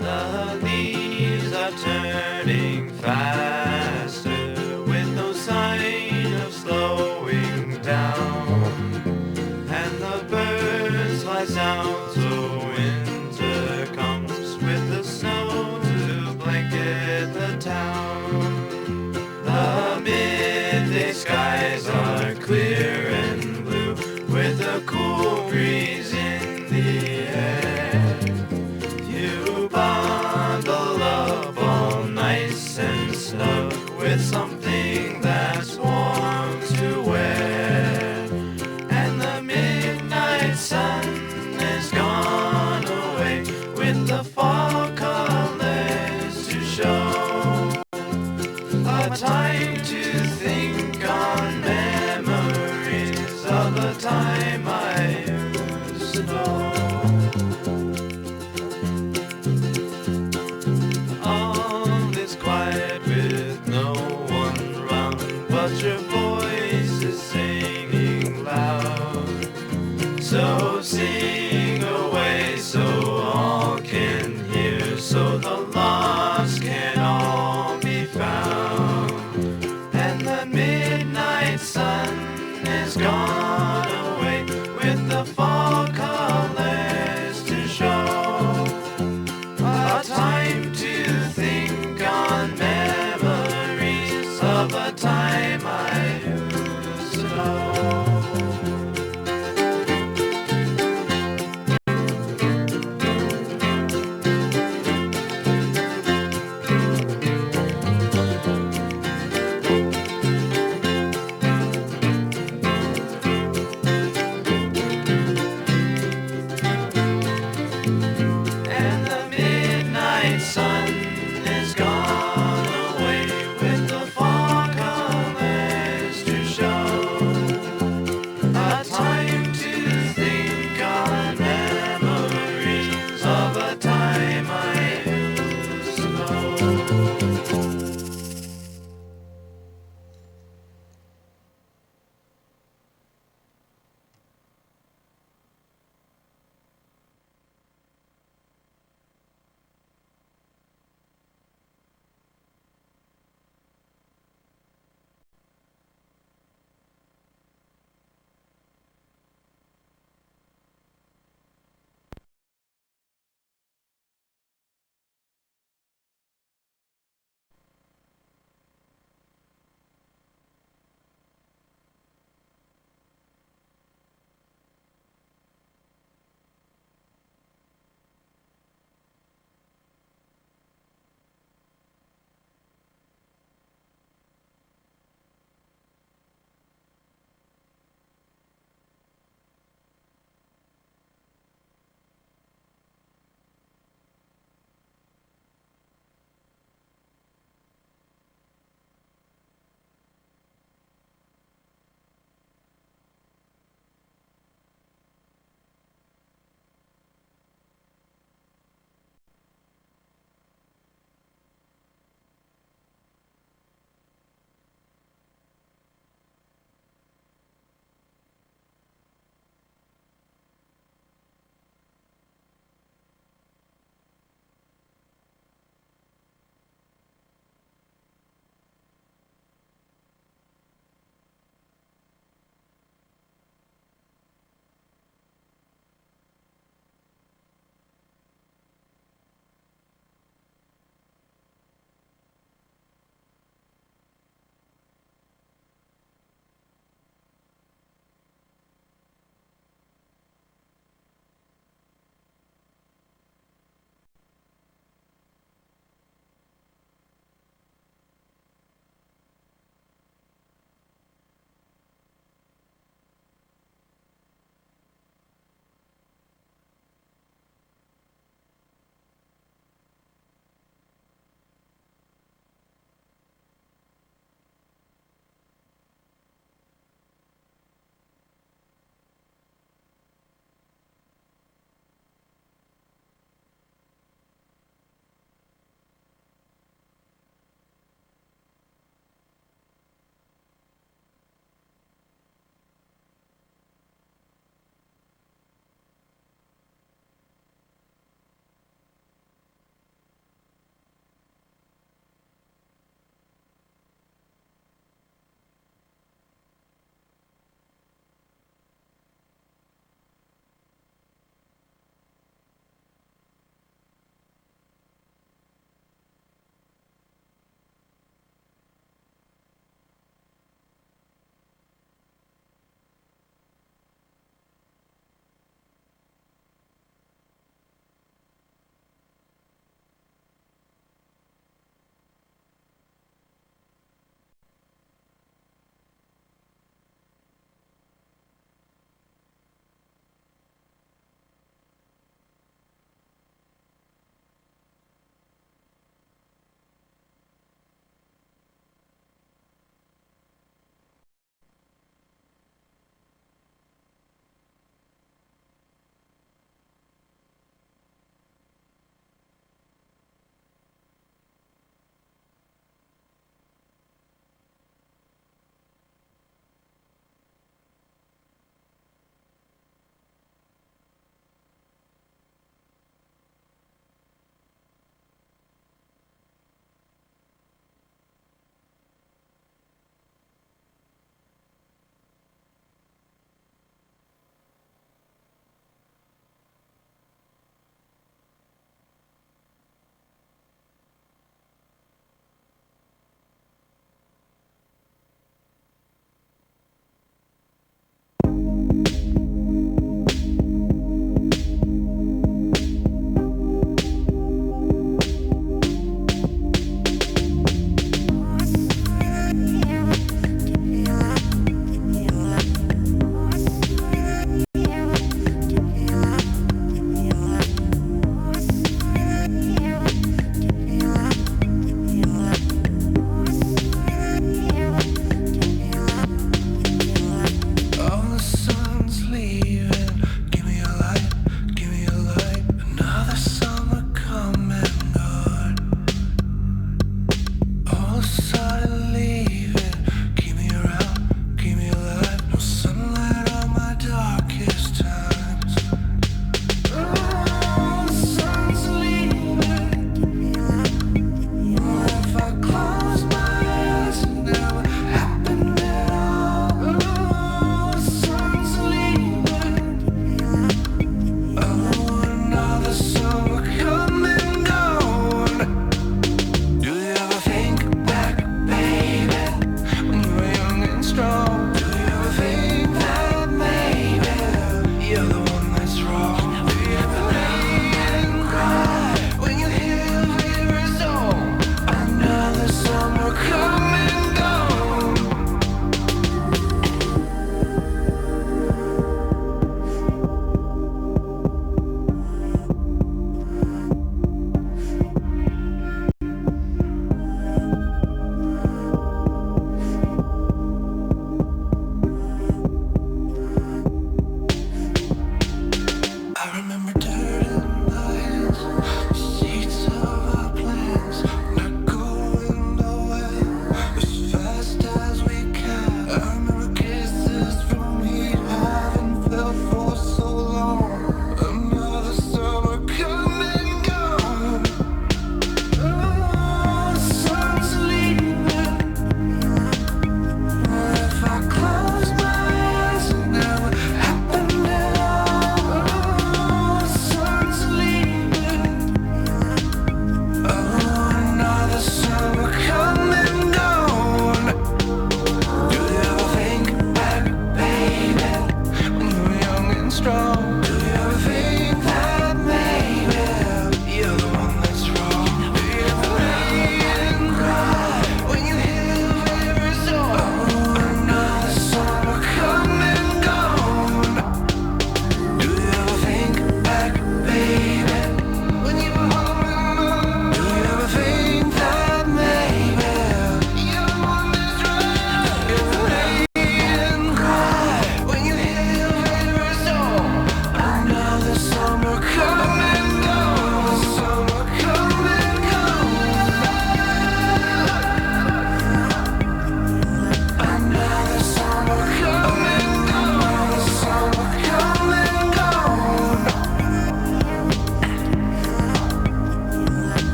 The leaves are turning faster with no sign of slowing down, and the birds fly south so winter comes with the snow to blanket the town. The midday skies are clear and blue with a cool breeze in the air. You bundle up all nice and snug with something that's warm to wear, and the midnight sun is gone.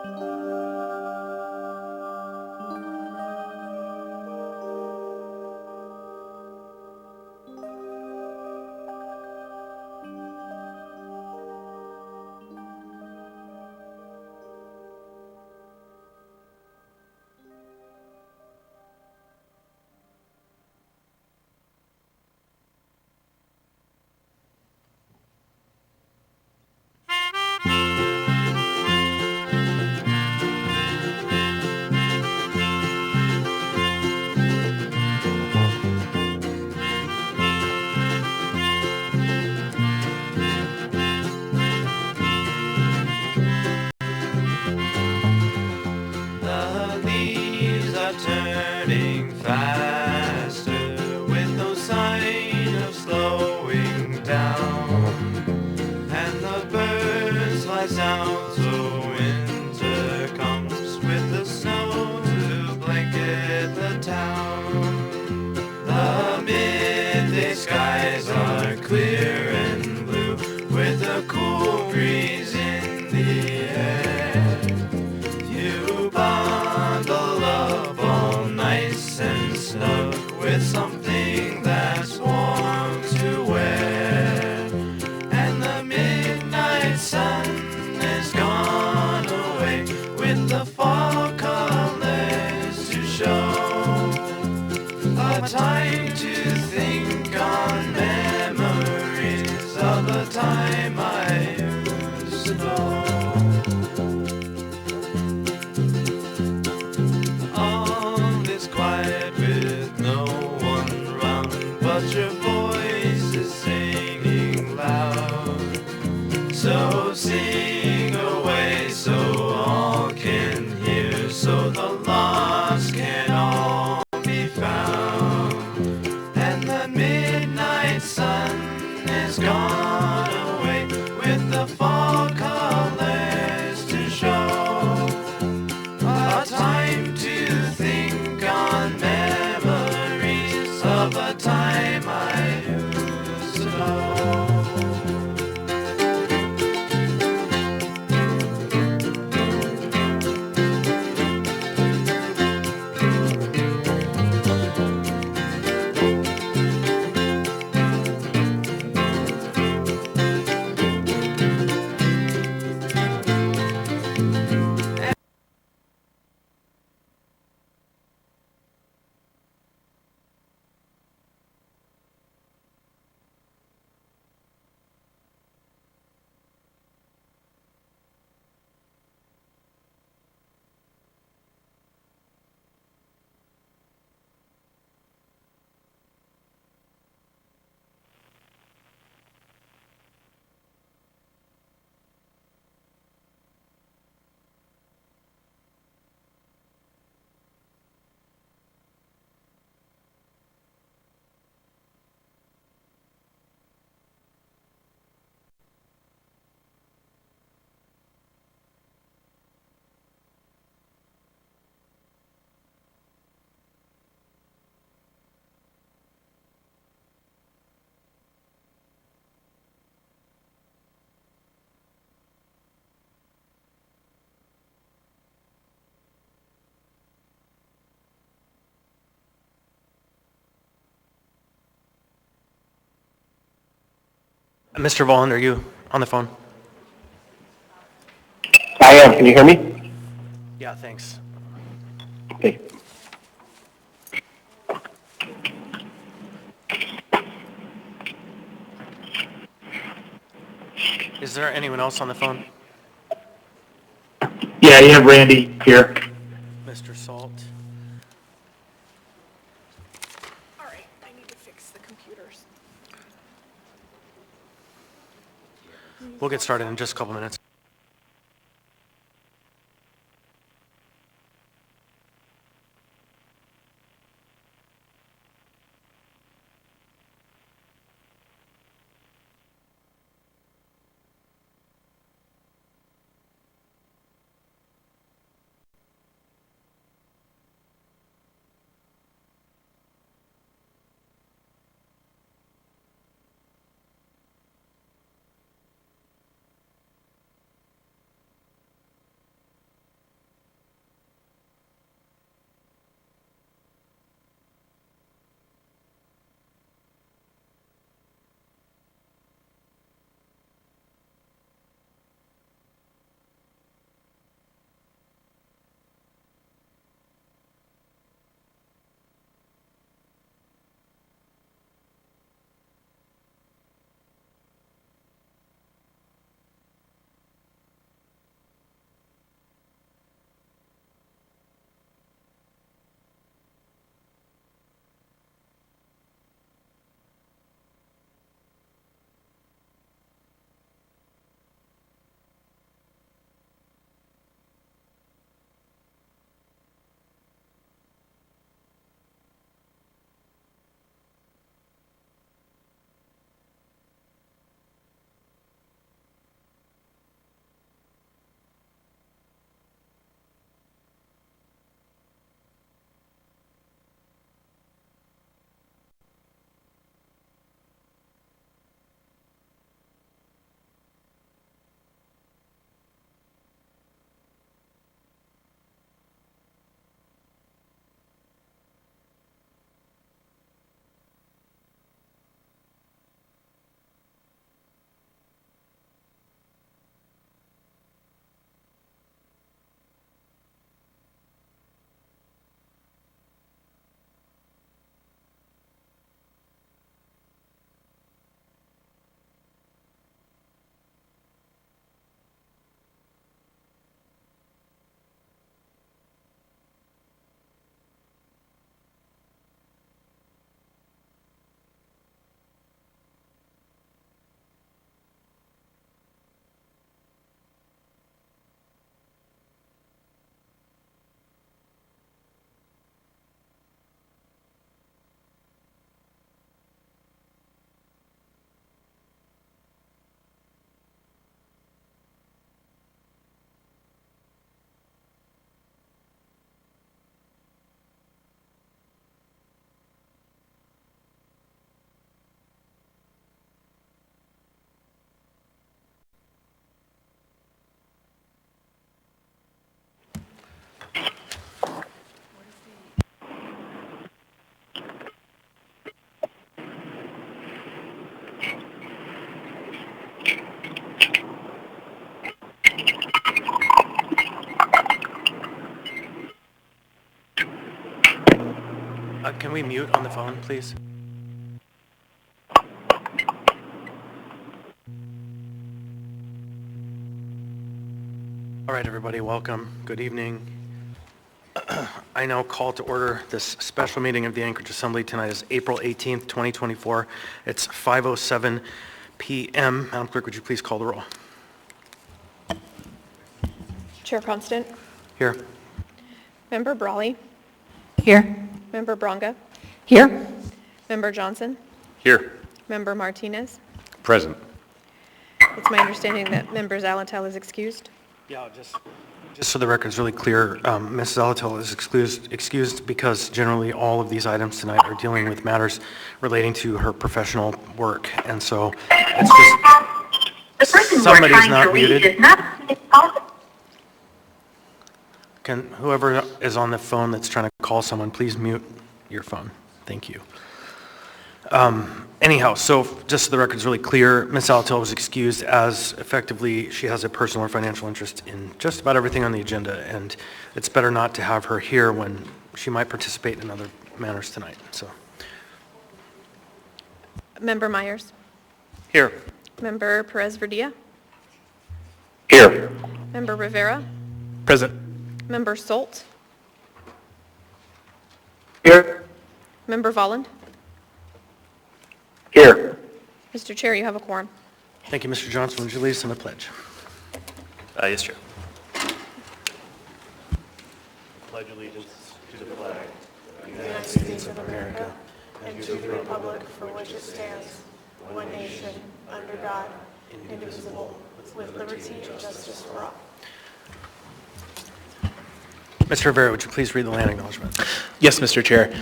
The leaves are turning faster with no sign of slowing down, and the birds fly south so winter comes with the snow to blanket the town. The midday skies are clear and blue with a cool breeze in the air. You bundle up all nice and snug with something that's warm to wear, and the midnight sun is gone away with the fall colors to show. A time to think on memories of the time I used to know. All is quiet with no one round, but your voice is singing loud. So sing away so all can hear, so the lost can all be found. And the midnight sun is gone away with the fall colors to show. A time to think on memories of a time I used to know. Mr. Volland, are you on the phone? I am. Can you hear me? Yeah, thanks. Okay. Is there anyone else on the phone? Yeah, you have Randy here. Mr. Salt? All right, I need to fix the computers. We'll get started in just a couple minutes. Can we mute on the phone, please? All right, everybody, welcome. Good evening. I now call to order this special meeting of the Anchorage Assembly. Tonight is April 18th, 2024. It's 5:07 p.m. Madam Clerk, would you please call the roll? Chair Constant, Here. Member Brawley, Here. Member Bronga, Here. Member Johnson, Here. Member Martinez. Present. It's my understanding that Member Zalatel is excused. Yeah, just so the record's really clear, Ms. Zalatel is excused because generally all of these items tonight are dealing with matters relating to her professional work, and so it's just The person you are somebody's trying not to reach muted. is not. Can whoever is on the phone that's trying to call someone, please mute your phone. Thank you. Anyhow, so just so the record's really clear, Ms. Zalatel was excused as effectively she has a personal or financial interest in just about everything on the agenda, and it's better not to have her here when she might participate in other manners tonight. So, Member Myers, Here. Member Perez Verdilla, Here. Member Rivera, Present. Member Solt, Here. Member Volland. Here. Mr. Chair, you have a quorum. thank you, Mr. Johnson. Would you lead us in the pledge? Yes, Chair. Pledge allegiance to the flag United States of America and to the republic for which it stands, one nation, under God, indivisible, with liberty and justice for all. Mr. Rivera, would you please read the land acknowledgement? Yes, Mr. Chair.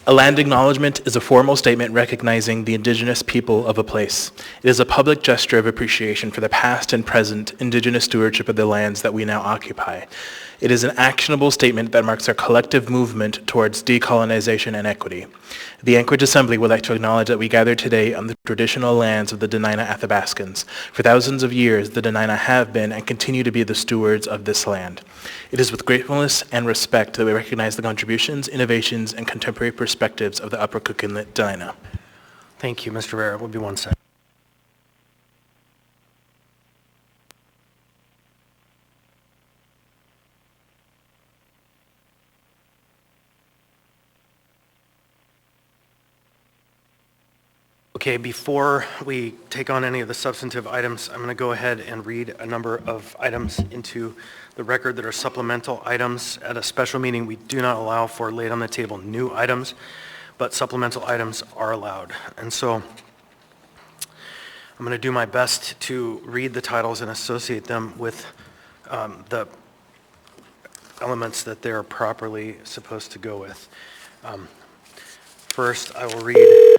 A land acknowledgement is a formal statement recognizing the indigenous people of a place. It is a public gesture of appreciation for the past and present indigenous stewardship of the lands that we now occupy. It is an actionable statement that marks our collective movement towards decolonization and equity. The Anchorage Assembly would like to acknowledge that we gather today on the traditional lands of the Dena'ina Athabascans. For thousands of years, the Dena'ina have been and continue to be the stewards of this land. It is with gratefulness and respect that we recognize the contributions, innovations, and contemporary perspectives of the Upper Cook Inlet Dena'ina. Thank you, Mr. Rivera. It will be 1 second. Okay, before we take on any of the substantive items, I'm going to go ahead and read a number of items into the record that are supplemental items. At a special meeting, we do not allow for laid on the table new items, but supplemental items are allowed. And so I'm going to do my best to read the titles and associate them with the elements that they're properly supposed to go with. First, I will read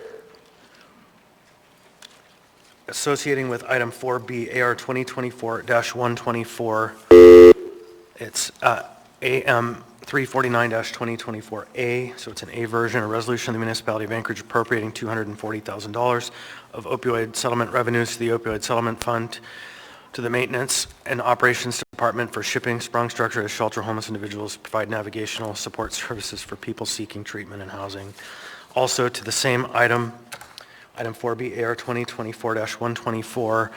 associating with item 4B, AR 2024-124, it's AM 349-2024A, so it's an A version, a resolution of the municipality of Anchorage appropriating $240,000 of opioid settlement revenues to the opioid settlement fund, to the maintenance and operations department for shipping, sprung structure to shelter homeless individuals, provide navigational support services for people seeking treatment and housing. Also to the same item 4B, AR 2024-124,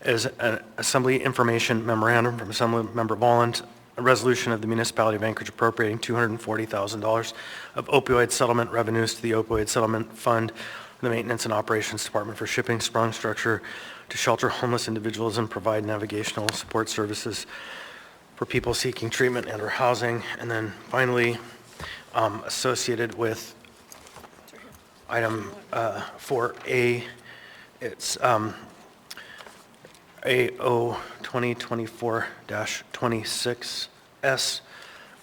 is an Assembly Information Memorandum from Assembly Member Bolland, a resolution of the municipality of Anchorage appropriating $240,000 of opioid settlement revenues to the opioid settlement fund, the maintenance and operations department for shipping, sprung structure to shelter homeless individuals and provide navigational support services for people seeking treatment and or housing. And then finally, associated with item 4A, it's AO 2024-26S,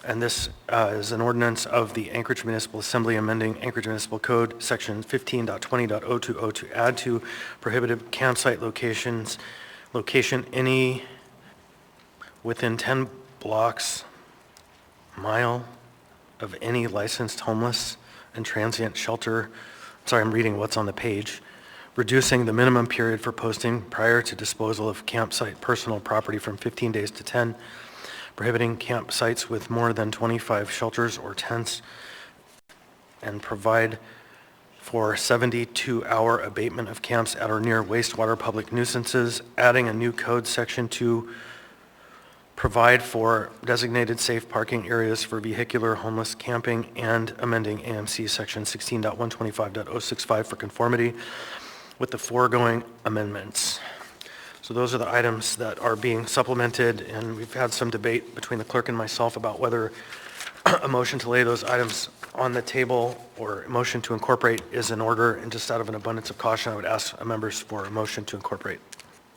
and this is an ordinance of the Anchorage Municipal Assembly amending Anchorage Municipal Code, Section 15.20.020 to add to prohibited campsite location any within 10 blocks, mile of any licensed homeless and transient shelter. Sorry, I'm reading what's on the page. Reducing the minimum period for posting prior to disposal of campsite personal property from 15 days to 10. Prohibiting campsites with more than 25 shelters or tents and provide for 72-hour abatement of camps at or near wastewater public nuisances, adding a new code section to provide for designated safe parking areas for vehicular homeless camping, and amending AMC Section 16.125.065 for conformity with the foregoing amendments. So those are the items that are being supplemented, and we've had some debate between the clerk and myself about whether a motion to lay those items on the table or a motion to incorporate is in order, and just out of an abundance of caution, I would ask members for a motion to incorporate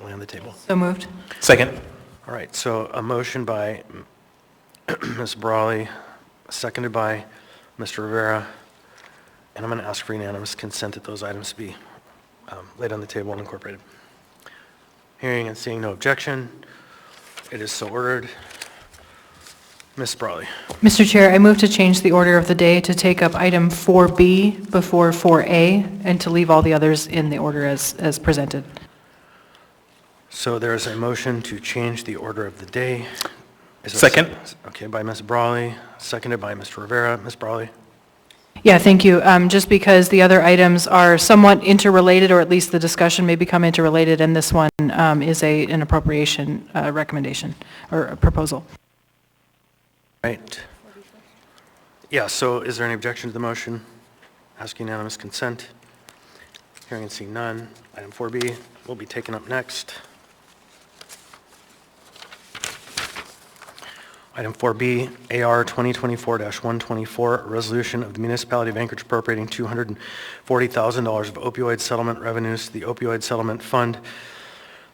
lay on the table. So moved. Second. All right, so a motion by Ms. Brawley, seconded by Mr. Rivera, and I'm going to ask for unanimous consent that those items be laid on the table and incorporated. Hearing and seeing no objection, it is so ordered. Ms. Brawley. Mr. Chair, I move to change the order of the day to take up item 4B before 4A and to leave all the others in the order as presented. So there is a motion to change the order of the day. Is there Second. Okay, by Ms. Brawley, seconded by Mr. Rivera. Ms. Brawley? Yeah, thank you. Just because the other items are somewhat interrelated, or at least the discussion may become interrelated, and this one is an appropriation recommendation or a proposal. Right. Yeah, so is there any objection to the motion? Ask unanimous consent. Hearing and seeing none. Item 4B will be taken up next. Item 4B, AR 2024-124, a resolution of the Municipality of Anchorage appropriating $240,000 of opioid settlement revenues to the Opioid Settlement Fund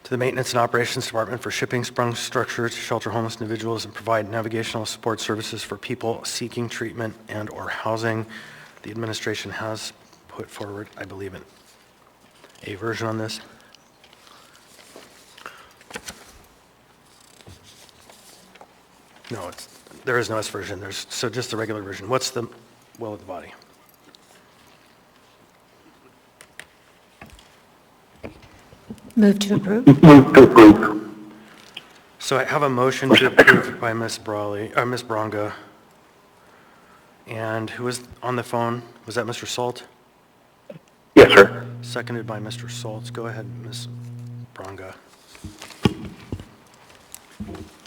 to the Maintenance and Operations Department for shipping sprung structures to shelter homeless individuals and provide navigational support services for people seeking treatment and/or housing. The administration has put forward, I believe, a version on this. No, there is no S version. So just the regular version. What's the will of the body? Move to approve. Move to approve. So I have a motion to approve by Ms. Brawley, or Ms. Bronga. And who was on the phone? Was that Mr. Salt? Yes, sir. Seconded by Mr. Saltz. Go ahead, Ms. Bronga.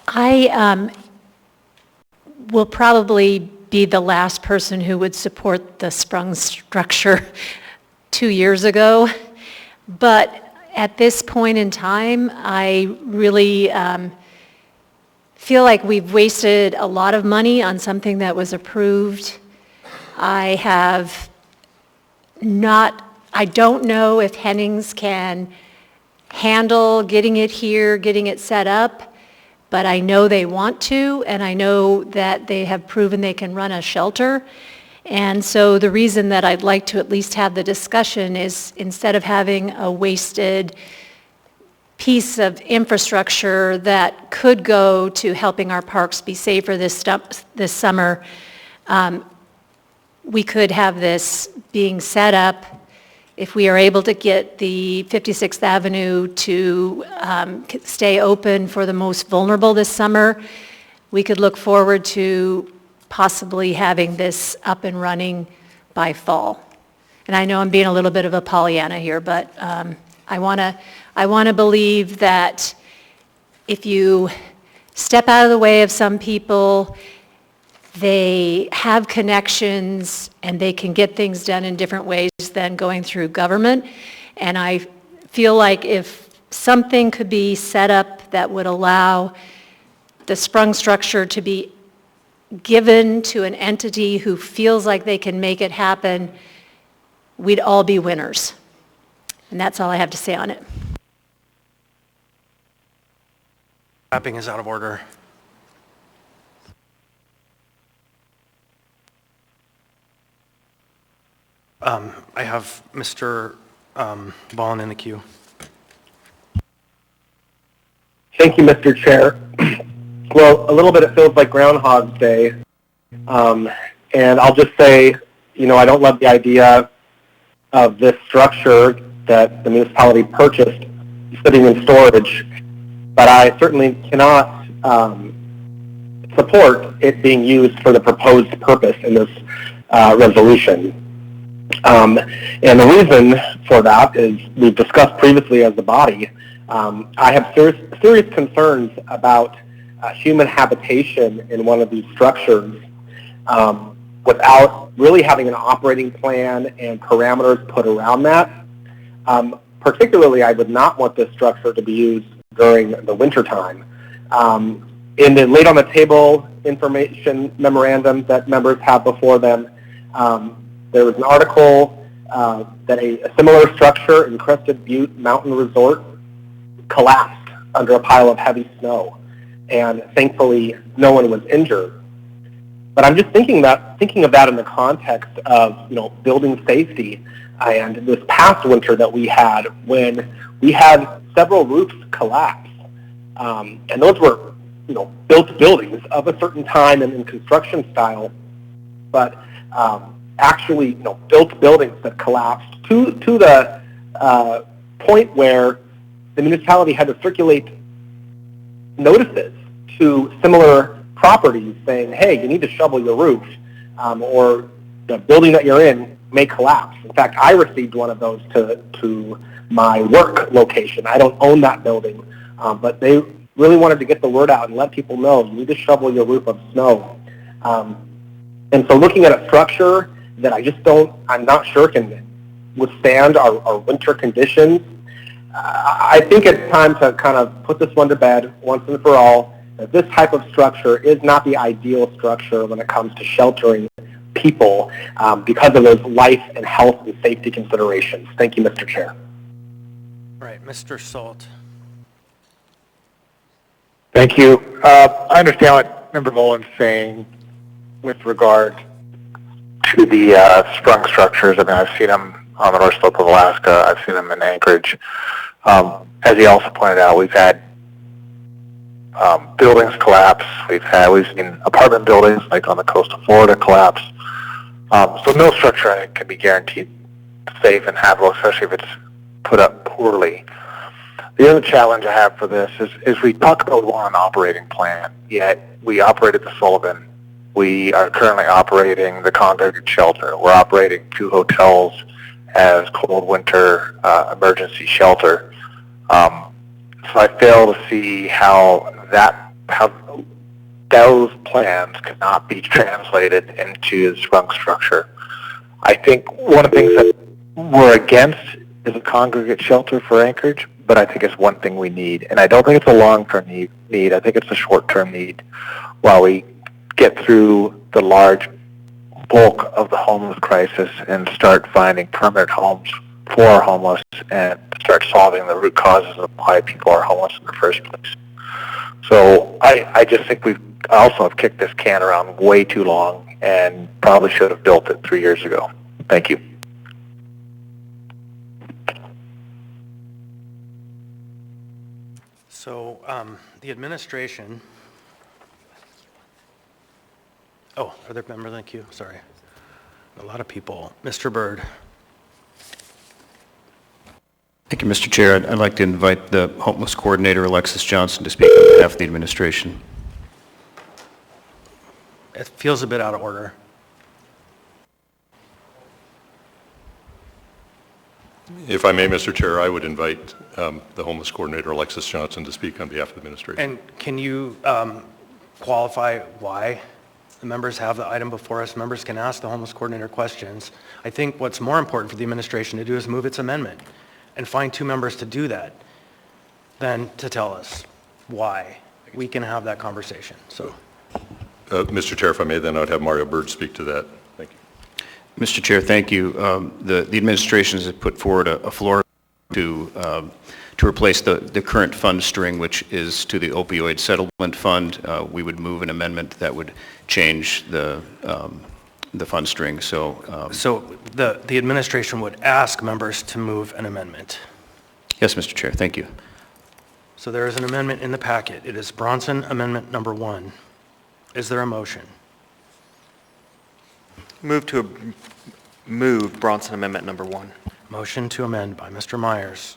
I will probably be the last person who would support the sprung structure 2 years ago, but at this point in time, I really feel like we've wasted a lot of money on something that was approved. I don't know if Hennings can handle getting it here, getting it set up, but I know they want to, and I know that they have proven they can run a shelter. And so the reason that I'd like to at least have the discussion is, instead of having a wasted piece of infrastructure that could go to helping our parks be safer this summer, we could have this being set up. If we are able to get the 56th Avenue to stay open for the most vulnerable this summer, we could look forward to possibly having this up and running by fall. And I know I'm being a little bit of a Pollyanna here, but I want to believe that if you step out of the way of some people, they have connections and they can get things done in different ways than going through government. And I feel like if something could be set up that would allow the sprung structure to be given to an entity who feels like they can make it happen, we'd all be winners. And that's all I have to say on it. Clapping is out of order. I have Mr. Ballin in the queue. Thank you, Mr. Chair. Well, a little bit it feels like Groundhog's Day. And I'll just say, I don't love the idea of this structure that the municipality purchased sitting in storage, but I certainly cannot support it being used for the proposed purpose in this resolution. And the reason for that is we've discussed previously as the body. I have serious concerns about human habitation in one of these structures without really having an operating plan and parameters put around that. Particularly, I would not want this structure to be used during the wintertime. In the laid on the table information memorandum that members have before them, there was an article that a similar structure in Crested Butte Mountain Resort collapsed under a pile of heavy snow, and thankfully no one was injured. But I'm just thinking of that in the context of building safety, and this past winter that we had when we had several roofs collapse, and those were built buildings of a certain time and in construction style, but actually built buildings that collapsed to the point where the municipality had to circulate notices to similar properties saying, hey, you need to shovel your roof, or the building that you're in may collapse. In fact, I received one of those to my work location. I don't own that building, but they really wanted to get the word out and let people know you need to shovel your roof of snow. And so looking at a structure that I'm not sure can withstand our winter conditions, I think it's time to kind of put this one to bed once and for all. That this type of structure is not the ideal structure when it comes to sheltering people because of those life and health and safety considerations. Thank you, Mr. Chair. Right, Mr. Salt. Thank you. I understand what Member Mullins is saying with regard to the sprung structures. I mean, I've seen them on the North Slope of Alaska. I've seen them in Anchorage. As he also pointed out, we've had buildings collapse. We've seen apartment buildings like on the coast of Florida collapse. So no structure, I think, can be guaranteed safe and habitable, especially if it's put up poorly. The other challenge I have for this is we talk about we want an operating plan, yet we operated the Sullivan. We are currently operating the congregate shelter. We're operating 2 hotels as cold winter emergency shelter. So I fail to see how those plans cannot be translated into the sprung structure. I think one of the things that we're against is a congregate shelter for Anchorage, but I think it's one thing we need. And I don't think it's a long-term need. I think it's a short-term need while we get through the large bulk of the homeless crisis and start finding permanent homes for our homeless and start solving the root causes of why people are homeless in the first place. So I just think we also have kicked this can around way too long and probably should have built it 3 years ago. Thank you. So the administration, are there members in the queue? Sorry. A lot of people. Mr. Byrd. Thank you, Mr. Chair. I'd like to invite the homeless coordinator, Alexis Johnson, to speak on behalf of the administration. It feels a bit out of order. If I may, Mr. Chair, I would invite the homeless coordinator, Alexis Johnson, to speak on behalf of the administration. And can you qualify why the members have the item before us? Members can ask the homeless coordinator questions. I think what's more important for the administration to do is move its amendment and find 2 members to do that than to tell us why. We can have that conversation. So, Mr. Chair, if I may, then I would have Mario Byrd speak to that. Thank you. Mr. Chair, thank you. The administration has put forward a floor to replace the current fund string, which is to the opioid settlement fund. We would move an amendment that would change the fund string. So the administration would ask members to move an amendment. Yes, Mr. Chair. Thank you. So there is an amendment in the packet. It is Bronson Amendment Number 1. Is there a motion? Move Bronson Amendment Number 1. Motion to amend by Mr. Myers.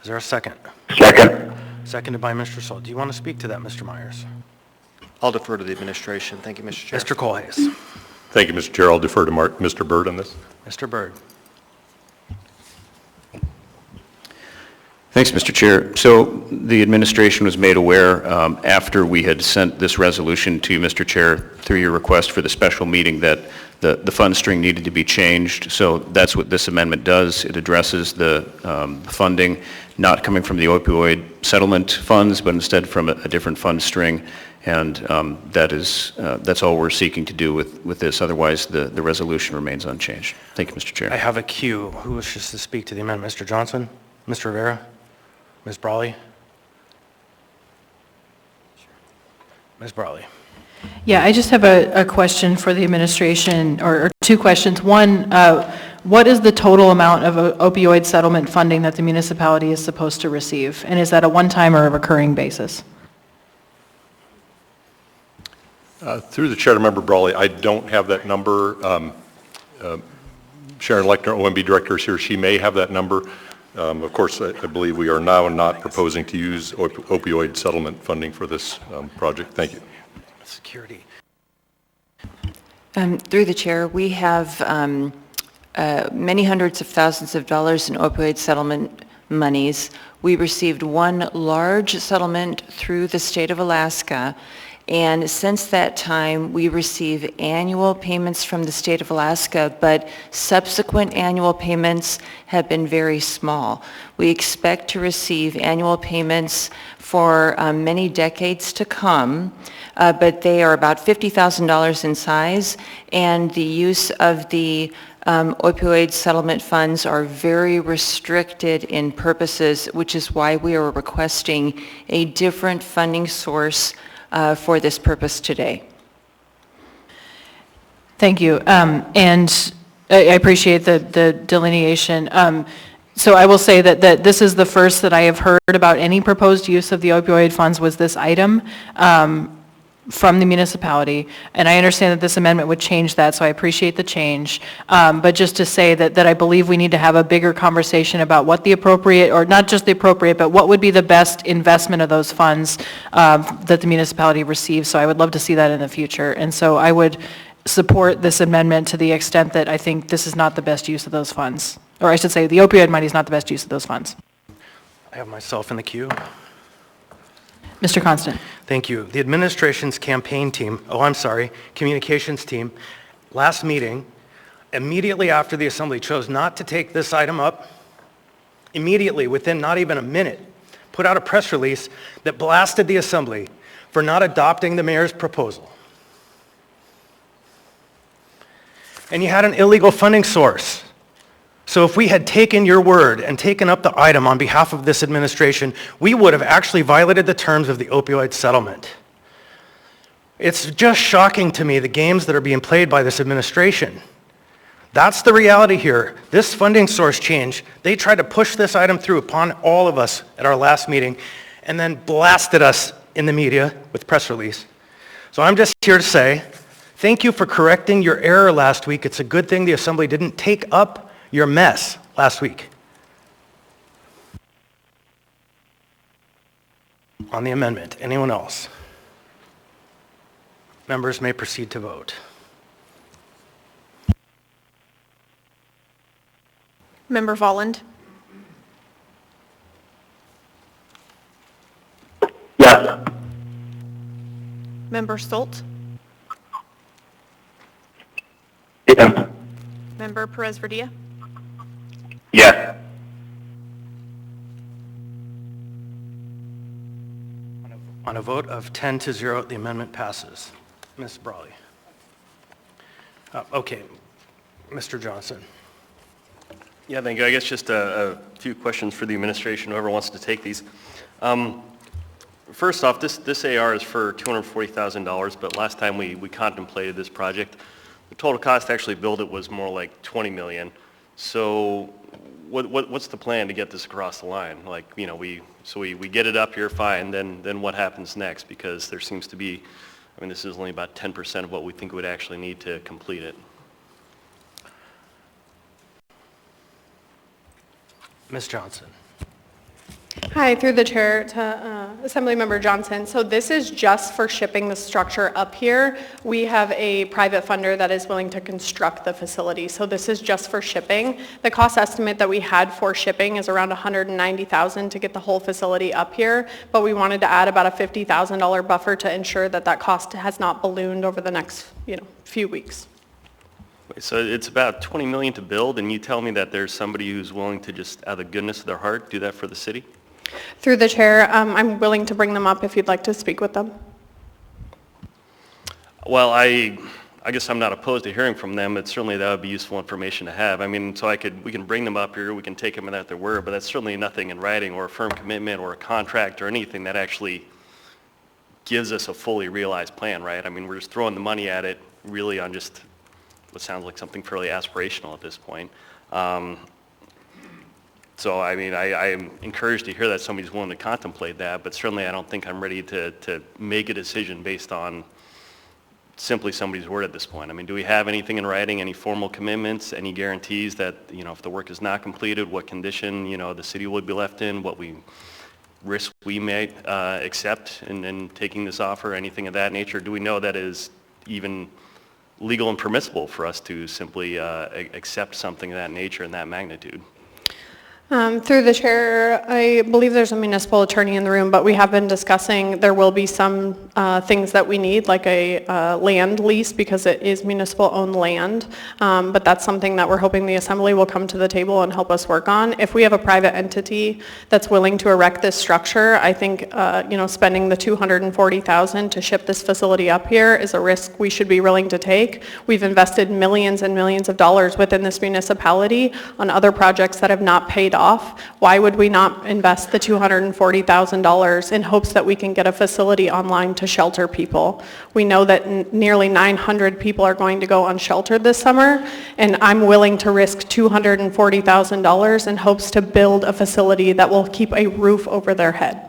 Is there a second? Second. Seconded by Mr. Salt. Do you want to speak to that, Mr. Myers? I'll defer to the administration. Thank you, Mr. Chair. Mr. Colhase. Thank you, Mr. Chair. I'll defer to Mr. Byrd on this. Mr. Byrd. Thanks, Mr. Chair. So the administration was made aware after we had sent this resolution to you, Mr. Chair, through your request for the special meeting that the fund string needed to be changed. So that's what this amendment does. It addresses the funding not coming from the opioid settlement funds, but instead from a different fund string. And that's all we're seeking to do with this. Otherwise, the resolution remains unchanged. Thank you, Mr. Chair. I have a queue. Who wishes to speak to the amendment? Mr. Johnson? Mr. Rivera? Ms. Brawley? Ms. Brawley. Yeah, I just have a question for the administration, or two questions. One, what is the total amount of opioid settlement funding that the municipality is supposed to receive? And is that a one-time or a recurring basis? Through the chair to Member Brawley, I don't have that number. Sharon Lechner, OMB Director, is here. She may have that number. Of course, I believe we are now not proposing to use opioid settlement funding for this project. Thank you. Security. Through the chair, we have many hundreds of thousands of dollars in opioid settlement monies. We received one large settlement through the state of Alaska, and since that time, we receive annual payments from the state of Alaska, but subsequent annual payments have been very small. We expect to receive annual payments for many decades to come, but they are about $50,000 in size, and the use of the opioid settlement funds are very restricted in purposes, which is why we are requesting a different funding source for this purpose today. Thank you. And I appreciate the delineation. So I will say that this is the first that I have heard about any proposed use of the opioid funds was this item from the municipality. And I understand that this amendment would change that, so I appreciate the change. But just to say that I believe we need to have a bigger conversation about what the appropriate, or not just the appropriate, but what would be the best investment of those funds that the municipality receives. So I would love to see that in the future. And so I would support this amendment to the extent that I think this is not the best use of those funds. Or I should say, the opioid money is not the best use of those funds. I have myself in the queue. Mr. Constant. Thank you. The administration's campaign team, communications team, last meeting, immediately after the assembly chose not to take this item up, immediately, within not even a minute, put out a press release that blasted the assembly for not adopting the mayor's proposal. And you had an illegal funding source. So if we had taken your word and taken up the item on behalf of this administration, we would have actually violated the terms of the opioid settlement. It's just shocking to me the games that are being played by this administration. That's the reality here. This funding source change, they tried to push this item through upon all of us at our last meeting and then blasted us in the media with press release. So I'm just here to say, thank you for correcting your error last week. It's a good thing the assembly didn't take up your mess last week. On the amendment, anyone else? Members may proceed to vote. Member Volland? Yes. Member Stolt? Yes. Member Perez-Verdilla? Yes. On a vote of 10-0, the amendment passes. Ms. Brawley. Okay, Mr. Johnson. Yeah, thank you. I guess just a few questions for the administration, whoever wants to take these. First off, this AR is for $240,000, but last time we contemplated this project, the total cost to actually build it was more like $20 million. So what's the plan to get this across the line? Like, you know, we get it up here, fine, then what happens next? Because there seems to be, I mean, this is only about 10% of what we think we would actually need to complete it. Ms. Johnson. Hi, through the chair to Assemblymember Johnson. So this is just for shipping the structure up here. We have a private funder that is willing to construct the facility. So this is just for shipping. The cost estimate that we had for shipping is around $190,000 to get the whole facility up here, but we wanted to add about a $50,000 buffer to ensure that that cost has not ballooned over the next, few weeks. So it's about 20 million to build, and you tell me that there's somebody who's willing to just, out of the goodness of their heart, do that for the city? Through the chair, I'm willing to bring them up if you'd like to speak with them. Well, I guess I'm not opposed to hearing from them, but certainly that would be useful information to have. I mean, so we can bring them up here, we can take them at their word, but that's certainly nothing in writing or a firm commitment or a contract or anything that actually gives us a fully realized plan, right? I mean, we're just throwing the money at it really on just what sounds like something fairly aspirational at this point. So, I mean, I am encouraged to hear that somebody's willing to contemplate that, but certainly I don't think I'm ready to make a decision based on simply somebody's word at this point. I mean, do we have anything in writing, any formal commitments, any guarantees that, if the work is not completed, what condition, the city would be left in, what risk we may accept in taking this offer, anything of that nature? Do we know that is even legal and permissible for us to simply accept something of that nature and that magnitude? Through the chair, I believe there's a municipal attorney in the room, but we have been discussing there will be some things that we need, like a land lease, because it is municipal-owned land. But that's something that we're hoping the assembly will come to the table and help us work on. If we have a private entity that's willing to erect this structure, I think spending the $240,000 to ship this facility up here is a risk we should be willing to take. We've invested millions and millions of dollars within this municipality on other projects that have not paid off. Why would we not invest the $240,000 in hopes that we can get a facility online to shelter people? We know that nearly 900 people are going to go unsheltered this summer, and I'm willing to risk $240,000 in hopes to build a facility that will keep a roof over their head.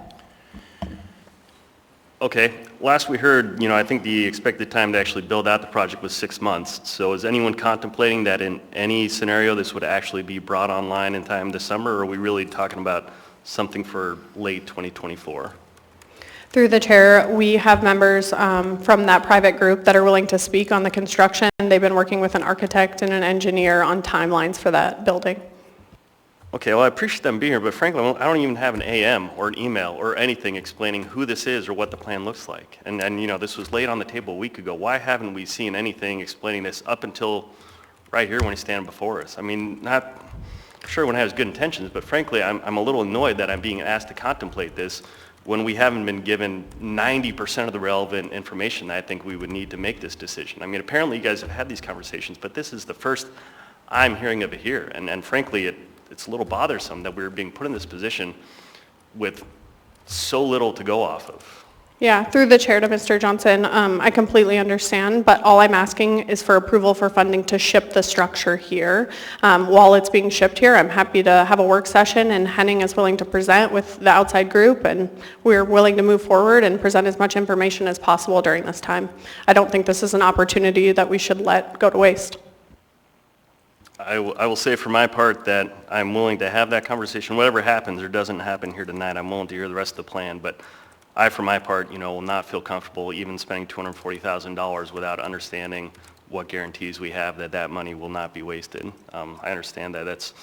Okay, last we heard, I think the expected time to actually build out the project was 6 months. So is anyone contemplating that in any scenario this would actually be brought online in time this summer, or are we really talking about something for late 2024? Through the chair, we have members from that private group that are willing to speak on the construction. They've been working with an architect and an engineer on timelines for that building. Okay, well, I appreciate them being here, but frankly, I don't even have an AM or an email or anything explaining who this is or what the plan looks like. And this was laid on the table a week ago. Why haven't we seen anything explaining this up until right here when he's standing before us? I mean, I'm sure everyone has good intentions, but frankly, I'm a little annoyed that I'm being asked to contemplate this when we haven't been given 90% of the relevant information that I think we would need to make this decision. I mean, apparently you guys have had these conversations, but this is the first I'm hearing of it here. And frankly, it's a little bothersome that we're being put in this position with so little to go off of. Yeah, through the chair to Mr. Johnson, I completely understand, but all I'm asking is for approval for funding to ship the structure here. While it's being shipped here, I'm happy to have a work session, and Henning is willing to present with the outside group, and we're willing to move forward and present as much information as possible during this time. I don't think this is an opportunity that we should let go to waste. I will say for my part that I'm willing to have that conversation. Whatever happens or doesn't happen here tonight, I'm willing to hear the rest of the plan. But I, for my part, will not feel comfortable even spending $240,000 without understanding what guarantees we have that that money will not be wasted. I understand that that's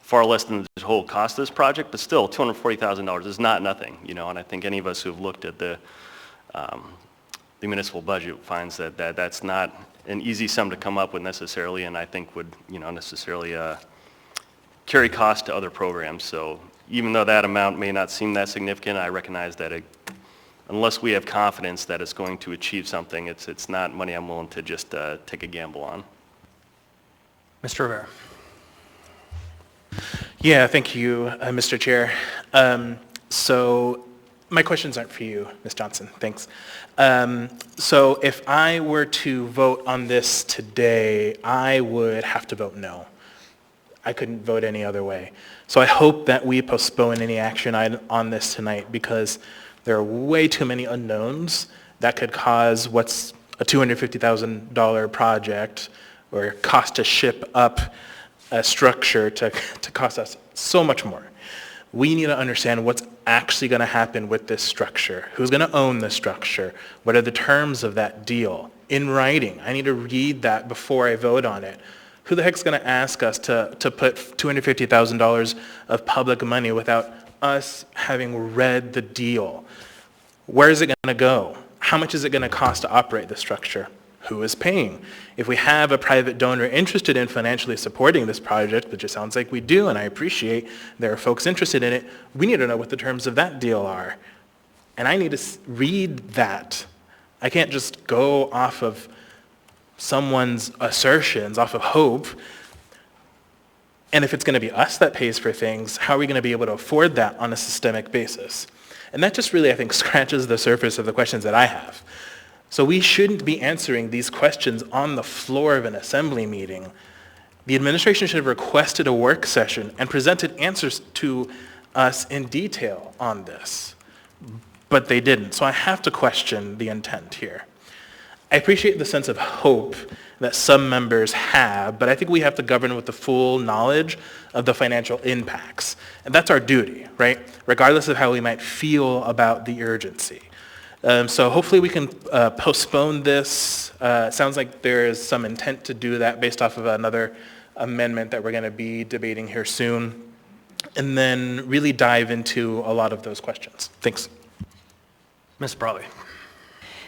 far less than the whole cost of this project, but still, $240,000 is not nothing, and I think any of us who have looked at the municipal budget finds that that's not an easy sum to come up with necessarily, and I think would, necessarily carry cost to other programs. So even though that amount may not seem that significant, I recognize that unless we have confidence that it's going to achieve something, it's not money I'm willing to just take a gamble on. Mr. Rivera. Yeah, thank you, Mr. Chair. So my questions aren't for you, Ms. Johnson. Thanks. So if I were to vote on this today, I would have to vote no. I couldn't vote any other way. So I hope that we postpone any action on this tonight, because there are way too many unknowns that could cause what's a $250,000 project or cost to ship up a structure to cost us so much more. We need to understand what's actually going to happen with this structure. Who's going to own the structure? What are the terms of that deal? In writing. I need to read that before I vote on it. Who the heck's going to ask us to put $250,000 of public money without us having read the deal? Where is it going to go? How much is it going to cost to operate the structure? Who is paying? If we have a private donor interested in financially supporting this project, which it sounds like we do, and I appreciate there are folks interested in it, we need to know what the terms of that deal are. And I need to read that. I can't just go off of someone's assertions, off of hope. And if it's going to be us that pays for things, how are we going to be able to afford that on a systemic basis? And that just really, I think, scratches the surface of the questions that I have. So we shouldn't be answering these questions on the floor of an assembly meeting. The administration should have requested a work session and presented answers to us in detail on this. But they didn't. So I have to question the intent here. I appreciate the sense of hope that some members have, but I think we have to govern with the full knowledge of the financial impacts. And that's our duty, right? Regardless of how we might feel about the urgency. So hopefully we can postpone this. Sounds like there is some intent to do that based off of another amendment that we're going to be debating here soon. And then really dive into a lot of those questions. Thanks. Ms. Brawley.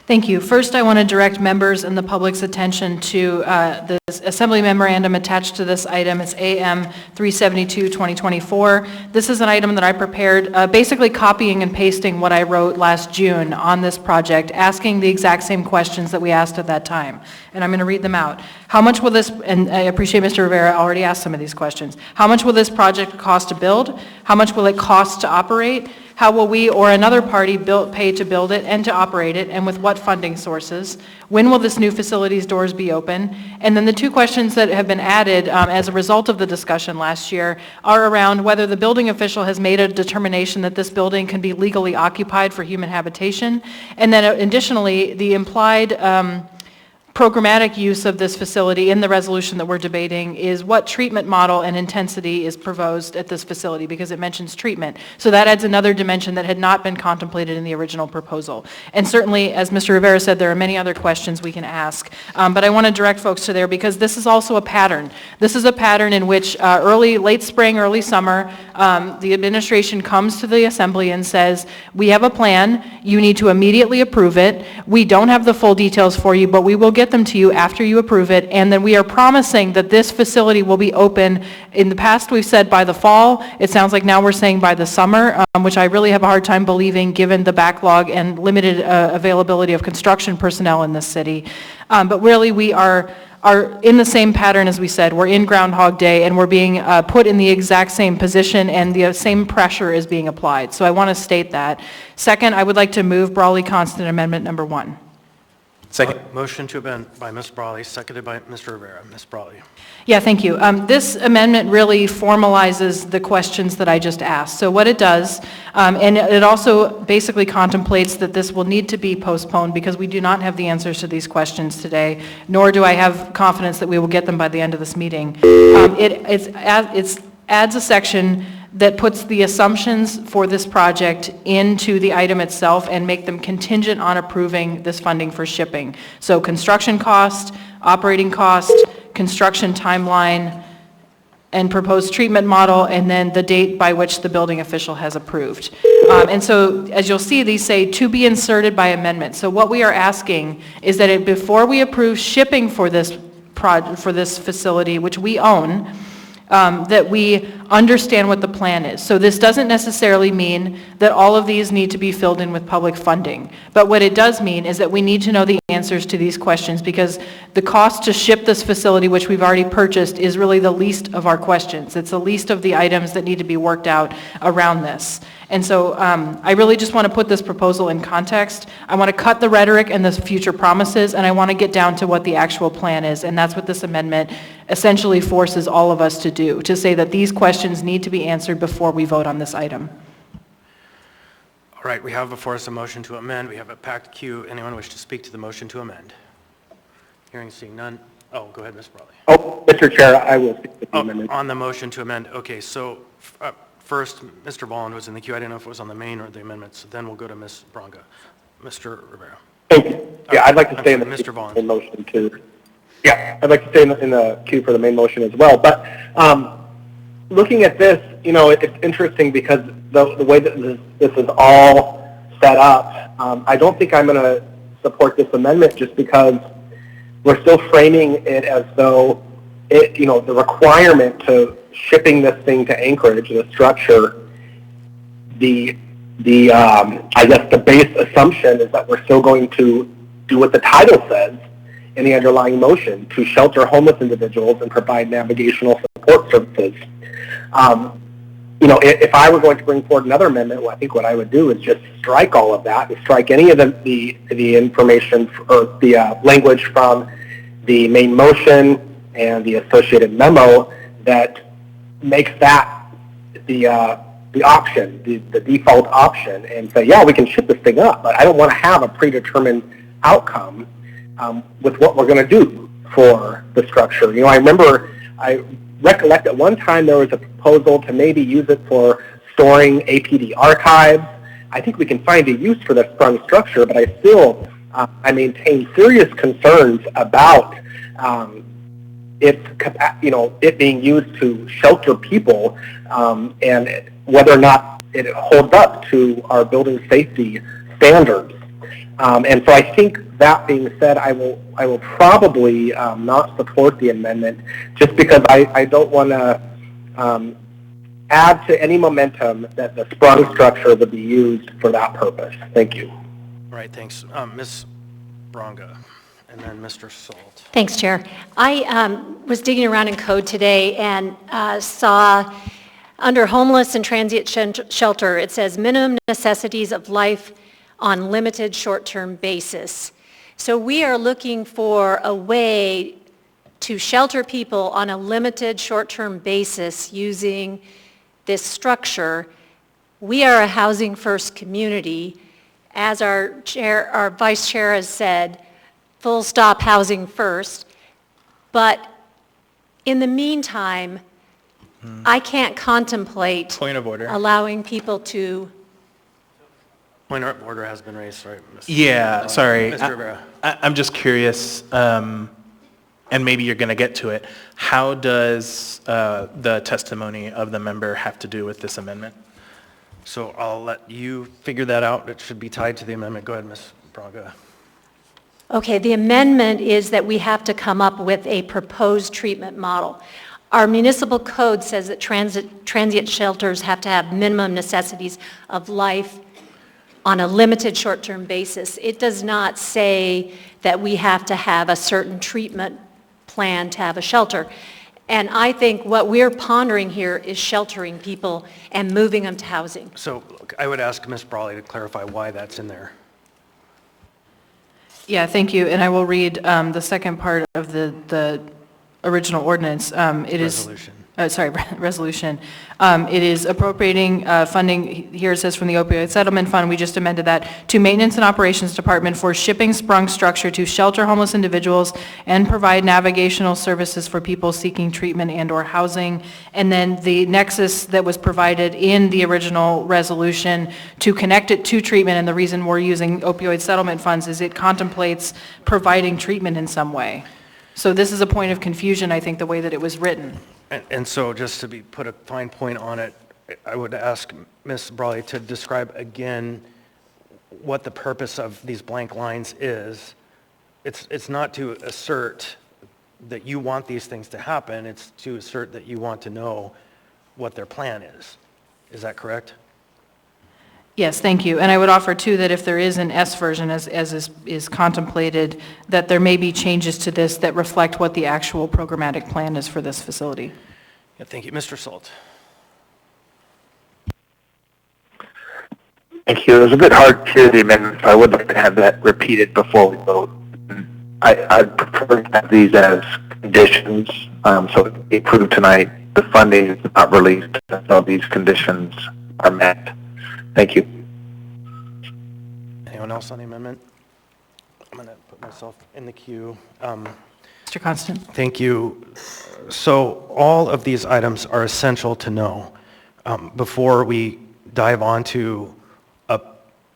Thank you. First, I want to direct members and the public's attention to the Assembly memorandum attached to this item. It's AM 372-2024. This is an item that I prepared, basically copying and pasting what I wrote last June on this project, asking the exact same questions that we asked at that time. And I'm going to read them out. How much will this, and I appreciate Mr. Rivera already asked some of these questions. How much will this project cost to build? How much will it cost to operate? How will we or another party pay to build it and to operate it, and with what funding sources? When will this new facility's doors be open? And then the two questions that have been added as a result of the discussion last year are around whether the building official has made a determination that this building can be legally occupied for human habitation, and then additionally, the implied programmatic use of this facility in the resolution that we're debating is what treatment model and intensity is proposed at this facility, because it mentions treatment. So that adds another dimension that had not been contemplated in the original proposal. And certainly, as Mr. Rivera said, there are many other questions we can ask. But I want to direct folks to there because this is also a pattern. This is a pattern in which late spring, early summer, the administration comes to the assembly and says, we have a plan, you need to immediately approve it. We don't have the full details for you, but we will get them to you after you approve it, and then we are promising that this facility will be open. In the past, we've said by the fall. It sounds like now we're saying by the summer, which I really have a hard time believing given the backlog and limited availability of construction personnel in this city. But really, we are in the same pattern as we said. We're in Groundhog Day, and we're being put in the exact same position, and the same pressure is being applied. So I want to state that. Second, I would like to move Brawley-Constant Amendment number 1. Second. Motion to amend by Ms. Brawley, seconded by Mr. Rivera. Ms. Brawley. Yeah, thank you. This amendment really formalizes the questions that I just asked. So what it does, and it also basically contemplates that this will need to be postponed because we do not have the answers to these questions today, nor do I have confidence that we will get them by the end of this meeting. It adds a section that puts the assumptions for this project into the item itself and make them contingent on approving this funding for shipping. So construction cost, operating cost, construction timeline, and proposed treatment model, and then the date by which the building official has approved. And so, as you'll see, these say to be inserted by amendment. So what we are asking is that before we approve shipping for this facility, which we own, that we understand what the plan is. So this doesn't necessarily mean that all of these need to be filled in with public funding. But what it does mean is that we need to know the answers to these questions because the cost to ship this facility, which we've already purchased, is really the least of our questions. It's the least of the items that need to be worked out around this. And so I really just want to put this proposal in context. I want to cut the rhetoric and the future promises, and I want to get down to what the actual plan is. And that's what this amendment essentially forces all of us to do, to say that these questions need to be answered before we vote on this item. All right, we have before us a motion to amend. We have a packed queue. Anyone wish to speak to the motion to amend? Hearing, seeing none. Oh, go ahead, Ms. Brawley. Oh, Mr. Chair, I will speak to the amendment. On the motion to amend. Okay, so First, Mr. Bolland was in the queue. I didn't know if it was on the main or the amendments. Then we'll go to Ms. Bronca. Mr. Rivera. Thank you. Yeah, I'd like to stay in the Mr. Vaughn. main motion too. Yeah, I'd like to stay in the queue for the main motion as well. But looking at this, you know, it's interesting because the way that this is all set up, I don't think I'm going to support this amendment just because we're still framing it as though it, you know, the requirement to shipping this thing to Anchorage, the structure, I guess the base assumption is that we're still going to do what the title says in the underlying motion, to shelter homeless individuals and provide navigational support services. You know, if I were going to bring forward another amendment, well, I think what I would do is just strike all of that, and strike any of the information or the language from the main motion and the associated memo that makes that the option, the default option, and say, yeah, we can ship this thing up, but I don't want to have a predetermined outcome with what we're going to do for the structure. You know, I recollect at one time there was a proposal to maybe use it for storing APD archives. I think we can find a use for the sprung structure, but I still I maintain serious concerns about it being used to shelter people and whether or not it holds up to our building safety standards. And so I think, that being said, I will probably not support the amendment just because I don't want to add to any momentum that the sprung structure would be used for that purpose. Thank you. All right, thanks. Ms. Bronca, and then Mr. Salt. Thanks, Chair. I was digging around in code today and saw under homeless and transient shelter, it says minimum necessities of life on limited short-term basis. So we are looking for a way to shelter people on a limited short-term basis using this structure. We are a housing first community. As our vice chair has said, full stop housing first. But in the meantime, I can't contemplate Point of order. allowing people to. Point of order has been raised, right? Yeah, sorry. Mr. Rivera. I'm just curious, and maybe you're going to get to it. How does the testimony of the member have to do with this amendment? So I'll let you figure that out. It should be tied to the amendment. Go ahead, Ms. Bronca. Okay, the amendment is that we have to come up with a proposed treatment model. Our municipal code says that transient shelters have to have minimum necessities of life on a limited short-term basis. It does not say that we have to have a certain treatment plan to have a shelter. And I think what we're pondering here is sheltering people and moving them to housing. So I would ask Ms. Brawley to clarify why that's in there. Yeah, thank you, and I will read the second part of the original ordinance. It is resolution. It is appropriating funding, here it says from the opioid settlement fund, we just amended that, to maintenance and operations department for shipping sprung structure to shelter homeless individuals and provide navigational services for people seeking treatment and or housing. And then the nexus that was provided in the original resolution to connect it to treatment, and the reason we're using opioid settlement funds is it contemplates providing treatment in some way. So this is a point of confusion, I think, the way that it was written. And so just to put a fine point on it, I would ask Ms. Brawley to describe again what the purpose of these blank lines is. It's not to assert that you want these things to happen, it's to assert that you want to know what their plan is. Is that correct? Yes, thank you. And I would offer, too, that if there is an S version, as is contemplated, that there may be changes to this that reflect what the actual programmatic plan is for this facility. Yeah, thank you. Mr. Salt. Thank you. It was a bit hard to hear the amendment, so I would like to have that repeated before we vote. I'd prefer to have these as conditions, so if we approve tonight, the funding is not released until these conditions are met. Thank you. Anyone else on the amendment? I'm going to put myself in the queue. Mr. Constant. Thank you. So all of these items are essential to know. before we dive onto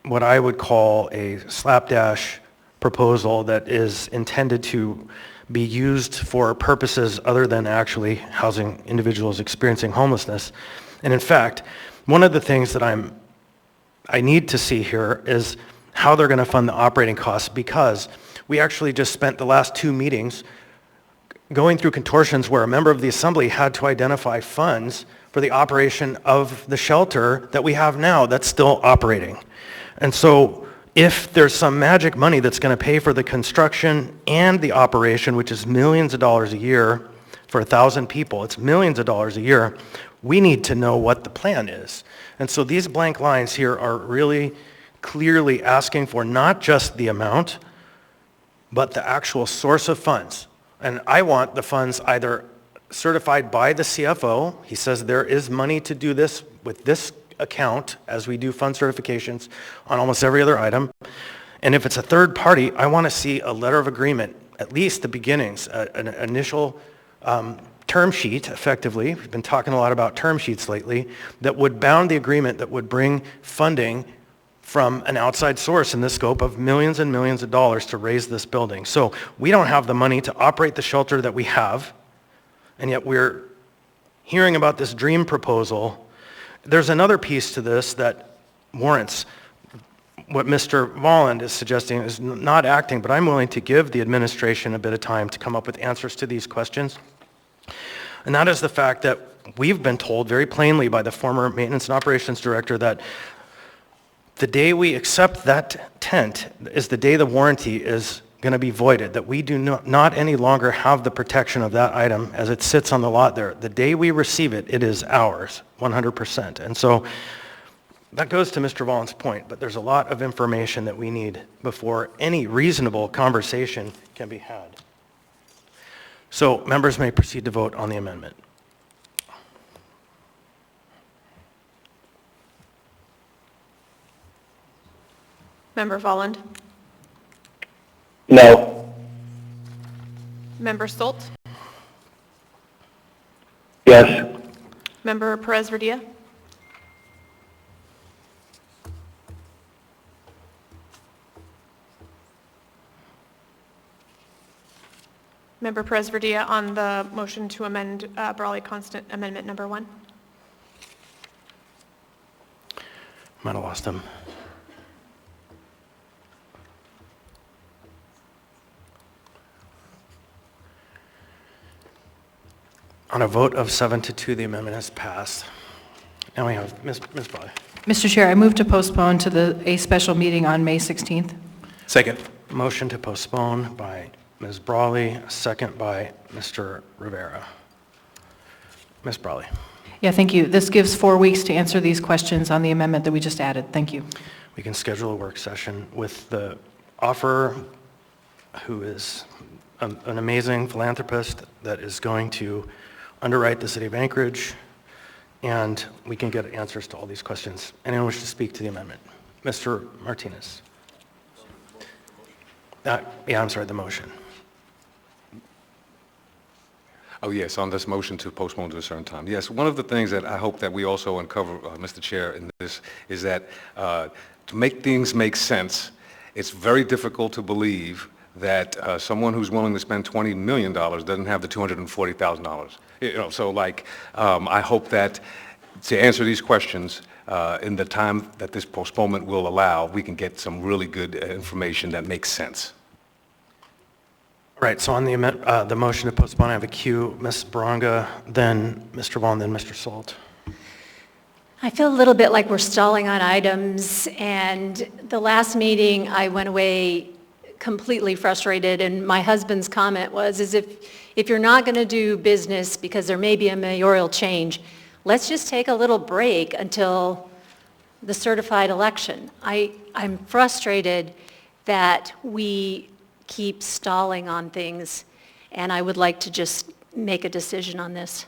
what I would call a slapdash proposal that is intended to be used for purposes other than actually housing individuals experiencing homelessness. And in fact, one of the things that I need to see here is how they're going to fund the operating costs, because we actually just spent the last 2 meetings going through contortions where a member of the assembly had to identify funds for the operation of the shelter that we have now that's still operating. And so if there's some magic money that's going to pay for the construction and the operation, which is millions of dollars a year for 1,000 people, it's millions of dollars a year, we need to know what the plan is. And so these blank lines here are really clearly asking for not just the amount, but the actual source of funds. And I want the funds either certified by the CFO. He says there is money to do this with this account as we do fund certifications on almost every other item. And if it's a third party, I want to see a letter of agreement, at least the beginnings, an initial term sheet, effectively. We've been talking a lot about term sheets lately, that would bound the agreement, that would bring funding from an outside source in the scope of millions and millions of dollars to raise this building. So we don't have the money to operate the shelter that we have, and yet we're hearing about this dream proposal. There's another piece to this that warrants what Mr. Volland is suggesting is not acting, but I'm willing to give the administration a bit of time to come up with answers to these questions. And that is the fact that we've been told very plainly by the former maintenance and operations director that the day we accept that tent is the day the warranty is going to be voided, that we do not any longer have the protection of that item as it sits on the lot there. The day we receive it, it is ours, 100%. And so that goes to Mr. Volland's point, but there's a lot of information that we need before any reasonable conversation can be had. So members may proceed to vote on the amendment. Member Volland? No. Member Stolt? Yes. Member Perez-Verdia? Member Perez-Verdia on the motion to amend Brawley Constant Amendment Number 1? Might have lost him. On a vote of 7-2, the amendment has passed. Now we have Ms. Brawley. Mr. Chair, I move to postpone to a special meeting on May 16th. Second. Motion to postpone by Ms. Brawley, a second by Mr. Rivera. Ms. Brawley. Yeah, thank you. This gives 4 weeks to answer these questions on the amendment that we just added. Thank you. We can schedule a work session with the offerer, who is an amazing philanthropist that is going to underwrite the city of Anchorage, and we can get answers to all these questions. Anyone wish to speak to the amendment? Mr. Martinez. I'm sorry, the motion. Oh, yes, on this motion to postpone to a certain time. Yes, one of the things that I hope that we also uncover, Mr. Chair, in this is that to make things make sense, it's very difficult to believe that someone who's willing to spend $20 million doesn't have the $240,000. So I hope that to answer these questions in the time that this postponement will allow, we can get some really good information that makes sense. All right, so on the motion to postpone, I have a queue. Ms. Baranga, then Mr. Vaughn, then Mr. Salt. I feel a little bit like we're stalling on items, and the last meeting I went away completely frustrated, and my husband's comment was, if you're not going to do business because there may be a mayoral change, let's just take a little break until the certified election. I'm frustrated that we keep stalling on things, and I would like to just make a decision on this.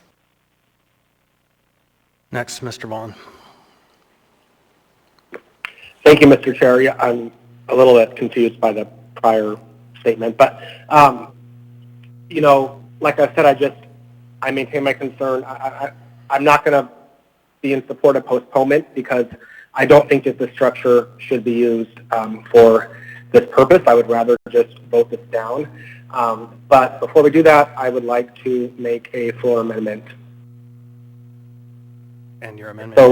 Next, Mr. Vaughn. Thank you, Mr. Chair. Yeah, I'm a little bit confused by the prior statement, but like I said, I maintain my concern. I'm not going to be in support of postponement because I don't think that the structure should be used for this purpose. I would rather just vote this down. But before we do that, I would like to make a floor amendment. And your amendment? So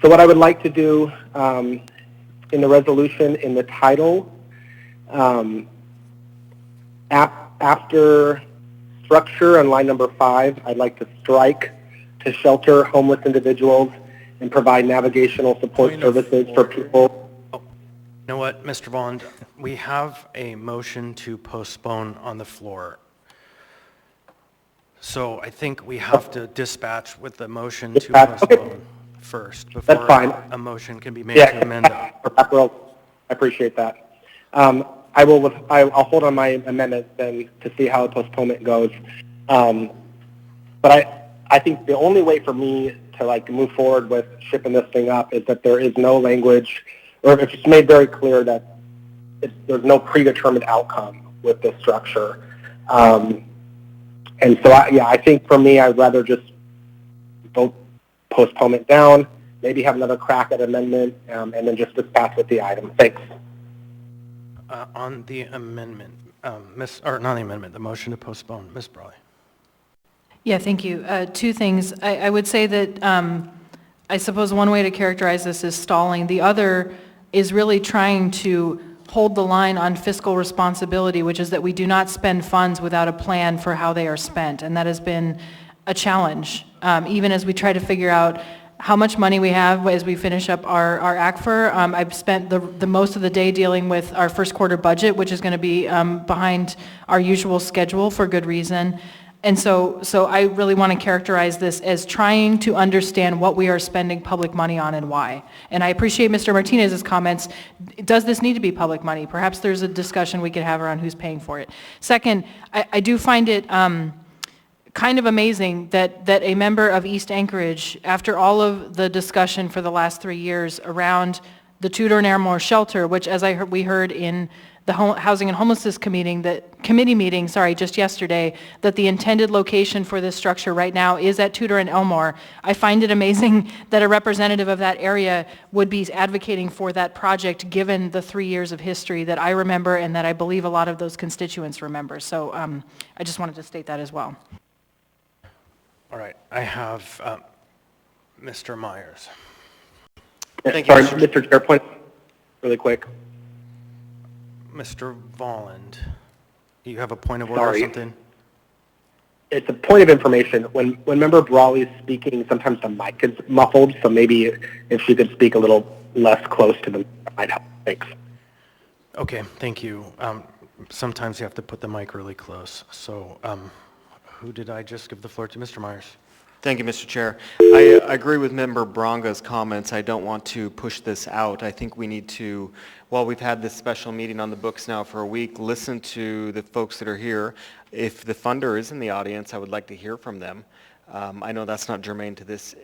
what I would like to do in the resolution, in the title, after structure on line number 5, I'd like to strike to shelter homeless individuals and provide navigational support services for people. You know what, Mr. Bond, we have a motion to postpone on the floor. So I think we have to dispatch with the motion to postpone first before a motion can be made to amend it. I appreciate that. I'll hold on my amendment then to see how the postponement goes. But I think the only way for me to move forward with shipping this thing up is that there is no language, or if it's made very clear that there's no predetermined outcome with this structure. And so I think for me, I'd rather just vote postponement down, maybe have another crack at amendment, and then just dispatch with the item. Thanks. On the amendment, the motion to postpone, Ms. Brawley. Yeah, thank you. Two things. I would say that I suppose one way to characterize this is stalling. The other is really trying to hold the line on fiscal responsibility, which is that we do not spend funds without a plan for how they are spent. And that has been a challenge, even as we try to figure out how much money we have as we finish up our ACFR. I've spent the most of the day dealing with our first quarter budget, which is going to be behind our usual schedule for good reason. And so I really want to characterize this as trying to understand what we are spending public money on and why. And I appreciate Mr. Martinez's comments. Does this need to be public money? Perhaps there's a discussion we could have around who's paying for it. Second, I do find it kind of amazing that a member of East Anchorage, after all of the discussion for the last 3 years around the Tudor and Airmore shelter, which as we heard in the Housing and Homelessness committee meeting, just yesterday, that the intended location for this structure right now is at Tudor and Elmore. I find it amazing that a representative of that area would be advocating for that project given the 3 years of history that I remember and that I believe a lot of those constituents remember. So I just wanted to state that as well. All right, I have Mr. Myers. Thank you. Sorry, Mr. Chair, point really quick. Mr. Volland, you have a point of order or something? It's a point of information. When Member Brawley is speaking, sometimes the mic is muffled, so maybe if she could speak a little less close to the mic, thanks. Okay, thank you. Sometimes you have to put the mic really close. So who did I just give the floor to? Mr. Myers. Thank you, Mr. Chair. I agree with Member Bronga's comments. I don't want to push this out. I think we need to, while we've had this special meeting on the books now for a week, listen to the folks that are here. If the funder is in the audience, I would like to hear from them. I know that's not germane to this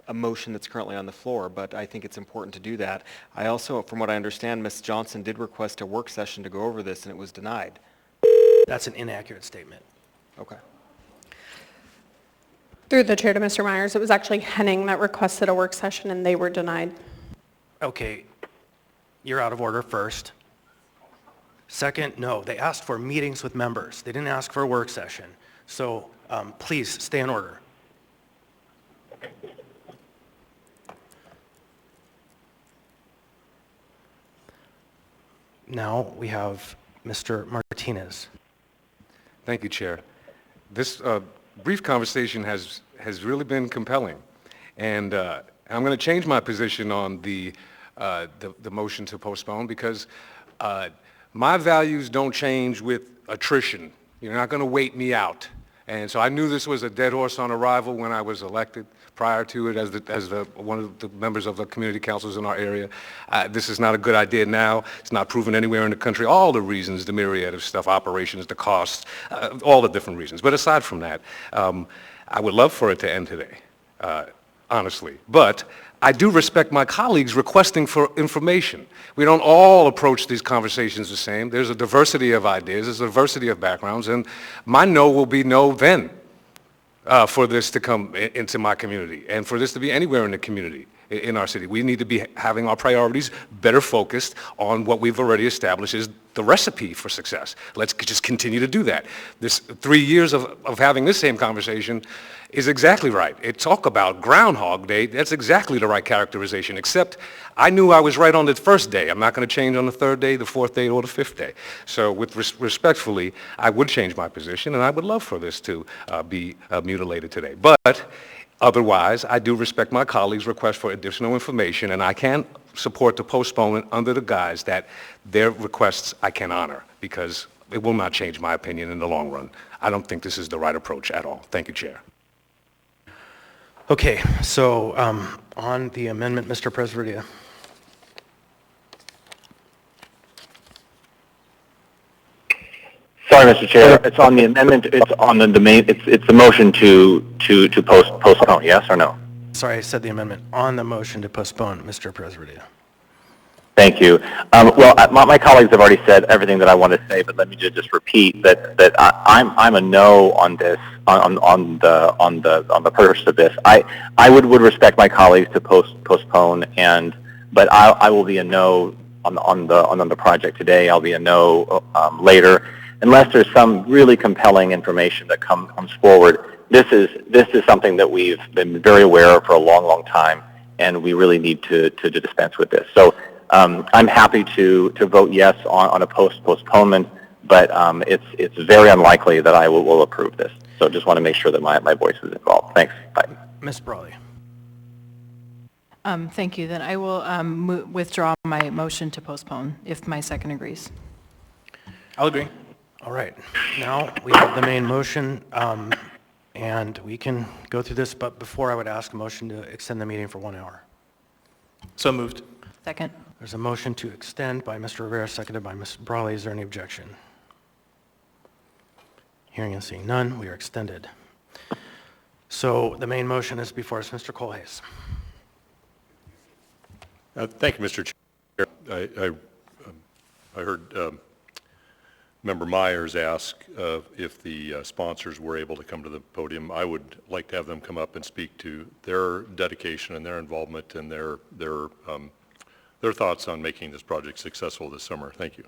a motion that's currently on the floor, but I think it's important to do that. I also, from what I understand, Ms. Johnson did request a work session to go over this, and it was denied. That's an inaccurate statement. Okay. Through the chair to Mr. Myers, it was actually Henning that requested a work session and they were denied. Okay, you're out of order first. Second, no, they asked for meetings with members. They didn't ask for a work session. So please stay in order. Now we have Mr. Martinez. Thank you, Chair. This brief conversation has really been compelling, and I'm going to change my position on the motion to postpone because my values don't change with attrition. You're not going to wait me out, and so I knew this was a dead horse on arrival when I was elected. Prior to it, as one of the members of the community councils in our area, this is not a good idea now. It's not proven anywhere in the country. All the reasons, the myriad of stuff, operations, the costs, all the different reasons. But aside from that, I would love for it to end today, honestly. But I do respect my colleagues requesting for information. We don't all approach these conversations the same. There's a diversity of ideas, there's a diversity of backgrounds, and my no will be no then. for this to come into my community and for this to be anywhere in the community in our city. We need to be having our priorities better focused on what we've already established is the recipe for success. Let's just continue to do that. This 3 years of having this same conversation is exactly right. It talk about Groundhog Day. That's exactly the right characterization, except I knew I was right on the first day. I'm not going to change on the third day, the fourth day, or the fifth day. So with respectfully, I would change my position, and I would love for this to be mutilated today. But otherwise, I do respect my colleagues' request for additional information, and I can support the postponement under the guise that their requests I can honor, because it will not change my opinion in the long run. I don't think this is the right approach at all. Thank you, Chair. Okay, so on the amendment, Mr. Presvedia. Sorry, Mr. Chair. It's on the amendment. It's on the main. It's the motion to postpone. Yes or no? Sorry, I said the amendment. On the motion to postpone, Mr. Presvedia. Thank you. Well, my colleagues have already said everything that I want to say, but let me just repeat that I'm a no on this on the purpose of this. I would respect my colleagues to postpone, but I will be a no on the project today. I'll be a no later, unless there's some really compelling information that comes forward. This is something that we've been very aware of for a long time, and we really need to dispense with this. So. I'm happy to vote yes on a postponement, but it's very unlikely that I will approve this. So just want to make sure that my voice is involved. Thanks. Bye. Ms. Brawley. Thank you. Then I will withdraw my motion to postpone if my second agrees. I'll agree. All right. Now we have the main motion, and we can go through this, but before I would ask a motion to extend the meeting for 1 hour. So moved. Second. There's a motion to extend by Mr. Rivera, seconded by Ms. Brawley. Is there any objection? Hearing and seeing none, we are extended. So the main motion is before us. Mr. Colhase. Thank you, Mr. Chair. I heard Member Myers ask if the sponsors were able to come to the podium. I would like to have them come up and speak to their dedication and their involvement and their thoughts on making this project successful this summer. Thank you.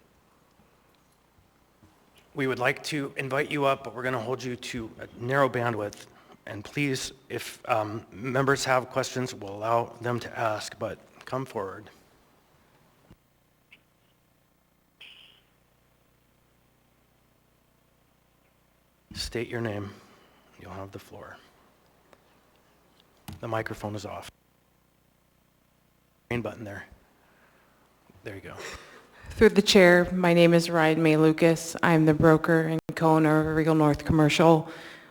We would like to invite you up, but we're going to hold you to a narrow bandwidth. And please, if members have questions, we'll allow them to ask, but come forward. State your name. You'll have the floor. The microphone is off. Green button there. There you go. Through the chair, my name is Ryan May Lucas. I'm the broker and co-owner of Regal North Commercial.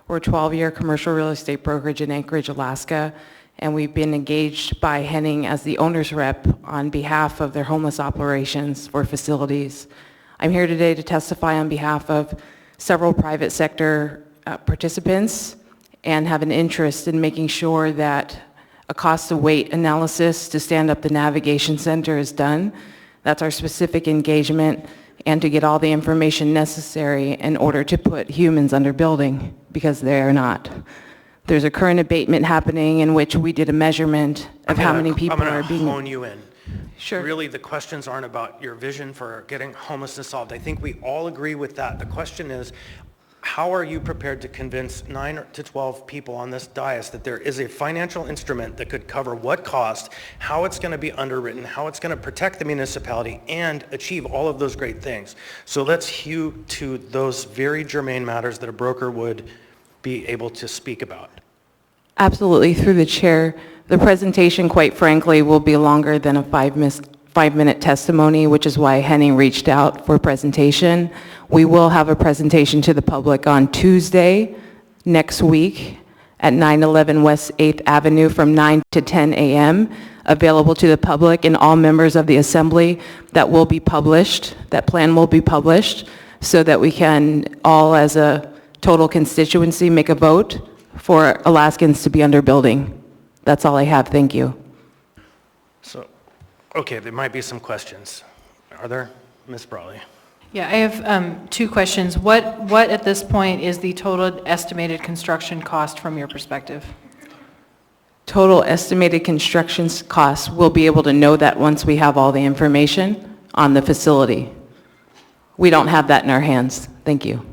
We're a 12-year commercial real estate brokerage in Anchorage, Alaska, and we've been engaged by Henning as the owner's rep on behalf of their homeless operations for facilities. I'm here today to testify on behalf of several private sector participants and have an interest in making sure that a cost of weight analysis to stand up the navigation center is done. That's our specific engagement, and to get all the information necessary in order to put humans under building, because they are not. There's a current abatement happening in which we did a measurement of how many people are being... I'm going to hone you in. Sure. Really, the questions aren't about your vision for getting homelessness solved. I think we all agree with that. The question is, how are you prepared to convince 9 to 12 people on this dais that there is a financial instrument that could cover what cost, how it's going to be underwritten, how it's going to protect the municipality, and achieve all of those great things? So let's hew to those very germane matters that a broker would be able to speak about. Absolutely. Through the chair, the presentation, quite frankly, will be longer than a 5-minute testimony, which is why Henning reached out for a presentation. We will have a presentation to the public on Tuesday next week at 911 West 8th Avenue from 9 to 10 a.m., available to the public and all members of the assembly. That will be published, that plan will be published, so that we can all as a total constituency make a vote for Alaskans to be under building. That's all I have. Thank you. So, okay, there might be some questions. Are there? Ms. Brawley. Yeah, I have two questions. What at this point is the total estimated construction cost from your perspective? Total estimated construction costs, we'll be able to know that once we have all the information on the facility. We don't have that in our hands. Thank you.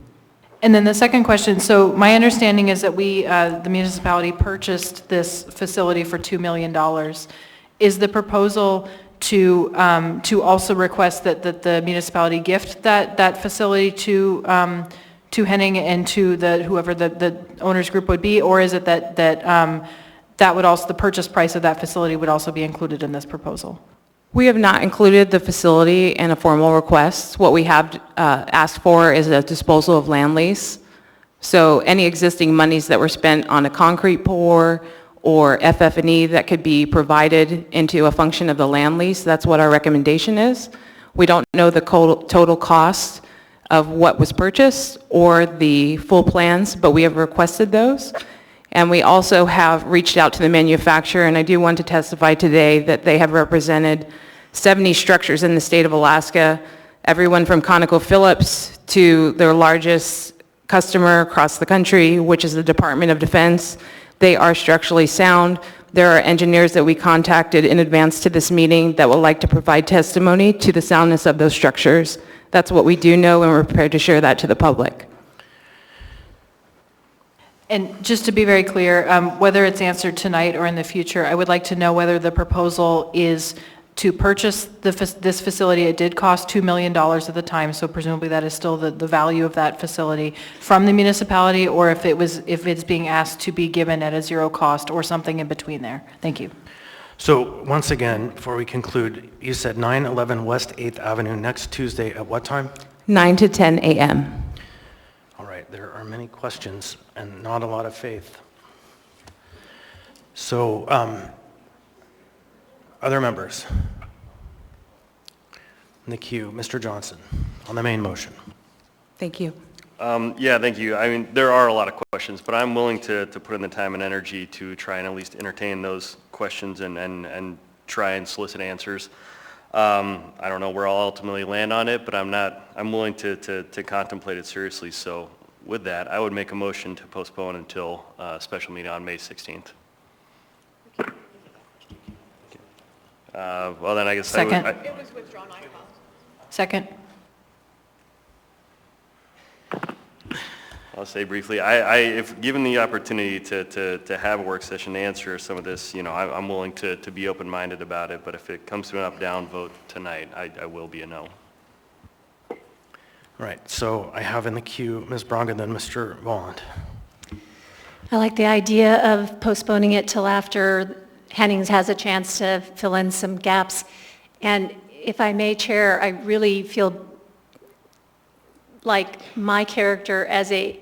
And then the second question, so my understanding is that the municipality purchased this facility for $2 million. Is the proposal to also request that the municipality gift that facility to Henning and to whoever the owners group would be, or is it that would also, the purchase price of that facility would also be included in this proposal? We have not included the facility in a formal request. What we have asked for is a disposal of land lease. So any existing monies that were spent on a concrete pour or FF&E that could be provided into a function of the land lease, that's what our recommendation is. We don't know the total cost of what was purchased or the full plans, but we have requested those. And we also have reached out to the manufacturer, and I do want to testify today that they have represented 70 structures in the state of Alaska, everyone from ConocoPhillips to their largest customer across the country, which is the Department of Defense. They are structurally sound. There are engineers that we contacted in advance to this meeting that would like to provide testimony to the soundness of those structures. That's what we do know, and we're prepared to share that to the public. And just to be very clear, whether it's answered tonight or in the future, I would like to know whether the proposal is to purchase this facility. It did cost $2 million at the time, so presumably that is still the value of that facility from the municipality, or if it's being asked to be given at a zero cost or something in between there. Thank you. So once again, before we conclude, you said 911 West 8th Avenue next Tuesday at what time? 9 to 10 a.m. All right, there are many questions and not a lot of faith. So, other members? In the queue, Mr. Johnson, on the main motion. Thank you. Yeah, thank you. I mean, there are a lot of questions, but I'm willing to put in the time and energy to try and at least entertain those questions and try and solicit answers. I don't know where I'll ultimately land on it, but I'm willing to contemplate it seriously. So with that, I would make a motion to postpone until a special meeting on May 16th. Well, then I guess Second. It was withdrawn, I apologize. Second. I'll say briefly, if given the opportunity to have a work session to answer some of this, I'm willing to be open-minded about it, but if it comes to an up-down vote tonight, I will be a no. All right, so I have in the queue Ms. Braga, then Mr. Volland. I like the idea of postponing it till after Hennings has a chance to fill in some gaps. And if I may, Chair, I really feel like my character as a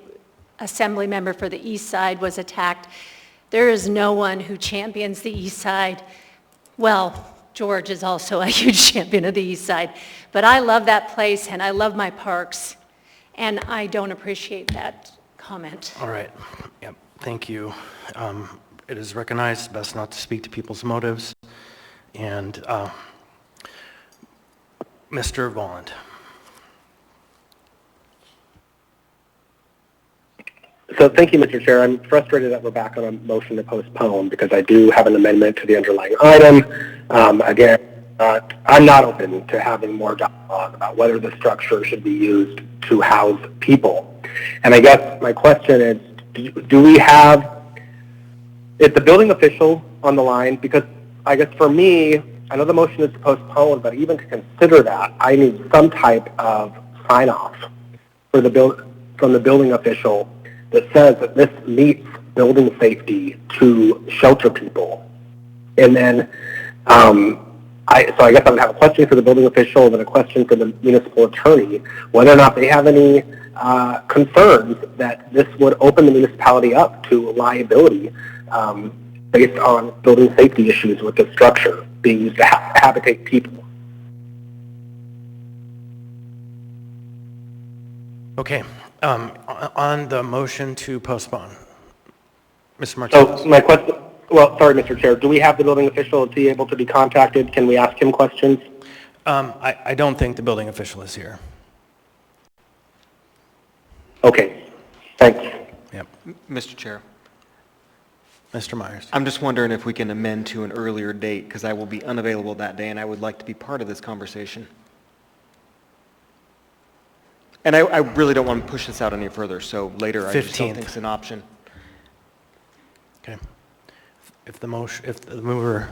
assembly member for the East Side was attacked. There is no one who champions the East Side. Well, George is also a huge champion of the East Side. But I love that place and I love my parks. And I don't appreciate that comment. All right, yep, thank you. It is recognized best not to speak to people's motives. And Mr. Volland. So thank you, Mr. Chair. I'm frustrated that we're back on a motion to postpone because I do have an amendment to the underlying item. Again, I'm not open to having more dialogue about whether the structure should be used to house people. And I guess my question is, do we have, is the building official on the line? Because I guess for me, I know the motion is to postpone, but even to consider that, I need some type of sign-off from the building official that says that this meets building safety to shelter people. And then, so I guess I would have a question for the building official and then a question for the municipal attorney, whether or not they have any concerns that this would open the municipality up to liability based on building safety issues with the structure being used to habitate people. Okay, on the motion to postpone, Mr. Martinez. So my question, well, sorry, Mr. Chair, do we have the building official? Is he able to be contacted? Can we ask him questions? I don't think the building official is here. Okay, thanks. Yep. Mr. Chair, Mr. Myers. I'm just wondering if we can amend to an earlier date, because I will be unavailable that day, and I would like to be part of this conversation. And I really don't want to push this out any further, so later I just don't 15th. think it's an option. Okay. If the mover,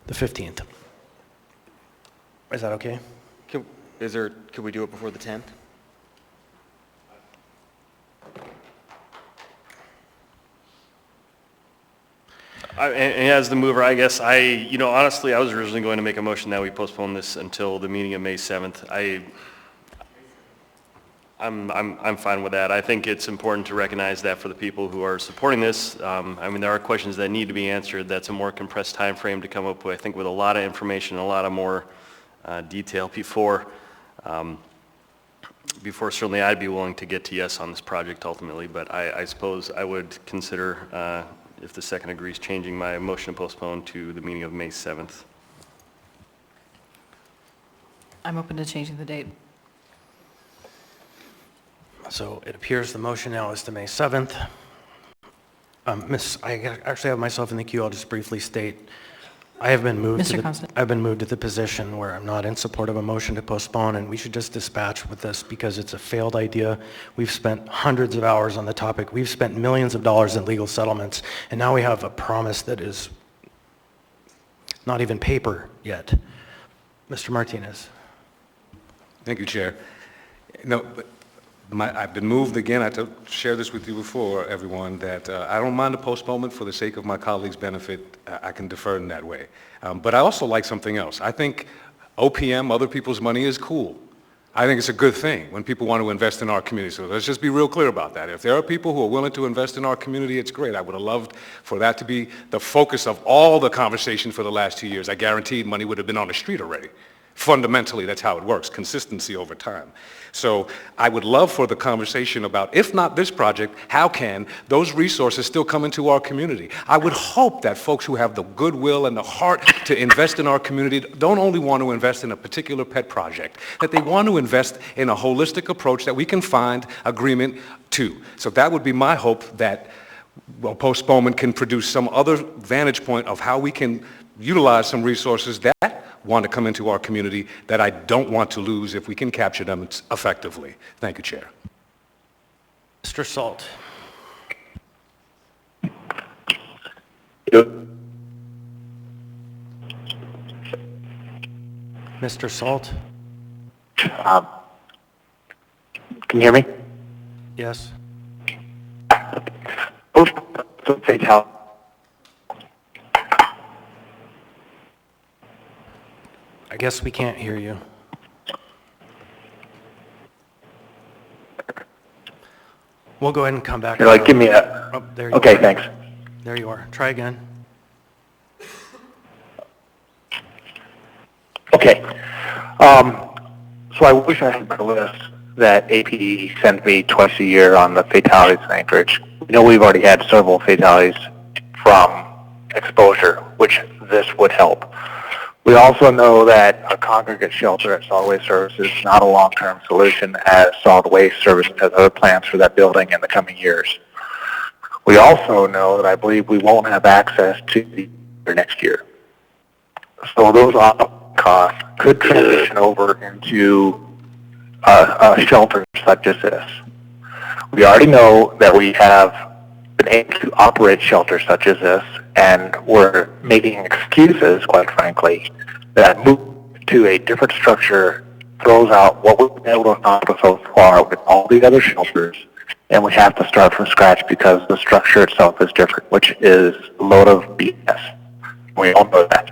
the 15th. Is that okay? Could we do it before the 10th? And as the mover, I guess honestly, I was originally going to make a motion that we postpone this until the meeting of May 7th. I'm fine with that. I think it's important to recognize that for the people who are supporting this. There are questions that need to be answered. That's a more compressed time frame to come up with, I think, with a lot of information, a lot of more detail before certainly I'd be willing to get to yes on this project ultimately. But I suppose I would consider, if the second agrees, changing my motion to postpone to the meeting of May 7th. I'm open to changing the date. So it appears the motion now is to May 7th. I actually have myself in the queue. I'll just briefly state, I've been moved to the position where I'm not in support of a motion to postpone, and we should just dispatch with this because it's a failed idea. We've spent hundreds of hours on the topic. We've spent millions of dollars in legal settlements, and now we have a promise that is not even paper yet. Mr. Martinez. Thank you, Chair. No, I've been moved again. I shared this with you before, everyone, that I don't mind the postponement for the sake of my colleagues' benefit. I can defer in that way. But I also like something else. I think OPM, other people's money, is cool. I think it's a good thing when people want to invest in our community. So let's just be real clear about that. If there are people who are willing to invest in our community, it's great. I would have loved for that to be the focus of all the conversation for the last 2 years. I guaranteed money would have been on the street already. Fundamentally, that's how it works, consistency over time. So I would love for the conversation about, if not this project, how can those resources still come into our community? I would hope that folks who have the goodwill and the heart to invest in our community don't only want to invest in a particular pet project, that they want to invest in a holistic approach that we can find agreement to. So that would be my hope, that postponement can produce some other vantage point of how we can utilize some resources that want to come into our community that I don't want to lose if we can capture them effectively. Thank you, Chair. Mr. Salt. Mr. Salt? Can you hear me? Yes. Fatality. I guess we can't hear you. We'll go ahead and come back. Give me a... Oh, there you okay, are. Thanks. There you are. Try again. Okay. So I wish I had a list that APD sends me twice a year on the fatalities in Anchorage. We know we've already had several fatalities from exposure, which this would help. We also know that a congregate shelter at solid waste services is not a long-term solution, as solid waste service has other plans for that building in the coming years. We also know that I believe we won't have access to the next year. So those costs could transition over into a shelter such as this. We already know that we have been able to operate shelters such as this, and we're making excuses, quite frankly, that move to a different structure throws out what we've been able to accomplish so far with all the other shelters, and we have to start from scratch because the structure itself is different, which is a load of BS. We all know that.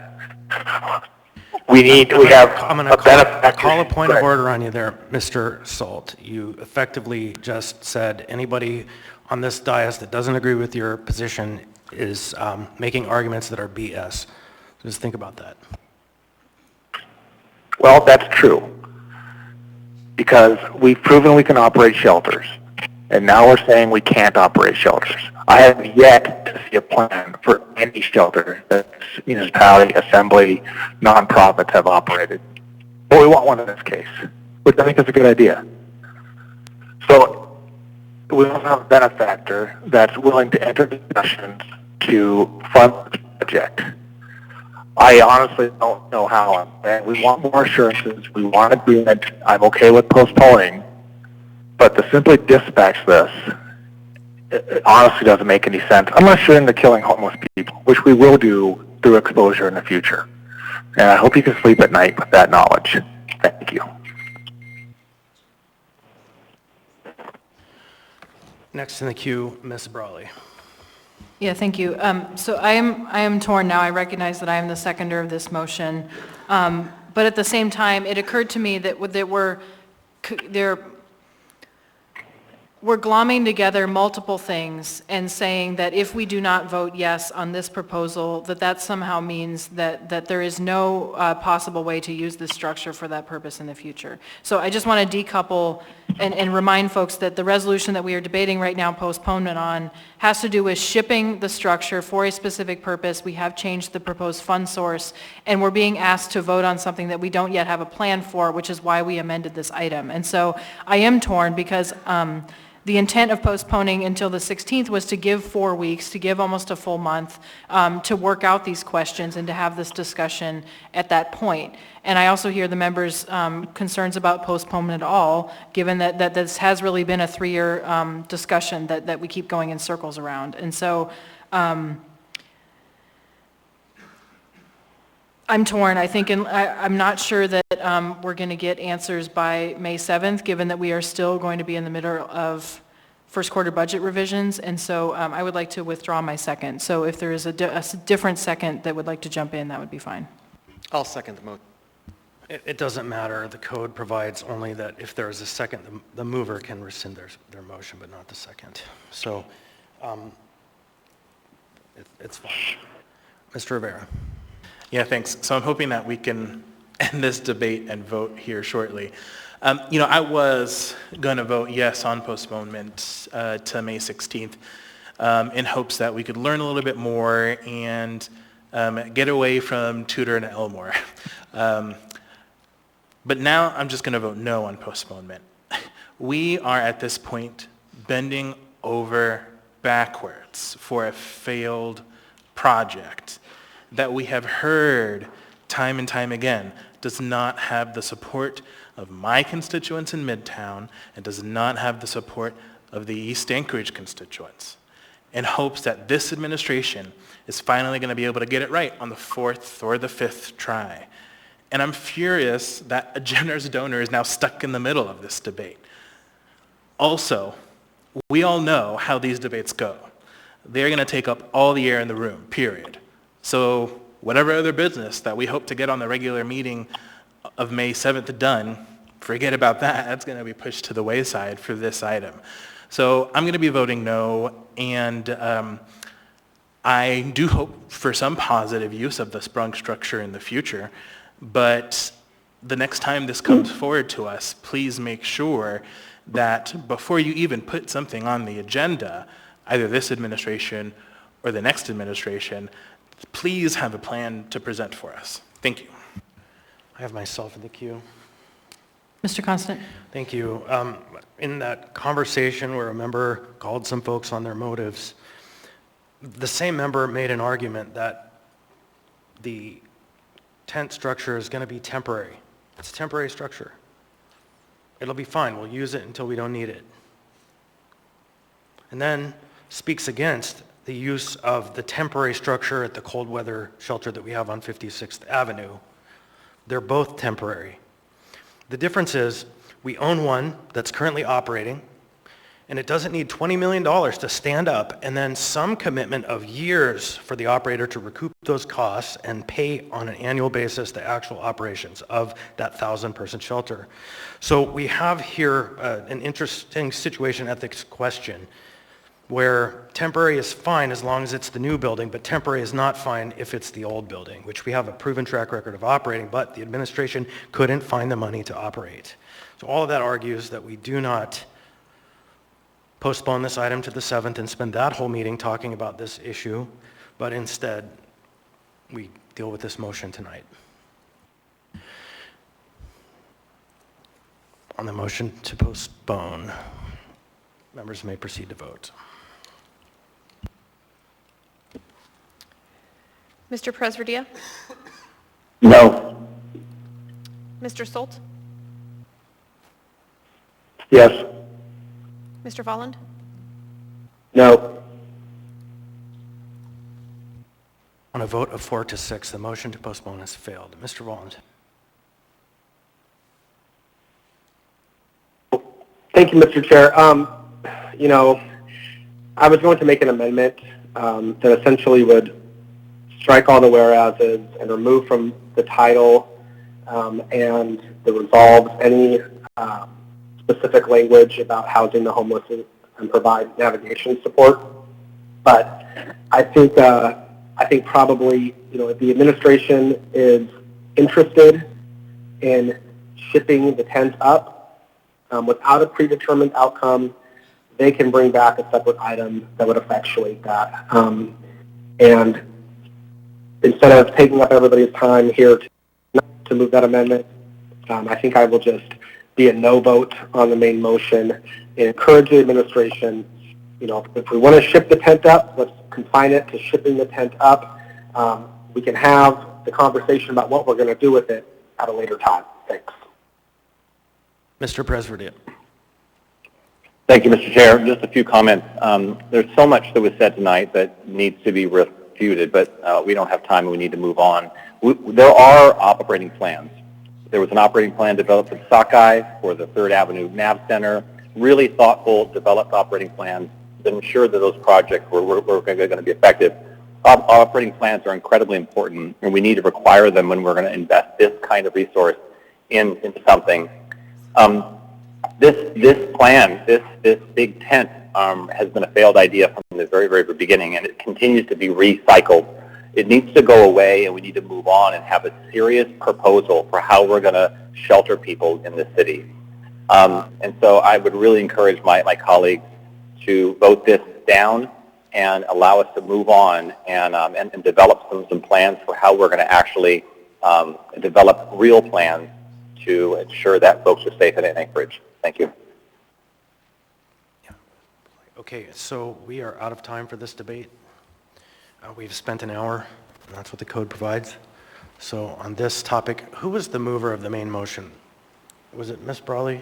I'm going to call a point of order on you there, Mr. Salt. You effectively just said anybody on this dais that doesn't agree with your position is making arguments that are BS. Just think about that. Well, that's true, because we've proven we can operate shelters, and now we're saying we can't operate shelters. I have yet to see a plan for any shelter that municipality, assembly, nonprofits have operated. But we want one in this case, which I think is a good idea. So we also have a benefactor that's willing to enter discussions to fund the project. I honestly don't know how. And we want more assurances. We want agreement. I'm okay with postponing. But to simply dispatch this, it honestly doesn't make any sense unless you're into killing homeless people, which we will do through exposure in the future. And I hope you can sleep at night with that knowledge. Thank you. Next in the queue, Ms. Brawley. Yeah, thank you. So I am torn now. I recognize that I am the seconder of this motion. But at the same time, it occurred to me that we're glomming together multiple things and saying that if we do not vote yes on this proposal, that somehow means that there is no possible way to use this structure for that purpose in the future. So I just want to decouple and remind folks that the resolution that we are debating right now, postponement on, has to do with shipping the structure for a specific purpose. We have changed the proposed fund source, and we're being asked to vote on something that we don't yet have a plan for, which is why we amended this item. And so I am torn because the intent of postponing until the 16th was to give 4 weeks, to give almost a full month, to work out these questions and to have this discussion at that point. And I also hear the members' concerns about postponement at all, given that this has really been a 3-year discussion that we keep going in circles around. And so I'm torn. I think I'm not sure that we're going to get answers by May 7th, given that we are still going to be in the middle of first quarter budget revisions. And so I would like to withdraw my second. So if there is a different second that would like to jump in, that would be fine. I'll second the motion. It doesn't matter. The code provides only that if there is a second, the mover can rescind their motion, but not the second. So it's fine. Mr. Rivera. Yeah, thanks. So I'm hoping that we can end this debate and vote here shortly. I was going to vote yes on postponement to May 16th in hopes that we could learn a little bit more and get away from Tudor and Elmore. But now I'm just going to vote no on postponement. We are at this point bending over backwards for a failed project that we have heard time and time again does not have the support of my constituents in Midtown and does not have the support of the East Anchorage constituents, in hopes that this administration is finally going to be able to get it right on the 4th or the 5th try. And I'm furious that a generous donor is now stuck in the middle of this debate. Also, we all know how these debates go. They're going to take up all the air in the room, period. So whatever other business that we hope to get on the regular meeting of May 7th done, forget about that. That's going to be pushed to the wayside for this item. So I'm going to be voting no, and I do hope for some positive use of the sprung structure in the future, but the next time this comes forward to us, please make sure that before you even put something on the agenda, either this administration or the next administration, please have a plan to present for us. Thank you. I have myself in the queue. Mr. Constant. Thank you. In that conversation where a member called some folks on their motives, the same member made an argument that the tent structure is going to be temporary. It's a temporary structure. It'll be fine. We'll use it until we don't need it. And then speaks against the use of the temporary structure at the cold weather shelter that we have on 56th Avenue. They're both temporary. The difference is we own one that's currently operating, and it doesn't need $20 million to stand up and then some commitment of years for the operator to recoup those costs and pay on an annual basis the actual operations of that 1,000-person shelter. So we have here an interesting situation ethics question where temporary is fine as long as it's the new building, but temporary is not fine if it's the old building, which we have a proven track record of operating, but the administration couldn't find the money to operate. So all of that argues that we do not postpone this item to the 7th and spend that whole meeting talking about this issue, but instead we deal with this motion tonight. On the motion to postpone, Members may proceed to vote. Mr. Presverdia? No. Mr. Solt? Yes. Mr. Volland? No. On a vote of 4 to 6, the motion to postpone has failed. Mr. Volland. Thank you, Mr. Chair. You know, I was going to make an amendment that essentially would strike all the whereases and remove from the title and the resolves any specific language about housing the homeless and provide navigation support. But I think probably, you know, if the administration is interested in shipping the tent up without a predetermined outcome, they can bring back a separate item that would effectuate that. And instead of taking up everybody's time here to move that amendment, I think I will just be a no vote on the main motion and encourage the administration, you know, if we want to ship the tent up, let's confine it to shipping the tent up. We can have the conversation about what we're going to do with it at a later time. Thanks. Mr. Presverdia. Thank you, Mr. Chair. Just a few comments. There's so much that was said tonight that needs to be refuted, but we don't have time and we need to move on. There are operating plans. There was an operating plan developed for Sockeye, for the 3rd Avenue Nav Center, really thoughtful, developed operating plans that ensure that those projects were going to be effective. Operating plans are incredibly important, and we need to require them when we're going to invest this kind of resource into something. This plan, this big tent, has been a failed idea from the very, very beginning, and it continues to be recycled. It needs to go away, and we need to move on and have a serious proposal for how we're going to shelter people in the city. And so I would really encourage my colleagues to vote this down and allow us to move on and develop some plans for how we're going to actually develop real plans to ensure that folks are safe in Anchorage. Thank you. Okay, so we are out of time for this debate. We've spent an hour, and that's what the code provides. So on this topic, who was the mover of the main motion? Was it Ms. Brawley?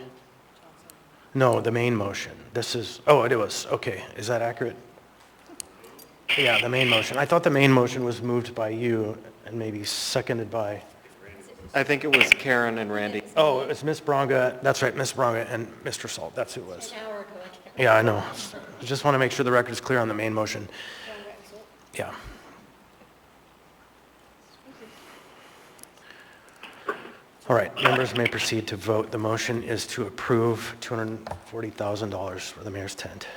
No, the main motion. This is, oh, it was, okay. Is that accurate? Yeah, the main motion. I thought the main motion was moved by you and maybe seconded by... I think it was Karen and Randy. Oh, it's Ms. Bronga. That's right, Ms. Bronga and Mr. Salt. That's who it was. Yeah, I know. I just want to make sure the record is clear on the main motion. Yeah. All right, members may proceed to vote. The motion is to approve $240,000 for the mayor's tent.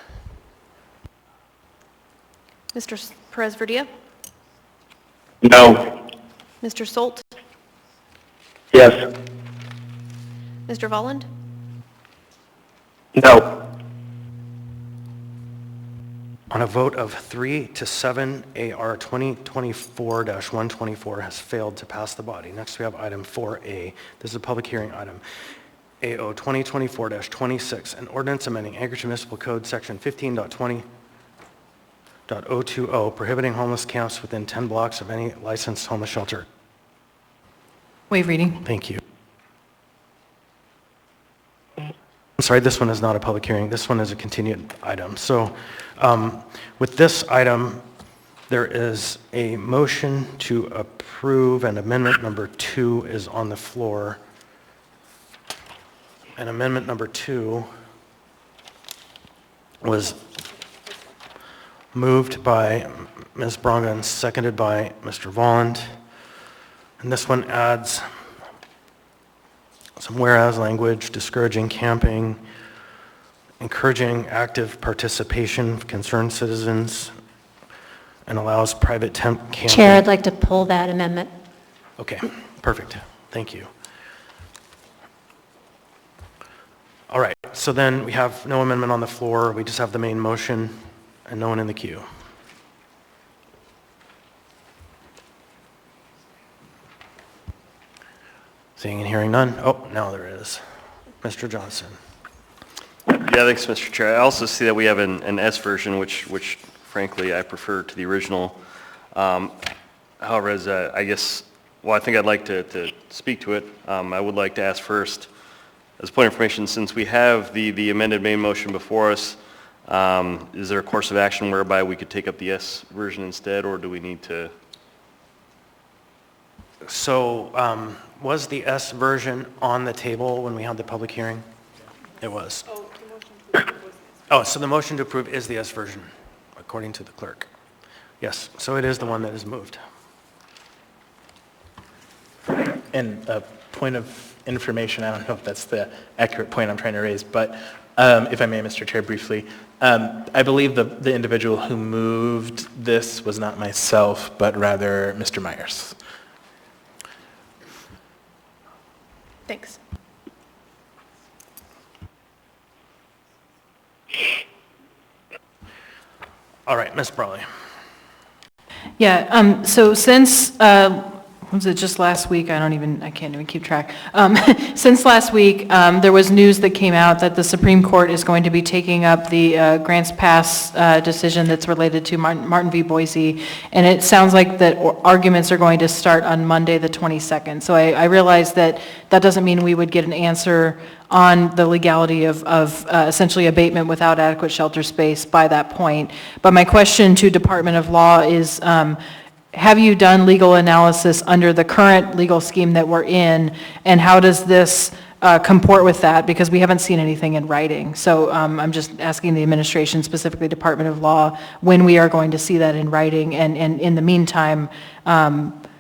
Mr. Presverdia? No. Mr. Solt? Yes. Mr. Volland? No. On a vote of 3 to 7, AR 2024-124 has failed to pass the body. Next, we have item 4A. This is a public hearing item. AO 2024-26, an ordinance amending Anchorage Municipal Code Section 15.20.020, prohibiting homeless camps within 10 blocks of any licensed homeless shelter. Waive reading. Thank you. I'm sorry, this one is not a public hearing. This one is a continued item. So with this item, there is a motion to approve, and amendment number 2 is on the floor. And amendment number 2 was moved by Ms. Bronga and seconded by Mr. Volland. And this one adds some whereas language, discouraging camping, encouraging active participation of concerned citizens, and allows private tent camping. Chair, I'd like to pull that amendment. Okay, perfect. Thank you. All right, so then we have no amendment on the floor. We just have the main motion and no one in the queue. Seeing and hearing none. Oh, now there is. Mr. Johnson. Yeah, thanks, Mr. Chair. I also see that we have an S version, which frankly I prefer to the original. However, as I guess, well, I think I'd like to speak to it. I would like to ask first, as a point of information, since we have the amended main motion before us, is there a course of action whereby we could take up the S version instead, or do we need to? So was the S version on the table when we had the public hearing? It was. Oh, so the motion to approve is the S version, according to the clerk. Yes, so it is the one that is moved. And a point of information, I don't know if that's the accurate point I'm trying to raise, but if I may, Mr. Chair, briefly, I believe the individual who moved this was not myself, but rather Mr. Myers. Thanks. All right, Ms. Brawley. Yeah, so since, was it just last week? I can't even keep track. Since last week, there was news that came out that the Supreme Court is going to be taking up the Grants Pass decision that's related to Martin v. Boise, and it sounds like that arguments are going to start on Monday, the 22nd. So I realize that doesn't mean we would get an answer on the legality of essentially abatement without adequate shelter space by that point. But my question to Department of Law is, have you done legal analysis under the current legal scheme that we're in, and how does this comport with that? Because we haven't seen anything in writing. So I'm just asking the administration, specifically Department of Law, when we are going to see that in writing. And in the meantime,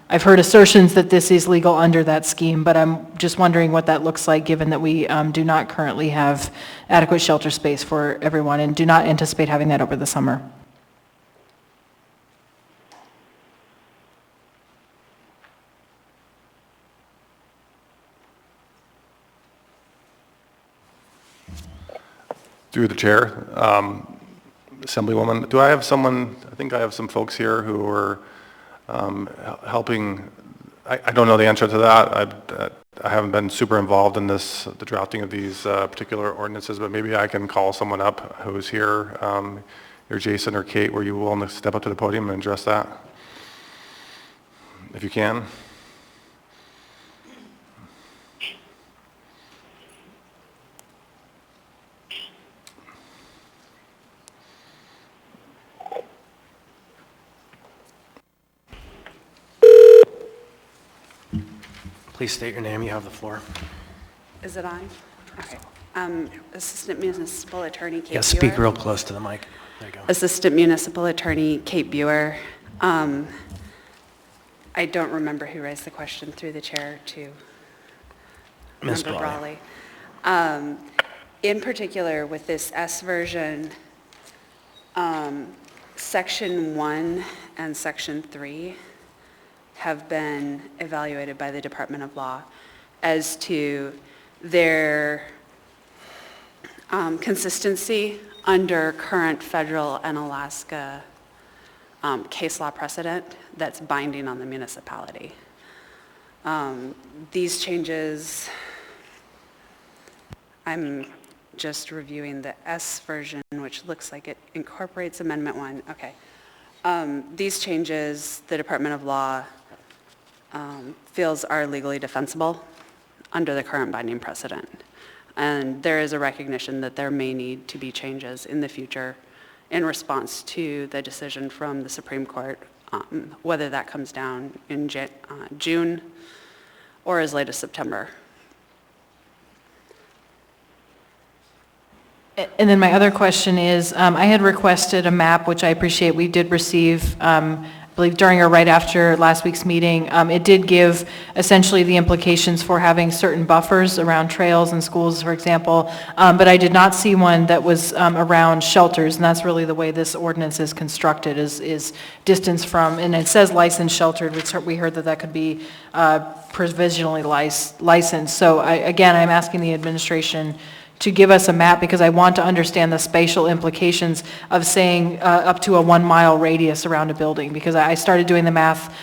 I've heard assertions that this is legal under that scheme, but I'm just wondering what that looks like, given that we do not currently have adequate shelter space for everyone and do not anticipate having that over the summer. Through the chair, Assemblywoman, do I have someone, I think I have some folks here who are helping. I don't know the answer to that. I haven't been super involved in the drafting of these particular ordinances, but maybe I can call someone up who's here, either Jason or Kate, were you willing to step up to the podium and address that? If you can. Please state your name. You have the floor. Is it on? Okay. Assistant Municipal Attorney Kate Buer. Yeah, speak real close to the mic. There you go. Assistant Municipal Attorney Kate Buer. I don't remember who raised the question through the chair to Ms. Member Brawley. In particular, with this S version, Section 1 and Section 3 have been evaluated by the Department of Law as to their consistency under current federal and Alaska case law precedent that's binding on the municipality. These changes, I'm just reviewing the S version, which looks like it incorporates Amendment 1. Okay. These changes, the Department of Law feels are legally defensible under the current binding precedent. And there is a recognition that there may need to be changes in the future in response to the decision from the Supreme Court, whether that comes down in June or as late as September. And then my other question is, I had requested a map, which I appreciate we did receive, I believe during or right after last week's meeting. It did give essentially the implications for having certain buffers around trails and schools, for example, but I did not see one that was around shelters, and that's really the way this ordinance is constructed, is distance from, and it says licensed sheltered, which we heard that could be provisionally licensed. So again, I'm asking the administration to give us a map, because I want to understand the spatial implications of saying up to a 1 mile radius around a building, because I started doing the math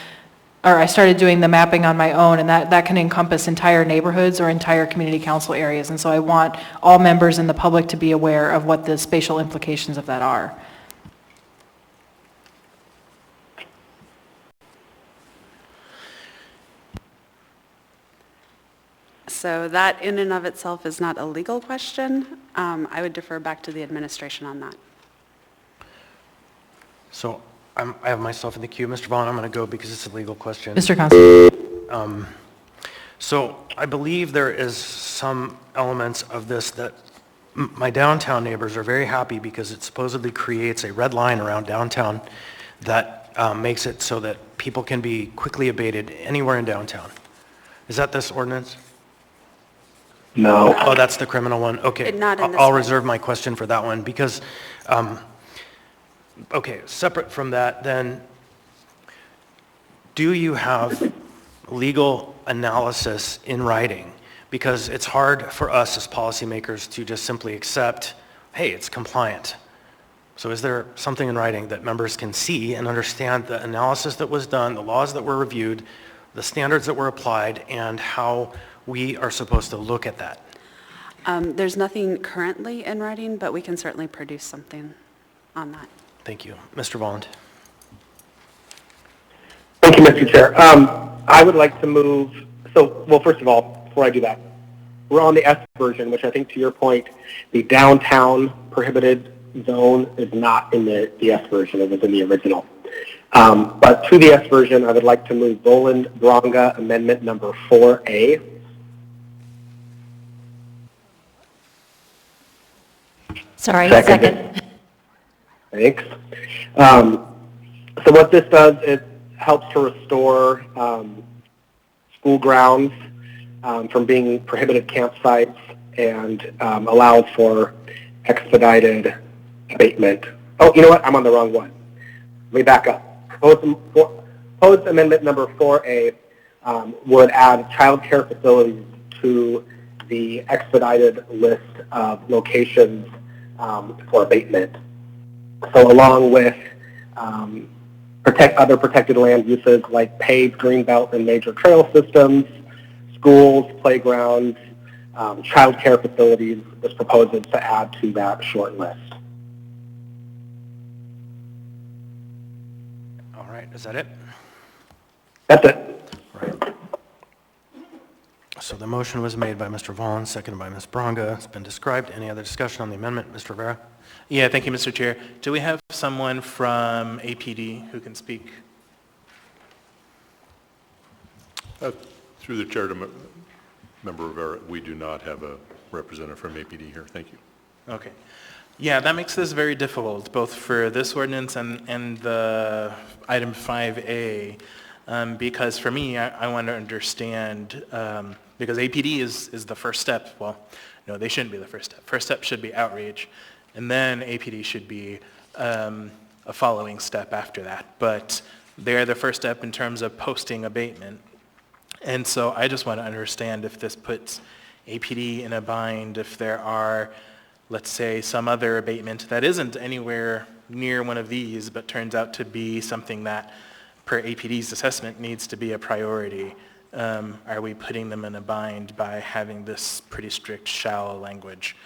or I started doing the mapping on my own, and that can encompass entire neighborhoods or entire community council areas. And so I want all members in the public to be aware of what the spatial implications of that are. So that in and of itself is not a legal question. I would defer back to the administration on that. So I have myself in the queue. Mr. Vaughn, I'm going to go because it's a legal question. Mr. Constable. So I believe there is some elements of this that my downtown neighbors are very happy because it supposedly creates a red line around downtown that makes it so that people can be quickly abated anywhere in downtown. Is that this ordinance? No. Oh, that's the criminal one? Okay. Not in this I'll one. reserve my question for that one because, okay, separate from that, then, do you have legal analysis in writing? Because it's hard for us as policymakers to just simply accept, hey, it's compliant. So is there something in writing that members can see and understand the analysis that was done, the laws that were reviewed, the standards that were applied, and how we are supposed to look at that? There's nothing currently in writing, but we can certainly produce something on that. Thank you. Mr. Volland. Thank you, Mr. Chair. I would like to move, well, first of all, before I do that, we're on the S version, which I think to your point, the downtown prohibited zone is not in the S version, it was in the original. But to the S version, I would like to move Boland-Bronga Amendment number 4A. Sorry, second. Thanks. So what this does, it helps to restore school grounds from being prohibited campsites and allows for expedited abatement. Oh, you know what? I'm on the wrong one. Let me back up. Proposed amendment number 4A would add child care facilities to the expedited list of locations for abatement. So along with other protected land uses like paved greenbelt and major trail systems, schools, playgrounds, child care facilities, this proposes to add to that short list. All right, is that it? That's it. Right. So the motion was made by Mr. Vaughn, seconded by Ms. Bronga. It's been described. Any other discussion on the amendment? Mr. Rivera? Yeah, thank you, Mr. Chair. Do we have someone from APD who can speak? Through the chair to Member Rivera, we do not have a representative from APD here. Thank you. Okay. Yeah, that makes this very difficult, both for this ordinance and the item 5A, because for me, I want to understand, because APD is the first step. Well, no, they shouldn't be the first step. First step should be outreach, and then APD should be a following step after that. But they're the first step in terms of posting abatement. And so I just want to understand if this puts APD in a bind, if there are, let's say, some other abatement that isn't anywhere near one of these, but turns out to be something that, per APD's assessment, needs to be a priority. Are we putting them in a bind by having this pretty strict shall language?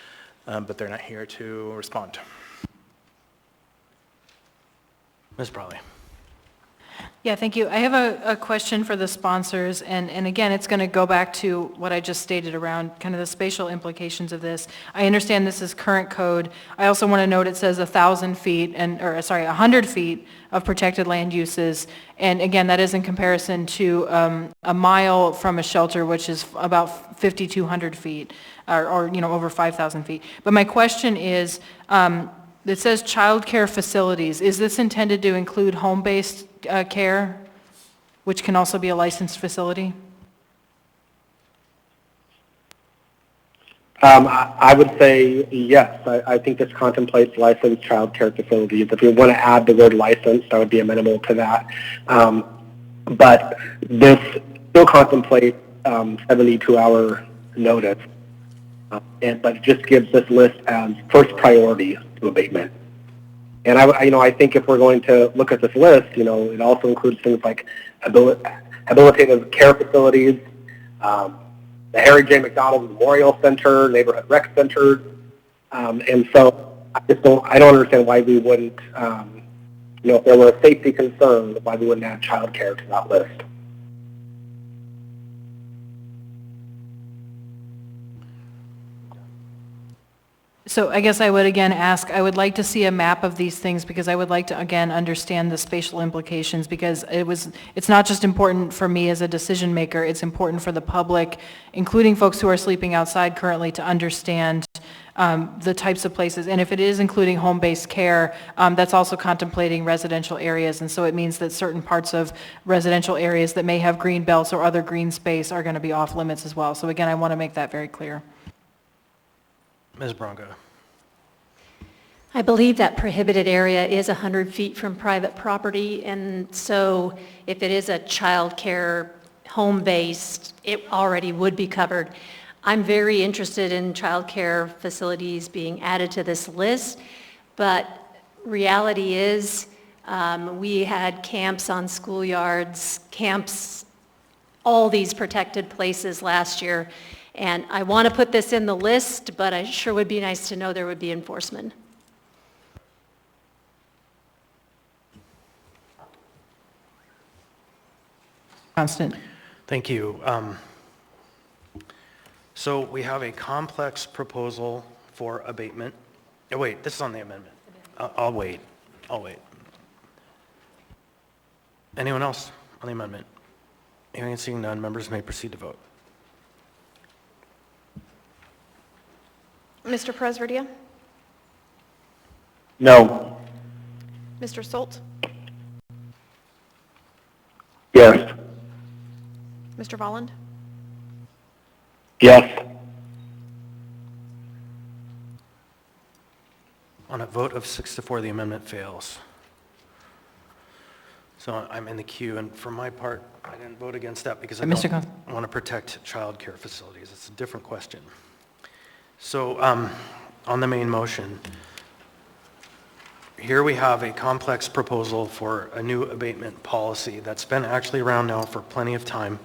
But they're not here to respond. Ms. Brawley. Yeah, thank you. I have a question for the sponsors, and again, it's going to go back to what I just stated around kind of the spatial implications of this. I understand this is current code. I also want to note it says 100 feet of protected land uses, and again, that is in comparison to a mile from a shelter, which is about 5,200 feet, or over 5,000 feet. But my question is, it says child care facilities. Is this intended to include home-based care, which can also be a licensed facility? I would say yes. I think this contemplates licensed child care facilities. If we want to add the word licensed, I would be amenable to that. But this still contemplates 72-hour notice, but it just gives this list as first priority to abatement. And I think if we're going to look at this list, it also includes things like rehabilitative care facilities, the Harry J. McDonald Memorial Center, neighborhood rec centers, and so I don't understand why we wouldn't, if there were a safety concern, why we wouldn't add childcare to that list. So I guess I would again ask, I would like to see a map of these things because I would like to again understand the spatial implications because it's not just important for me as a decision maker, it's important for the public, including folks who are sleeping outside currently, to understand the types of places. And if it is including home-based care, that's also contemplating residential areas. And so it means that certain parts of residential areas that may have green belts or other green space are going to be off limits as well. So again, I want to make that very clear. Ms. Bronco. I believe that prohibited area is 100 feet from private property, and so if it is a child care home-based, it already would be covered. I'm very interested in child care facilities being added to this list, but reality is we had camps on schoolyards, camps, all these protected places last year, and I want to put this in the list, but it sure would be nice to know there would be enforcement. Constant. Thank you. So we have a complex proposal for abatement. Oh, wait, this is on the amendment. I'll wait. Anyone else on the amendment? Hearing and seeing none, members may proceed to vote. Mr. Perez-Verdia? No. Mr. Stolt? Yes. Mr. Volland? Yes. On a vote of 6-4, the amendment fails. So I'm in the queue, and for my part, I didn't vote against that because I don't want to protect child care facilities. It's a different question. So on the main motion, here we have a complex proposal for a new abatement policy that's been actually around now for plenty of time.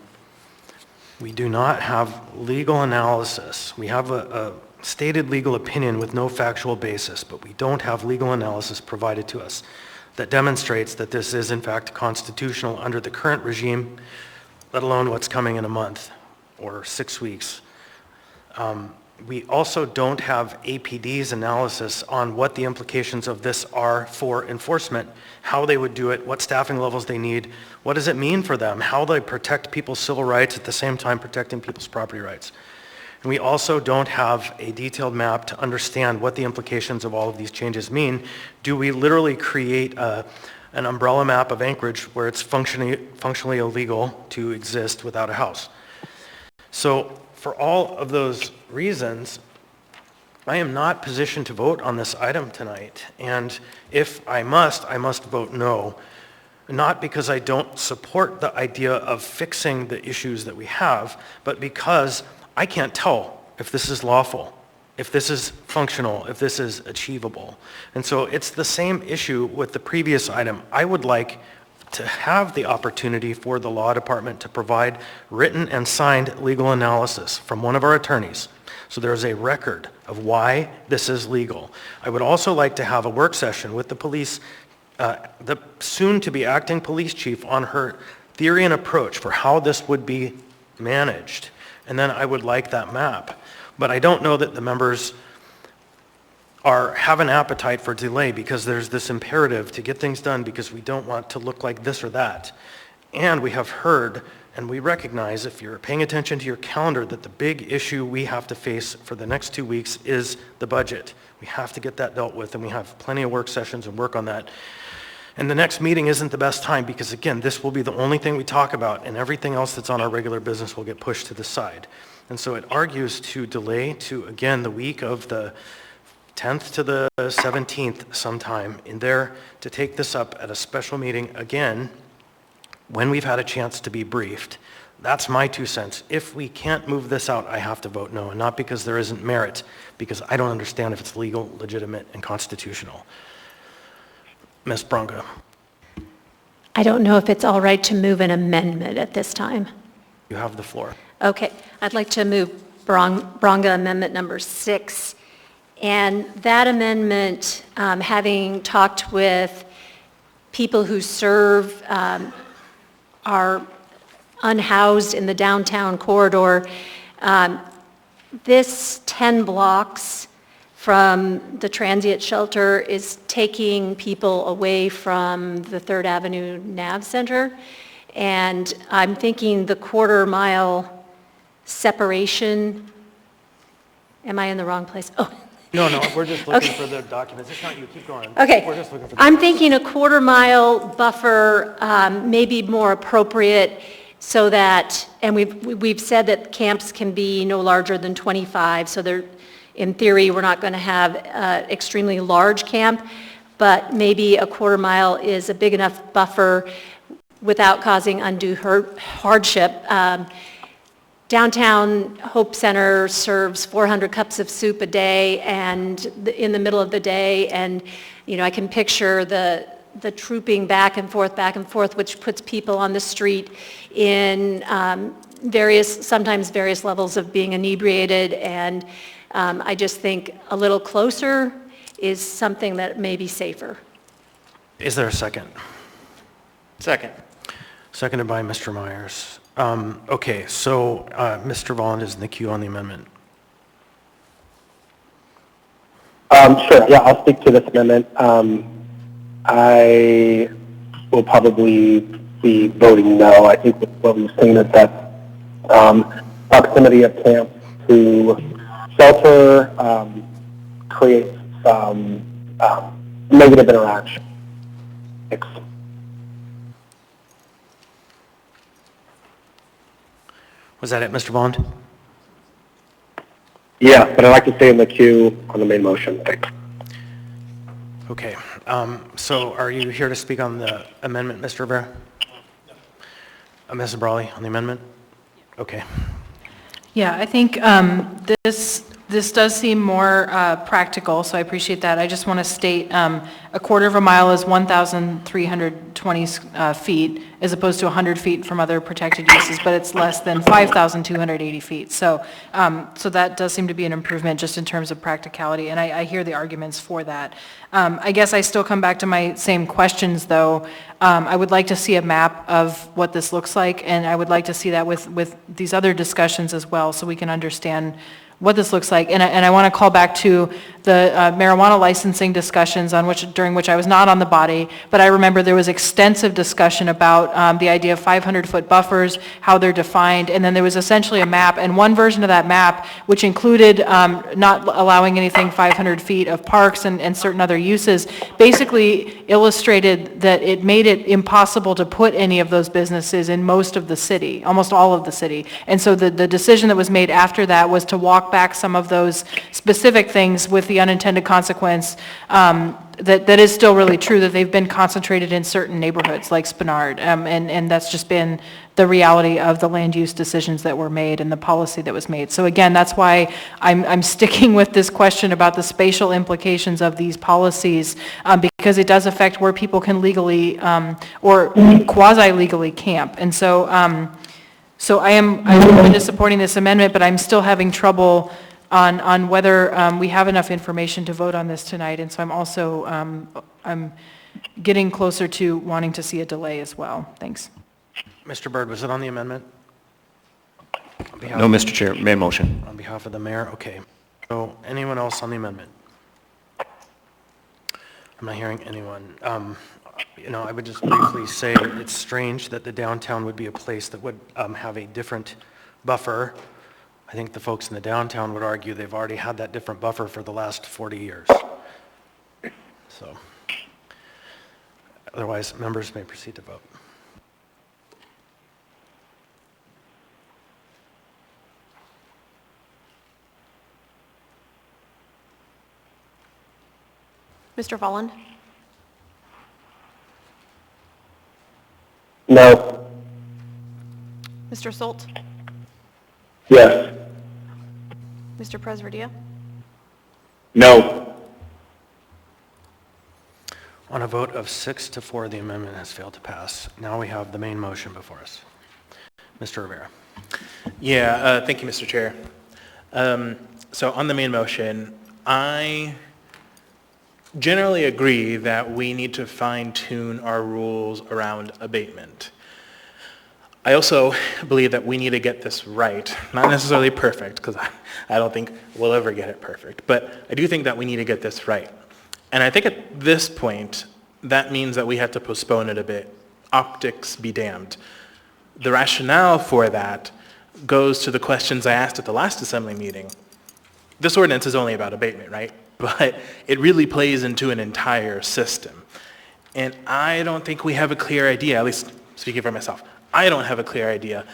We do not have legal analysis. We have a stated legal opinion with no factual basis, but we don't have legal analysis provided to us that demonstrates that this is in fact constitutional under the current regime, let alone what's coming in a month or 6 weeks. We also don't have APD's analysis on what the implications of this are for enforcement, how they would do it, what staffing levels they need, what does it mean for them, how they protect people's civil rights at the same time protecting people's property rights. And we also don't have a detailed map to understand what the implications of all of these changes mean. Do we literally create an umbrella map of Anchorage where it's functionally illegal to exist without a house? So for all of those reasons, I am not positioned to vote on this item tonight. And if I must vote no. Not because I don't support the idea of fixing the issues that we have, but because I can't tell if this is lawful, if this is functional, if this is achievable. And so it's the same issue with the previous item. I would like to have the opportunity for the law department to provide written and signed legal analysis from one of our attorneys. So there's a record of why this is legal. I would also like to have a work session with the police, the soon-to-be acting police chief on her theory and approach for how this would be managed. And then I would like that map. But I don't know that the members have an appetite for delay because there's this imperative to get things done because we don't want to look like this or that. And we have heard and we recognize, if you're paying attention to your calendar, that the big issue we have to face for the next 2 weeks is the budget. We have to get that dealt with, and we have plenty of work sessions and work on that. And the next meeting isn't the best time because, again, this will be the only thing we talk about, and everything else that's on our regular business will get pushed to the side. And so it argues to delay to, again, the week of the 10th to the 17th sometime in there to take this up at a special meeting again when we've had a chance to be briefed. That's my 2 cents. If we can't move this out, I have to vote no, and not because there isn't merit, because I don't understand if it's legal, legitimate, and constitutional. Ms. Bronco. I don't know if it's all right to move an amendment at this time. You have the floor. Okay, I'd like to move Bronga Amendment number 6. And that amendment, having talked with people who serve, are unhoused in the downtown corridor, this 10 blocks from the transient shelter is taking people away from the 3rd Avenue Nav Center. And I'm thinking the quarter-mile separation, am I in the wrong place? Oh. No, we're just looking Okay. for the documents. It's not you, keep going. Okay. We're just looking for the I'm thinking a quarter-mile buffer may be more appropriate so that, and we've said that camps can be no larger than 25, so they're, in theory, we're not going to have an extremely large camp, but maybe a quarter mile is a big enough buffer without causing undue hardship. Downtown Hope Center serves 400 cups of soup a day and in the middle of the day, and I can picture the trooping back and forth, which puts people on the street in sometimes various levels of being inebriated, and I just think a little closer is something that may be safer. Is there a second? Second. Seconded by Mr. Myers. Okay, so Mr. Volland is in the queue on the amendment. Sure, yeah, I'll speak to this amendment. I will probably be voting no. I think what we've seen is that proximity of camps to shelter creates some negative interaction. Was that it, Mr. Volland? Yeah, but I'd like to stay in the queue on the main motion. Thanks. Okay, so are you here to speak on the amendment, Mr. Rivera? Mrs. Brawley, on the amendment? Okay. Yeah, I think this does seem more practical, so I appreciate that. I just want to state a quarter of a mile is 1,320 feet as opposed to 100 feet from other protected uses, but it's less than 5,280 feet. So that does seem to be an improvement just in terms of practicality, and I hear the arguments for that. I guess I still come back to my same questions, though. I would like to see a map of what this looks like, and I would like to see that with these other discussions as well, so we can understand what this looks like. And I want to call back to the marijuana licensing discussions during which I was not on the body, but I remember there was extensive discussion about the idea of 500-foot buffers, how they're defined, and then there was essentially a map, and one version of that map, which included not allowing anything 500 feet of parks and certain other uses, basically illustrated that it made it impossible to put any of those businesses in most of the city, almost all of the city. And so the decision that was made after that was to walk back some of those specific things with the unintended consequence that is still really true, that they've been concentrated in certain neighborhoods like Spenard, and that's just been the reality of the land use decisions that were made and the policy that was made. So again, that's why I'm sticking with this question about the spatial implications of these policies, because it does affect where people can legally or quasi-legally camp. And so I'm open to supporting this amendment, but I'm still having trouble on whether we have enough information to vote on this tonight. And so I'm also I'm getting closer to wanting to see a delay as well. Thanks. Mr. Byrd, was it on the amendment? No, Mr. Chair, main motion. On behalf of the mayor, okay. So anyone else on the amendment? I'm not hearing anyone. I would just briefly say it's strange that the downtown would be a place that would have a different buffer. I think the folks in the downtown would argue they've already had that different buffer for the last 40 years. So, otherwise, members may proceed to vote. Mr. Volland? No. Mr. Solt? Yes. Mr. Presverdia? No. On a vote of 6-4, the amendment has failed to pass. Now we have the main motion before us. Mr. Rivera. Yeah, thank you, Mr. Chair. So on the main motion, I generally agree that we need to fine-tune our rules around abatement. I also believe that we need to get this right. Not necessarily perfect, because I don't think we'll ever get it perfect, but I do think that we need to get this right. And I think at this point, that means that we have to postpone it a bit. Optics be damned. The rationale for that goes to the questions I asked at the last Assembly meeting. This ordinance is only about abatement, right? But it really plays into an entire system. And I don't think we have a clear idea, at least speaking for myself, I don't have a clear idea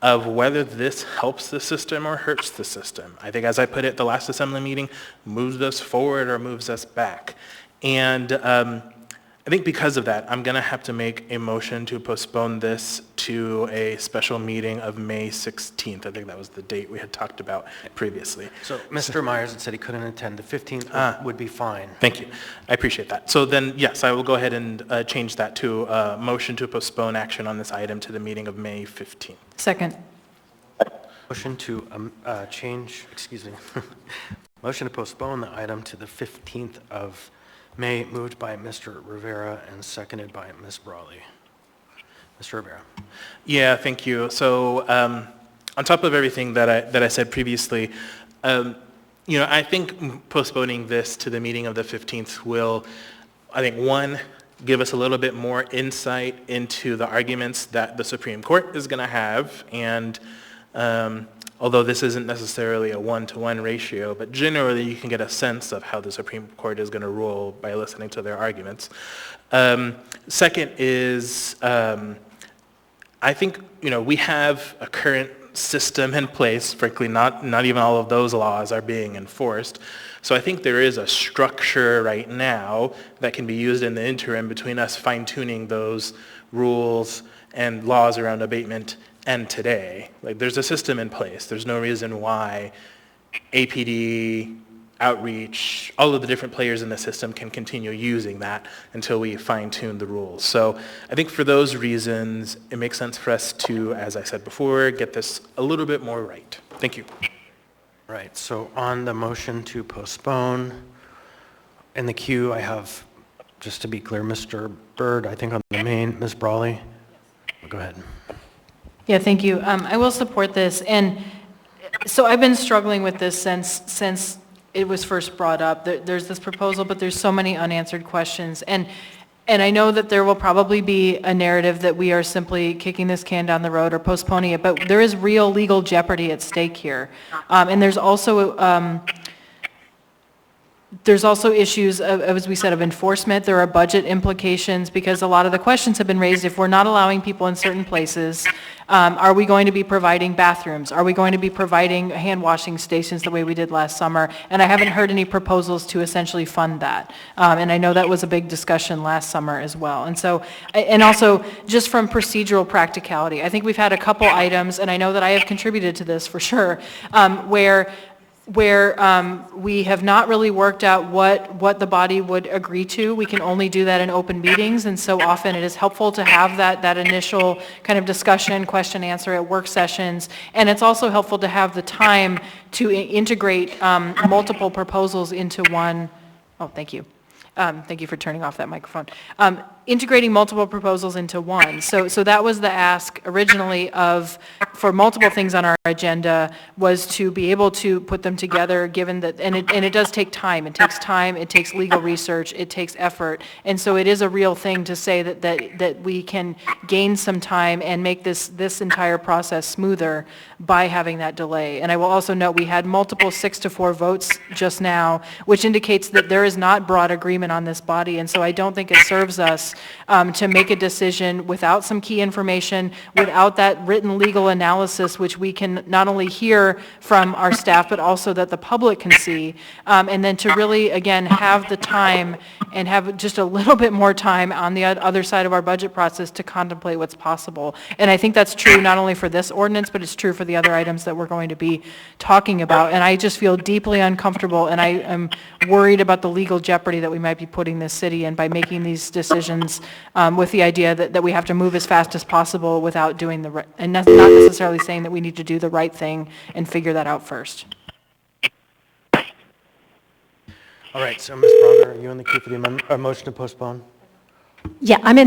of whether this helps the system or hurts the system. I think, as I put it at the last Assembly meeting, moves us forward or moves us back. And I think because of that, I'm going to have to make a motion to postpone this to a special meeting of May 16th. I think that was the date we had talked about previously. So Mr. Myers had said he couldn't attend. The 15th would be fine. Thank you. I appreciate that. So then, yes, I will go ahead and change that to a motion to postpone action on this item to the meeting of May 15th. Second. Motion to motion to postpone the item to the 15th of May, moved by Mr. Rivera and seconded by Ms. Brawley. Mr. Rivera. Yeah, thank you. So on top of everything that I said previously, I think postponing this to the meeting of the 15th will, I think, one, give us a little bit more insight into the arguments that the Supreme Court is going to have, and although this isn't necessarily a one-to-one ratio, but generally you can get a sense of how the Supreme Court is going to rule by listening to their arguments. Second is, I think, we have a current system in place. Frankly, not even all of those laws are being enforced. So I think there is a structure right now that can be used in the interim between us fine-tuning those rules and laws around abatement and today. Like, there's a system in place. There's no reason why APD, outreach, all of the different players in the system can continue using that until we fine-tune the rules. So I think for those reasons, it makes sense for us to, as I said before, get this a little bit more right. Thank you. Right, so on the motion to postpone, in the queue I have, just to be clear, Mr. Byrd, I think on the main, Ms. Brawley. Go ahead. Yeah, thank you. I will support this. And so I've been struggling with this since it was first brought up. There's this proposal, but there's so many unanswered questions. And I know that there will probably be a narrative that we are simply kicking this can down the road or postponing it, but there is real legal jeopardy at stake here. And there's also issues, as we said, of enforcement. There are budget implications because a lot of the questions have been raised. If we're not allowing people in certain places, are we going to be providing bathrooms? Are we going to be providing hand washing stations the way we did last summer? And I haven't heard any proposals to essentially fund that. And I know that was a big discussion last summer as well. And so, and also just from procedural practicality, I think we've had a couple items, and I know that I have contributed to this for sure, where we have not really worked out what the body would agree to. We can only do that in open meetings, and so often it is helpful to have that initial kind of discussion, question, answer at work sessions, and it's also helpful to have the time to integrate multiple proposals into one. Oh, thank you. Thank you for turning off that microphone. Integrating multiple proposals into one. So that was the ask originally for multiple things on our agenda, was to be able to put them together, given that, and it does take time. It takes time, it takes legal research, it takes effort. And so it is a real thing to say that we can gain some time and make this entire process smoother by having that delay. And I will also note we had multiple 6-4 votes just now, which indicates that there is not broad agreement on this body. And so I don't think it serves us to make a decision without some key information, without that written legal analysis, which we can not only hear from our staff, but also that the public can see, and then to really, again, have the time and have just a little bit more time on the other side of our budget process to contemplate what's possible. And I think that's true not only for this ordinance, but it's true for the other items that we're going to be talking about. And I just feel deeply uncomfortable, and I am worried about the legal jeopardy that we might might be putting this city in by making these decisions with the idea that we have to move as fast as possible without doing and not necessarily saying that we need to do the right thing and figure that out first. All right, so Ms. Braga, are you in the queue for the motion to postpone? Yeah, I'm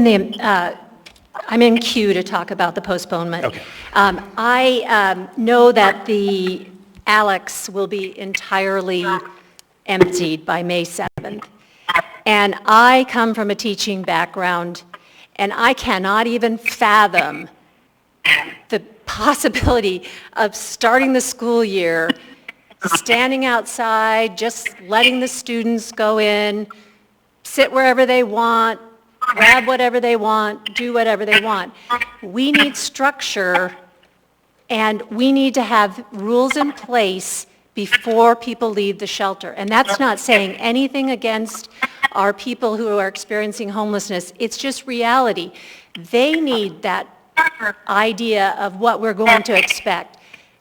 in queue to talk about the postponement. Okay. I know that the Alex will be entirely emptied by May 7th. And I come from a teaching background, and I cannot even fathom the possibility of starting the school year, standing outside, just letting the students go in, sit wherever they want, grab whatever they want, do whatever they want. We need structure, and we need to have rules in place before people leave the shelter. And that's not saying anything against our people who are experiencing homelessness. It's just reality. They need that idea of what we're going to expect.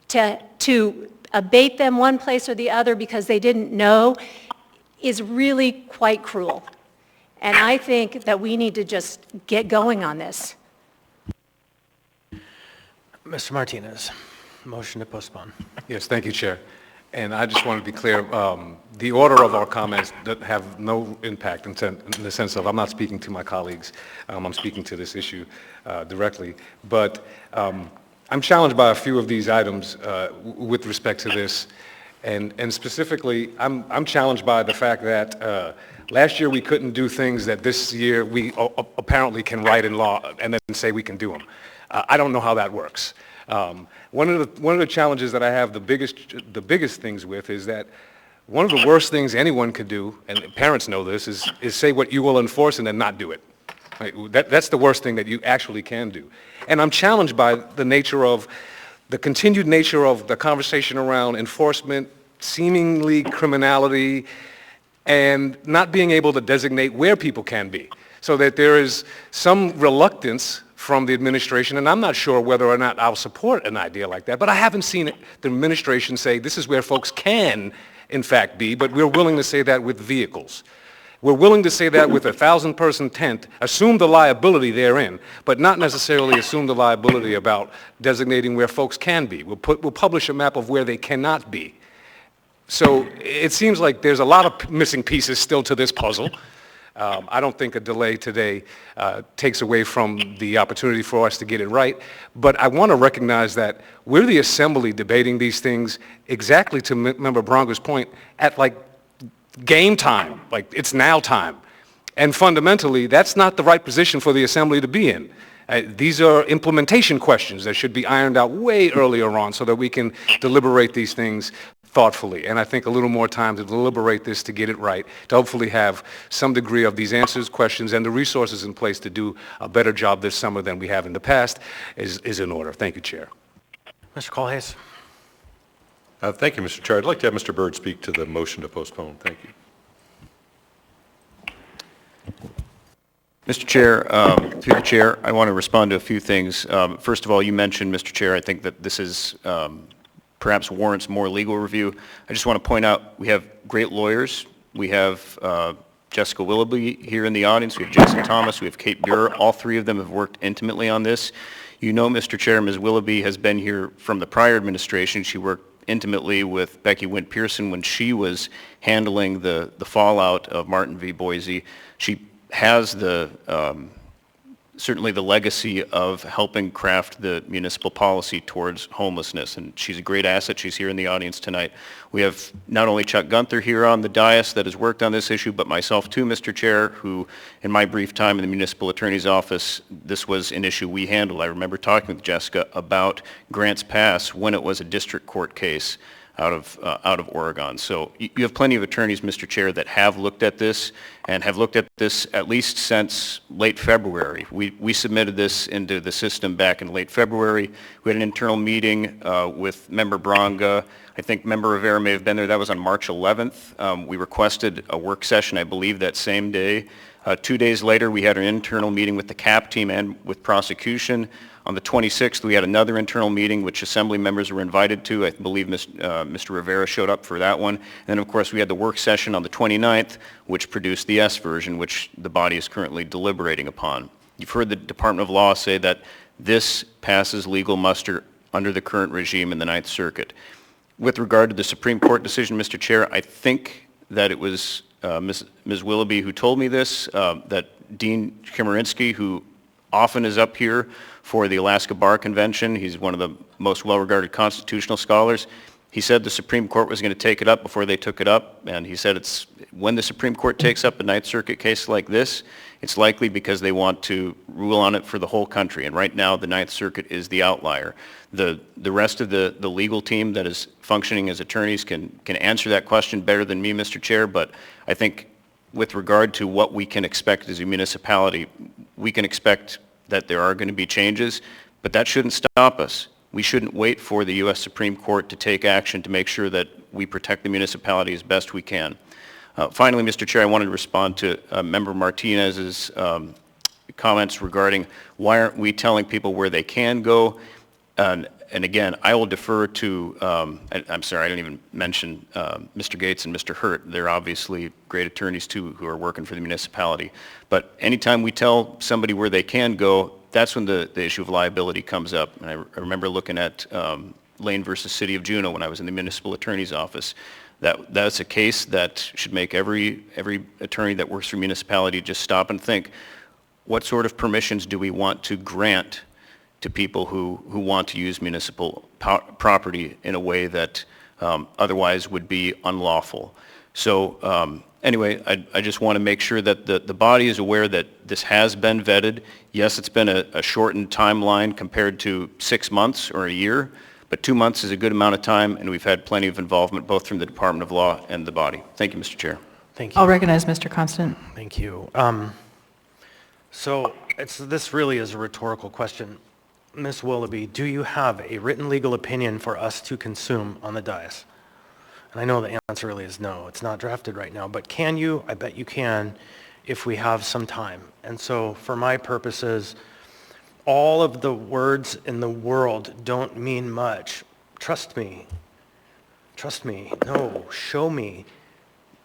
To abate them one place or the other because they didn't know is really quite cruel. And I think that we need to just get going on this. Mr. Martinez, motion to postpone. Yes, thank you, Chair. And I just want to be clear, the order of our comments that have no impact in the sense of I'm not speaking to my colleagues, I'm speaking to this issue directly. But I'm challenged by a few of these items with respect to this. And specifically, I'm challenged by the fact that last year we couldn't do things that this year we apparently can write in law and then say we can do them. I don't know how that works. One of the challenges that I have the biggest things with is that one of the worst things anyone could do, and parents know this, is say what you will enforce and then not do it. Right? That's the worst thing that you actually can do. And I'm challenged by the continued nature of the conversation around enforcement, seemingly criminality, and not being able to designate where people can be. So that there is some reluctance from the administration, and I'm not sure whether or not I'll support an idea like that, but I haven't seen the administration say this is where folks can, in fact, be, but we're willing to say that with vehicles. We're willing to say that with a 1,000-person tent, assume the liability therein, but not necessarily assume the liability about designating where folks can be. We'll publish a map of where they cannot be. So it seems like there's a lot of missing pieces still to this puzzle. I don't think a delay today takes away from the opportunity for us to get it right, but I want to recognize that we're the assembly debating these things exactly to Member Branga's point at like game time, like it's now time. And fundamentally, that's not the right position for the assembly to be in. These are implementation questions that should be ironed out way earlier on so that we can deliberate these things thoughtfully. And I think a little more time to deliberate this to get it right, to hopefully have some degree of these answers, questions, and the resources in place to do a better job this summer than we have in the past is in order. Thank you, Chair. Mr. Colhase. Thank you, Mr. Chair. I'd like to have Mr. Byrd speak to the motion to postpone. Thank you. Mr. Chair, through the chair, I want to respond to a few things. First of all, you mentioned, Mr. Chair, I think that this is perhaps warrants more legal review. I just want to point out we have great lawyers. We have Jessica Willoughby here in the audience. We have Jason Thomas. We have Kate Buer. All three of them have worked intimately on this. You know, Mr. Chair, Ms. Willoughby has been here from the prior administration. She worked intimately with Becky Wynn Pearson when she was handling the fallout of Martin v. Boise. She has certainly the legacy of helping craft the municipal policy towards homelessness, and she's a great asset. She's here in the audience tonight. We have not only Chuck Gunther here on the dais that has worked on this issue, but myself too, Mr. Chair, who in my brief time in the municipal attorney's office, this was an issue we handled. I remember talking with Jessica about Grants Pass when it was a district court case out of Oregon. So you have plenty of attorneys, Mr. Chair, that have looked at this and have looked at this at least since late February. We submitted this into the system back in late February. We had an internal meeting with Member Branga. I think Member Rivera may have been there. That was on March 11th. We requested a work session, I believe, that same day 2 days later, we had an internal meeting with the CAP team and with prosecution. On the 26th, we had another internal meeting, which assembly members were invited to. I believe Mr. Rivera showed up for that one. And then, of course, we had the work session on the 29th, which produced the S version, which the body is currently deliberating upon. You've heard the Department of Law say that this passes legal muster under the current regime in the Ninth Circuit. With regard to the Supreme Court decision, Mr. Chair, I think that it was Ms. Willoughby who told me this, that Dean Chemerinsky, who often is up here for the Alaska Bar Convention, he's one of the most well-regarded constitutional scholars, he said the Supreme Court was going to take it up before they took it up, and he said it's when the Supreme Court takes up a Ninth Circuit case like this, it's likely because they want to rule on it for the whole country, and right now the Ninth Circuit is the outlier. The rest of the legal team that is functioning as attorneys can answer that question better than me, Mr. Chair, but I think with regard to what we can expect as a municipality, we can expect that there are going to be changes, but that shouldn't stop us. We shouldn't wait for the U.S. Supreme Court to take action to make sure that we protect the municipality as best we can. Finally, Mr. Chair, I wanted to respond to Member Martinez's comments regarding why aren't we telling people where they can go. And again, I will defer to, I'm sorry, I didn't even mention Mr. Gates and Mr. Hurt. They're obviously great attorneys too who are working for the municipality. But anytime we tell somebody where they can go, that's when the issue of liability comes up. And I remember looking at Lane versus City of Juneau when I was in the municipal attorney's office. That's a case that should make every attorney that works for municipality just stop and think, what sort of permissions do we want to grant to people who want to use municipal property in a way that otherwise would be unlawful. So anyway, I just want to make sure that the body is aware that this has been vetted. Yes, it's been a shortened timeline compared to 6 months or a year, but 2 months is a good amount of time, and we've had plenty of involvement both from the Department of Law and the body. Thank you, Mr. Chair. Thank you. I'll recognize Mr. Constant. Thank you. So this really is a rhetorical question. Ms. Willoughby, do you have a written legal opinion for us to consume on the dais? And I know the answer really is no. It's not drafted right now, but can you? I bet you can if we have some time. And so for my purposes, all of the words in the world don't mean much. Trust me. Trust me. No, show me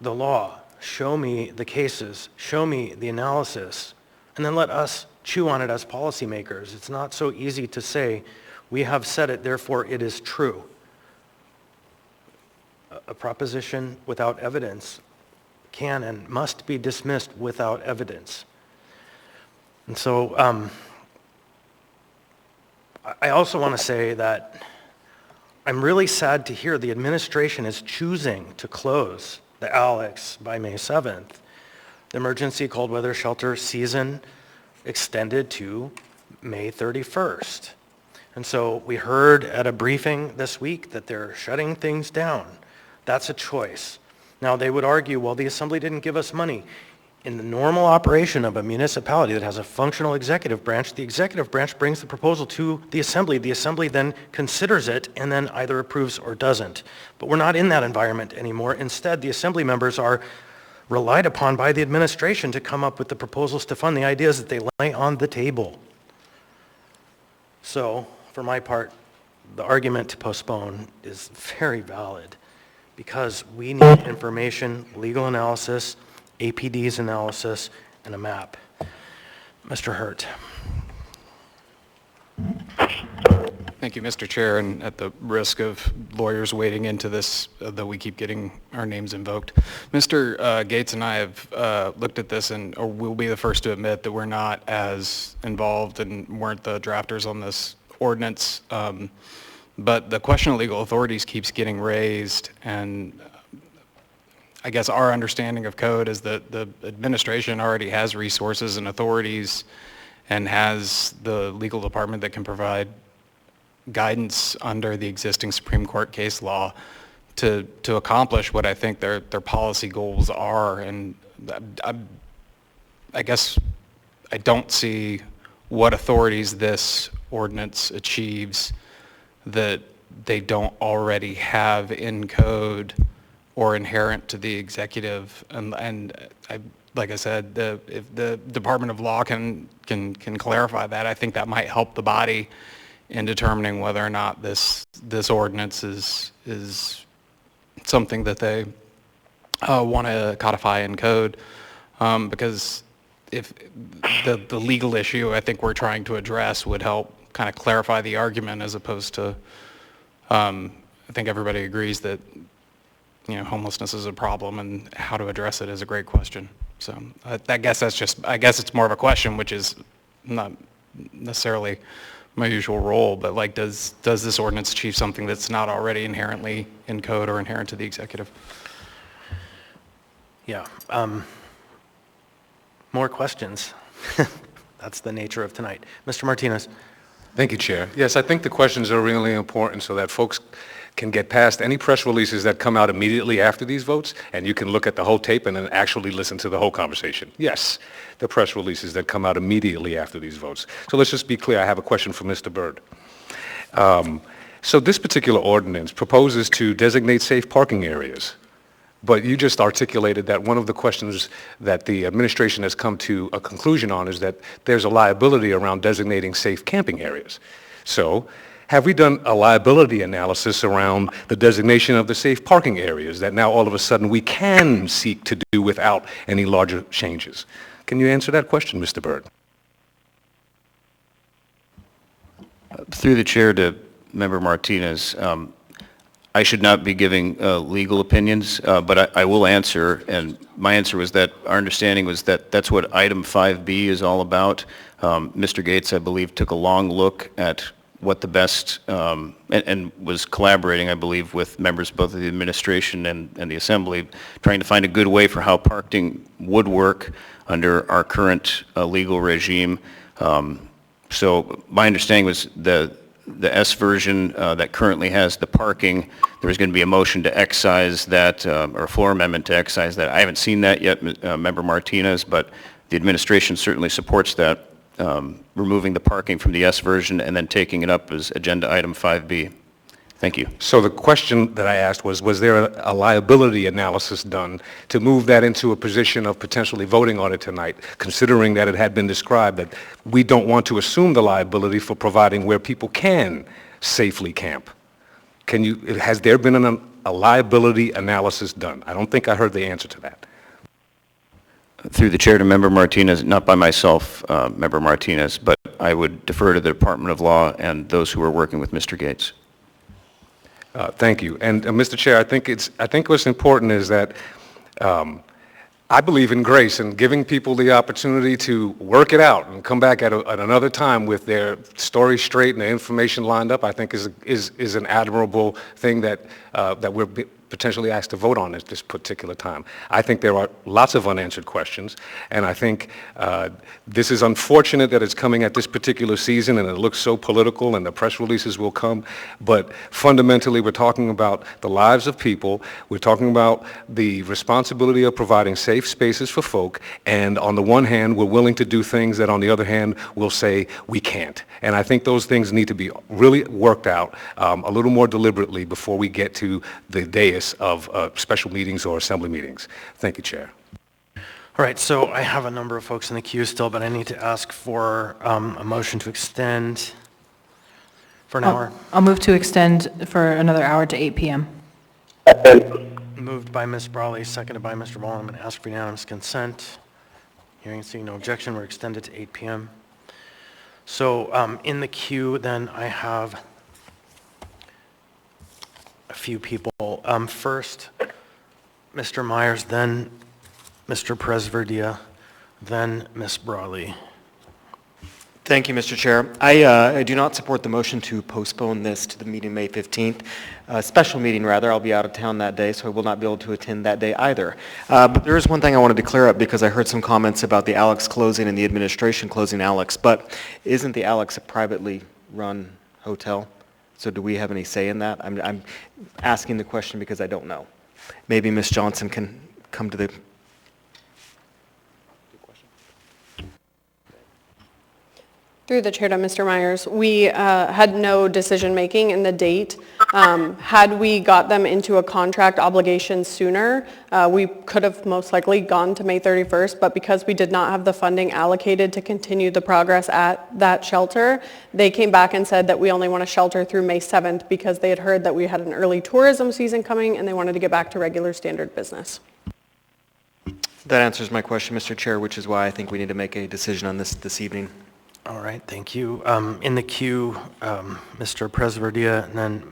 the law. Show me the cases. Show me the analysis. And then let us chew on it as policymakers. It's not so easy to say, we have said it, therefore it is true. A proposition without evidence can and must be dismissed without evidence. And so I also want to say that I'm really sad to hear the administration is choosing to close the Alex by May 7th. The emergency cold weather shelter season extended to May 31st. And so we heard at a briefing this week that they're shutting things down. That's a choice. Now they would argue, well, the Assembly didn't give us money. In the normal operation of a municipality that has a functional executive branch, the executive branch brings the proposal to the Assembly. The Assembly then considers it and then either approves or doesn't. But we're not in that environment anymore. Instead, the Assembly members are relied upon by the administration to come up with the proposals to fund the ideas that they lay on the table. So, for my part, the argument to postpone is very valid because we need information, legal analysis, APD's analysis, and a map. Mr. Hurt. Thank you, Mr. Chair, and at the risk of lawyers wading into this, though we keep getting our names invoked, Mr. Gates and I have looked at this and we'll be the first to admit that we're not as involved and weren't the drafters on this ordinance, but the question of legal authorities keeps getting raised, and I guess our understanding of code is that the administration already has resources and authorities and has the legal department that can provide guidance under the existing Supreme Court case law to accomplish what I think their policy goals are. And I guess I don't see what authorities this ordinance achieves that they don't already have in code or inherent to the executive. And like I said, if the Department of Law can clarify that, I think that might help the body in determining whether or not this ordinance is something that they want to codify in code, because if the legal issue I think we're trying to address would help kind of clarify the argument, as opposed to, I think everybody agrees that, homelessness is a problem and how to address it is a great question. So I guess it's more of a question, which is not necessarily my usual role, but like, does this ordinance achieve something that's not already inherently in code or inherent to the executive? Yeah. More questions. That's the nature of tonight. Mr. Martinez. Thank you, Chair. Yes, I think the questions are really important so that folks can get past any press releases that come out immediately after these votes, and you can look at the whole tape and then actually listen to the whole conversation. Yes, the press releases that come out immediately after these votes. So let's just be clear. I have a question for Mr. Byrd. So this particular ordinance proposes to designate safe parking areas. But you just articulated that one of the questions that the administration has come to a conclusion on is that there's a liability around designating safe camping areas. So have we done a liability analysis around the designation of the safe parking areas that now all of a sudden we can seek to do without any larger changes? Can you answer that question, Mr. Byrd? Through the chair to Member Martinez, I should not be giving legal opinions, but I will answer, and my answer was that our understanding was that that's what item 5B is all about. Mr. Gates, I believe, took a long look at what the best, and was collaborating, I believe, with members both of the administration and the Assembly, trying to find a good way for how parking would work under our current legal regime. So my understanding was the S version that currently has the parking, there was going to be a motion to excise that, or a floor amendment to excise that. I haven't seen that yet, Member Martinez, but the administration certainly supports that, removing the parking from the S version and then taking it up as agenda item 5B. Thank you. So the question that I asked was there a liability analysis done to move that into a position of potentially voting on it tonight, considering that it had been described that we don't want to assume the liability for providing where people can safely camp? Has there been a liability analysis done? I don't think I heard the answer to that. Through the chair to Member Martinez, not by myself, Member Martinez, but I would defer to the Department of Law and those who are working with Mr. Gates. Thank you. And Mr. Chair, I think what's important is that I believe in grace and giving people the opportunity to work it out and come back at another time with their story straight and their information lined up. I think is an admirable thing that we're potentially asked to vote on at this particular time. I think there are lots of unanswered questions, and I think this is unfortunate that it's coming at this particular season and it looks so political and the press releases will come, but fundamentally we're talking about the lives of people, we're talking about the responsibility of providing safe spaces for folk, and on the one hand we're willing to do things that on the other hand we'll say we can't. And I think those things need to be really worked out a little more deliberately before we get to the dais of special meetings or assembly meetings. Thank you, Chair. All right, so I have a number of folks in the queue still, but I need to ask for a motion to extend for an hour. I'll move to extend for another hour to 8 p.m. Moved by Ms. Brawley, seconded by Mr. Ball. I'm going to ask for unanimous consent. Hearing and seeing no objection, we're extended to 8 p.m. So in the queue, then, I have a few people. First, Mr. Myers, then Mr. Presverdia, then Ms. Brawley. Thank you, Mr. Chair. I do not support the motion to postpone this to the meeting May 15th. Special meeting, rather. I'll be out of town that day, so I will not be able to attend that day either. But there is one thing I wanted to clear up because I heard some comments about the Alex closing and the administration closing Alex. But isn't the Alex a privately run hotel? So do we have any say in that? I'm asking the question because I don't know. Maybe Ms. Johnson can come to the... Through the chair to Mr. Myers, we had no decision-making in the date. Had we got them into a contract obligation sooner, we could have most likely gone to May 31st, but because we did not have the funding allocated to continue the progress at that shelter, they came back and said that we only want to shelter through May 7th because they had heard that we had an early tourism season coming and they wanted to get back to regular standard business. That answers my question, Mr. Chair, which is why I think we need to make a decision on this evening. All right, thank you. In the queue, Mr. Presverdia, and then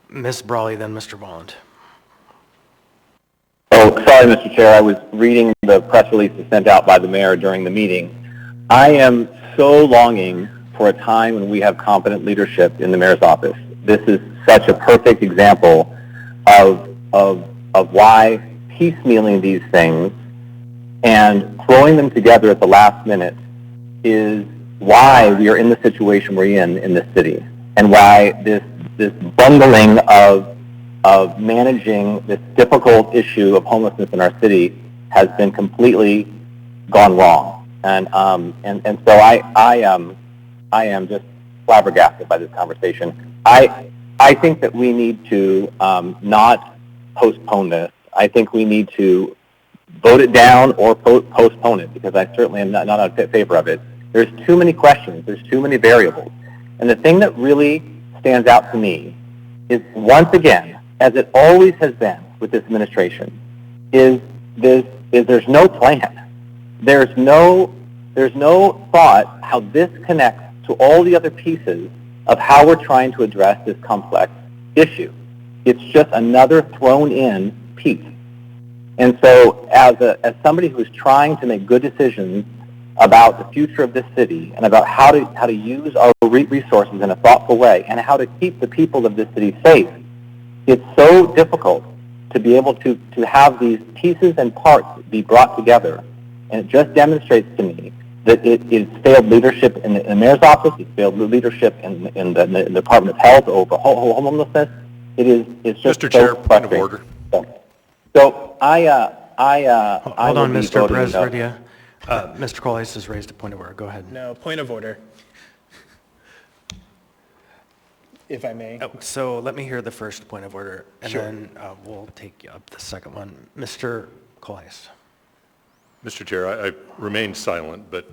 Ms. Brawley, then Mr. Volland. Oh, sorry, Mr. Chair. I was reading the press releases sent out by the mayor during the meeting. I am so longing for a time when we have competent leadership in the mayor's office. This is such a perfect example of why piecemealing these things and throwing them together at the last minute is why we are in the situation we're in this city, and why this bundling of managing this difficult issue of homelessness in our city has been completely gone wrong. And so I am just flabbergasted by this conversation. I think that we need to not postpone this. I think we need to vote it down or postpone it, because I certainly am not in favor of it. There's too many questions. There's too many variables. And the thing that really stands out to me is, once again, as it always has been with this administration, is there's no plan. There's no thought how this connects to all the other pieces of how we're trying to address this complex issue. It's just another thrown in piece. And so as somebody who's trying to make good decisions about the future of this city and about how to use our resources in a thoughtful way and how to keep the people of this city safe, it's so difficult to be able to have these pieces and parts be brought together. And it just demonstrates to me that it's failed leadership in the mayor's office, it's failed leadership in the Department of Health over homelessness. It's just Mr. Chair, point of order. So Hold on, Mr. Presverdia. Mr. Colais has raised a point of order. Go ahead. No, point of order. If I may. Oh, so let me hear the first point of order, and Sure. then we'll take up the second one. Mr. Colais. Mr. Chair, I remain silent, but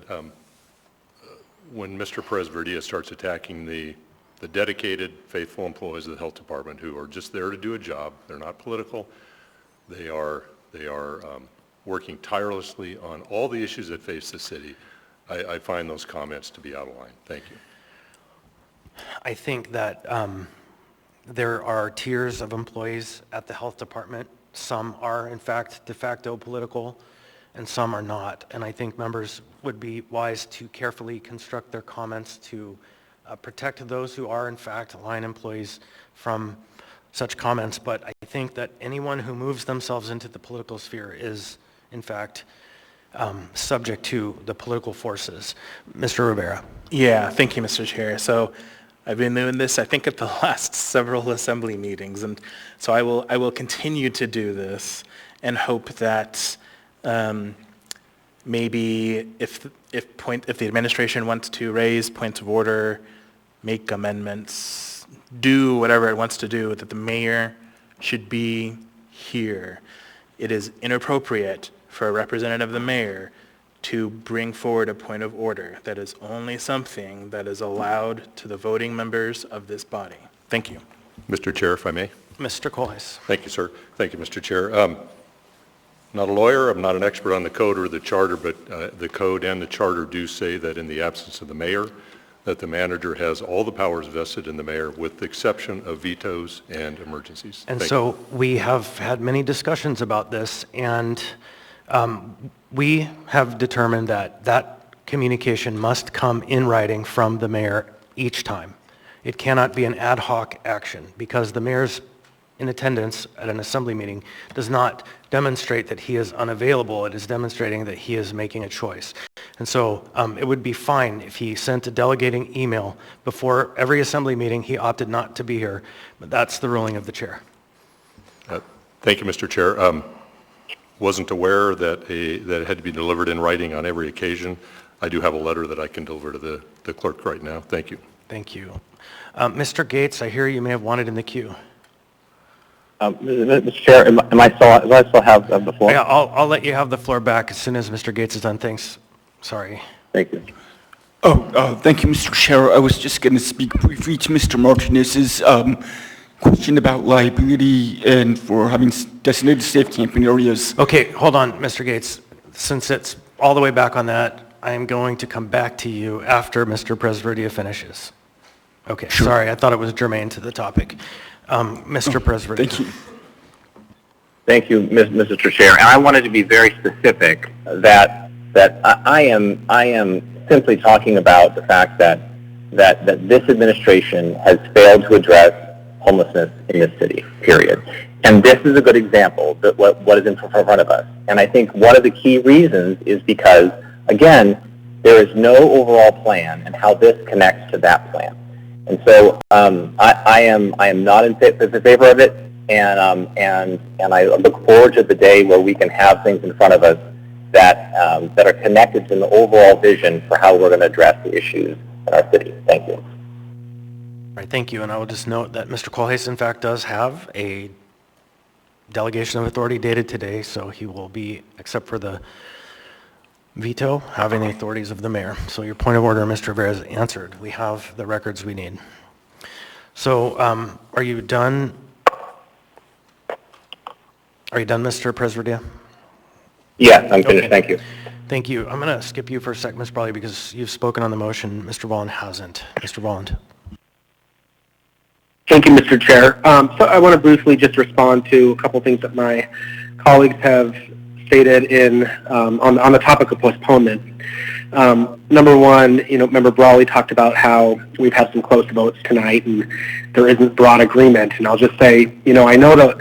when Mr. Presverdia starts attacking the dedicated, faithful employees of the health department who are just there to do a job, they're not political, they are working tirelessly on all the issues that face the city, I find those comments to be out of line. Thank you. I think that there are tiers of employees at the health department. Some are, in fact, de facto political, and some are not. And I think members would be wise to carefully construct their comments to protect those who are, in fact, line employees from such comments. But I think that anyone who moves themselves into the political sphere is, in fact, subject to the political forces. Mr. Rivera. Yeah, thank you, Mr. Chair. So I've been doing this, I think, at the last several assembly meetings, and so I will continue to do this and hope that maybe if the administration wants to raise points of order, make amendments, do whatever it wants to do, that the mayor should be here. It is inappropriate for a representative of the mayor to bring forward a point of order. That is only something that is allowed to the voting members of this body. Thank you. Mr. Chair, if I may. Mr. Colais. Thank you, sir. Thank you, Mr. Chair. I'm not a lawyer, I'm not an expert on the code or the charter, but the code and the charter do say that in the absence of the mayor, that the manager has all the powers vested in the mayor with the exception of vetoes and emergencies. And Thank so you. we have had many discussions about this, and we have determined that that communication must come in writing from the mayor each time. It cannot be an ad hoc action, because the mayor's in attendance at an assembly meeting does not demonstrate that he is unavailable. It is demonstrating that he is making a choice. And so it would be fine if he sent a delegating email before every assembly meeting. He opted not to be here, but that's the ruling of the chair. Thank you, Mr. Chair. Wasn't aware that it had to be delivered in writing on every occasion. I do have a letter that I can deliver to the clerk right now. Thank you. Thank you. Mr. Gates, I hear you may have wanted in the queue. Mr. Chair, do I still have the floor? Yeah, I'll let you have the floor back as soon as Mr. Gates is done. Thanks. Sorry. Thank you. Thank you, Mr. Chair. I was just going to speak briefly to Mr. Martinez's question about liability and for having designated safe camping areas. Okay, hold on, Mr. Gates. Since it's all the way back on that, I am going to come back to you after Mr. Presverdia finishes. Okay, Sure. Sorry, I thought it was germane to the topic. Mr. Presverdia. Thank you. Thank you, Mr. Chair. And I wanted to be very specific that I am simply talking about the fact that this administration has failed to address homelessness in this city, period. And this is a good example of what is in front of us. And I think one of the key reasons is because, again, there is no overall plan and how this connects to that plan. And so I am not in favor of it, and I look forward to the day where we can have things in front of us that are connected to the overall vision for how we're going to address the issues in our city. Thank you. All right, thank you. And I will just note that Mr. Kohlhase, in fact, does have a delegation of authority dated today, so he will be, except for the veto, having the authorities of the mayor. So your point of order, Mr. Rivera, is answered. We have the records we need. So are you done? Are you done, Mr. Presverdia? Yes, I'm finished. Okay. Thank you. Thank you. I'm going to skip you for a sec, Ms. Brawley, because you've spoken on the motion. Mr. Volland hasn't. Mr. Volland. Thank you, Mr. Chair. So I want to briefly just respond to a couple things that my colleagues have stated on the topic of postponement. Number one, Member Brawley talked about how we've had some close votes tonight and there isn't broad agreement. And I'll just say, I know that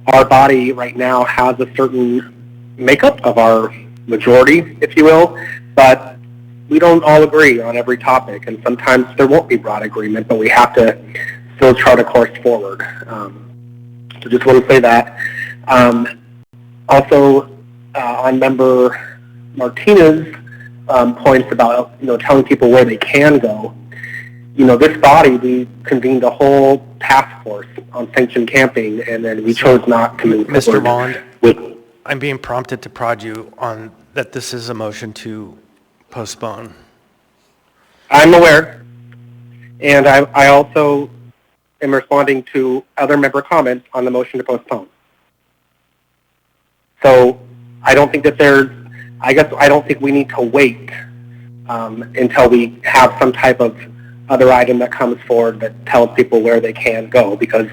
our body right now has a certain makeup of our majority, if you will, but we don't all agree on every topic, and sometimes there won't be broad agreement, but we have to still chart a course forward. So just want to say that. Also, on Member Martinez's points about telling people where they can go, this body, we convened a whole task force on sanctioned camping, and then we chose not to move Mr. forward. Volland, I'm being prompted to prod you on that this is a motion to postpone. I'm aware, and I also am responding to other member comments on the motion to postpone. So I don't think that I don't think we need to wait until we have some type of other item that comes forward that tells people where they can go, because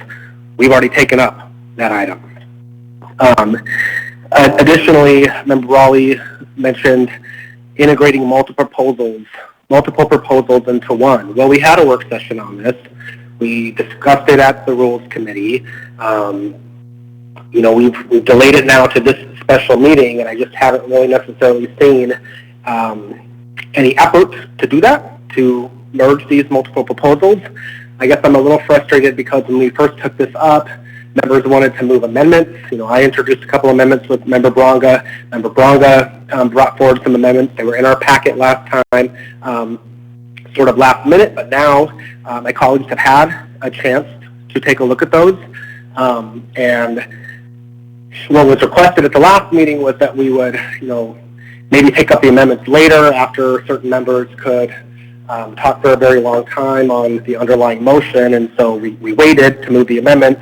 we've already taken up that item. Additionally, Member Raleigh mentioned integrating multiple proposals into one. Well, we had a work session on this. We discussed it at the Rules Committee. We've delayed it now to this special meeting, and I just haven't really necessarily seen any effort to do that, to merge these multiple proposals. I guess I'm a little frustrated because when we first took this up, members wanted to move amendments. I introduced a couple amendments with Member Bronga. Member Bronga brought forward some amendments. They were in our packet last time, sort of last minute, but now my colleagues have had a chance to take a look at those. And what was requested at the last meeting was that we would, maybe take up the amendments later after certain members could talk for a very long time on the underlying motion, and so we waited to move the amendments.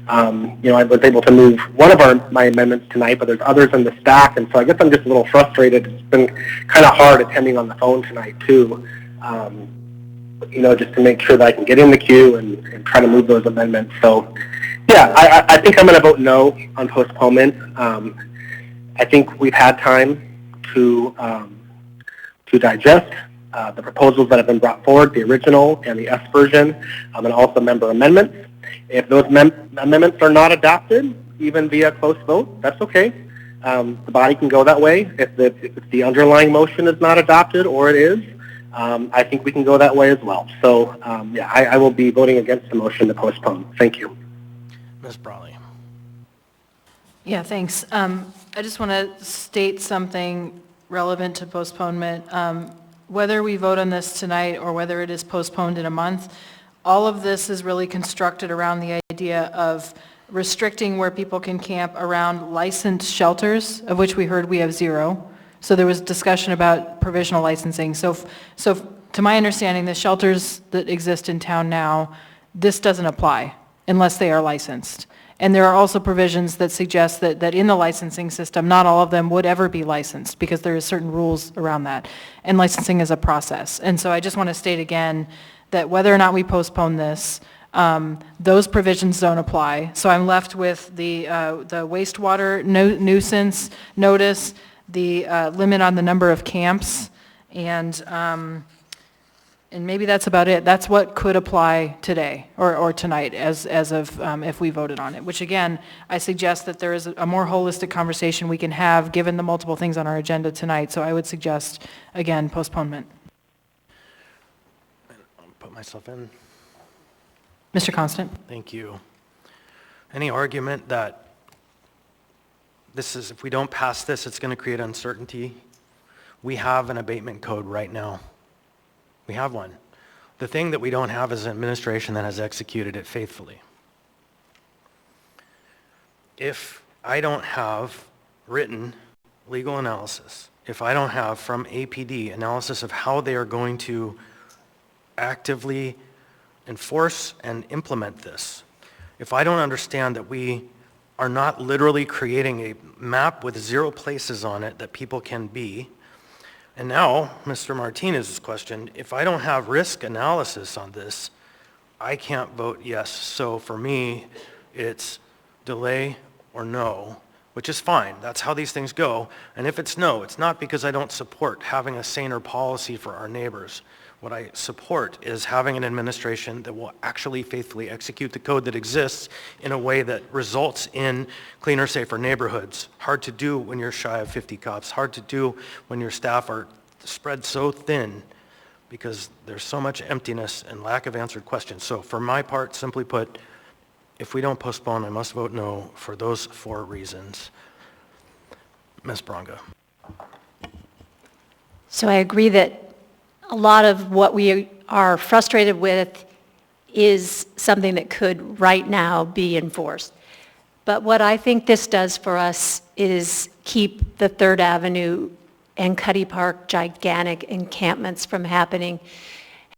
I was able to move one of my amendments tonight, but there's others in the stack, and so I guess I'm just a little frustrated. It's been kind of hard attending on the phone tonight, too, just to make sure that I can get in the queue and try to move those amendments. So, yeah, I think I'm going to vote no on postponement. I think we've had time to digest the proposals that have been brought forward, the original and the S version, and also member amendments. If those amendments are not adopted, even via close vote, that's okay. The body can go that way. If the underlying motion is not adopted, or it is, I think we can go that way as well. So, yeah, I will be voting against the motion to postpone. Thank you. Ms. Brawley. Yeah, thanks. I just want to state something relevant to postponement. Whether we vote on this tonight or whether it is postponed in a month, all of this is really constructed around the idea of restricting where people can camp around licensed shelters, of which we heard we have 0. So there was discussion about provisional licensing. So to my understanding, the shelters that exist in town now, this doesn't apply unless they are licensed. And there are also provisions that suggest that in the licensing system, not all of them would ever be licensed because there are certain rules around that. And licensing is a process. And so I just want to state again that whether or not we postpone this, those provisions don't apply. So I'm left with the wastewater nuisance notice, the limit on the number of camps, and maybe that's about it. That's what could apply today or tonight as of if we voted on it, which again, I suggest that there is a more holistic conversation we can have given the multiple things on our agenda tonight. So I would suggest, again, postponement. I'll put myself in. Mr. Constant? Thank you. Any argument that if we don't pass this, it's going to create uncertainty? We have an abatement code right now. We have one. The thing that we don't have is an administration that has executed it faithfully. If I don't have written legal analysis, if I don't have from APD analysis of how they are going to actively enforce and implement this, if I don't understand that we are not literally creating a map with 0 places on it that people can be, and now, Mr. Martinez's question, if I don't have risk analysis on this, I can't vote yes. So for me, it's delay or no, which is fine. That's how these things go. And if it's no, it's not because I don't support having a saner policy for our neighbors. What I support is having an administration that will actually faithfully execute the code that exists in a way that results in cleaner, safer neighborhoods. Hard to do when you're shy of 50 cops. Hard to do when your staff are spread so thin because there's so much emptiness and lack of answered questions. So for my part, simply put, if we don't postpone, I must vote no for those 4 reasons. Ms. Bronga. So I agree that a lot of what we are frustrated with is something that could right now be enforced. But what I think this does for us is keep the 3rd Avenue and Cuddy Park gigantic encampments from happening,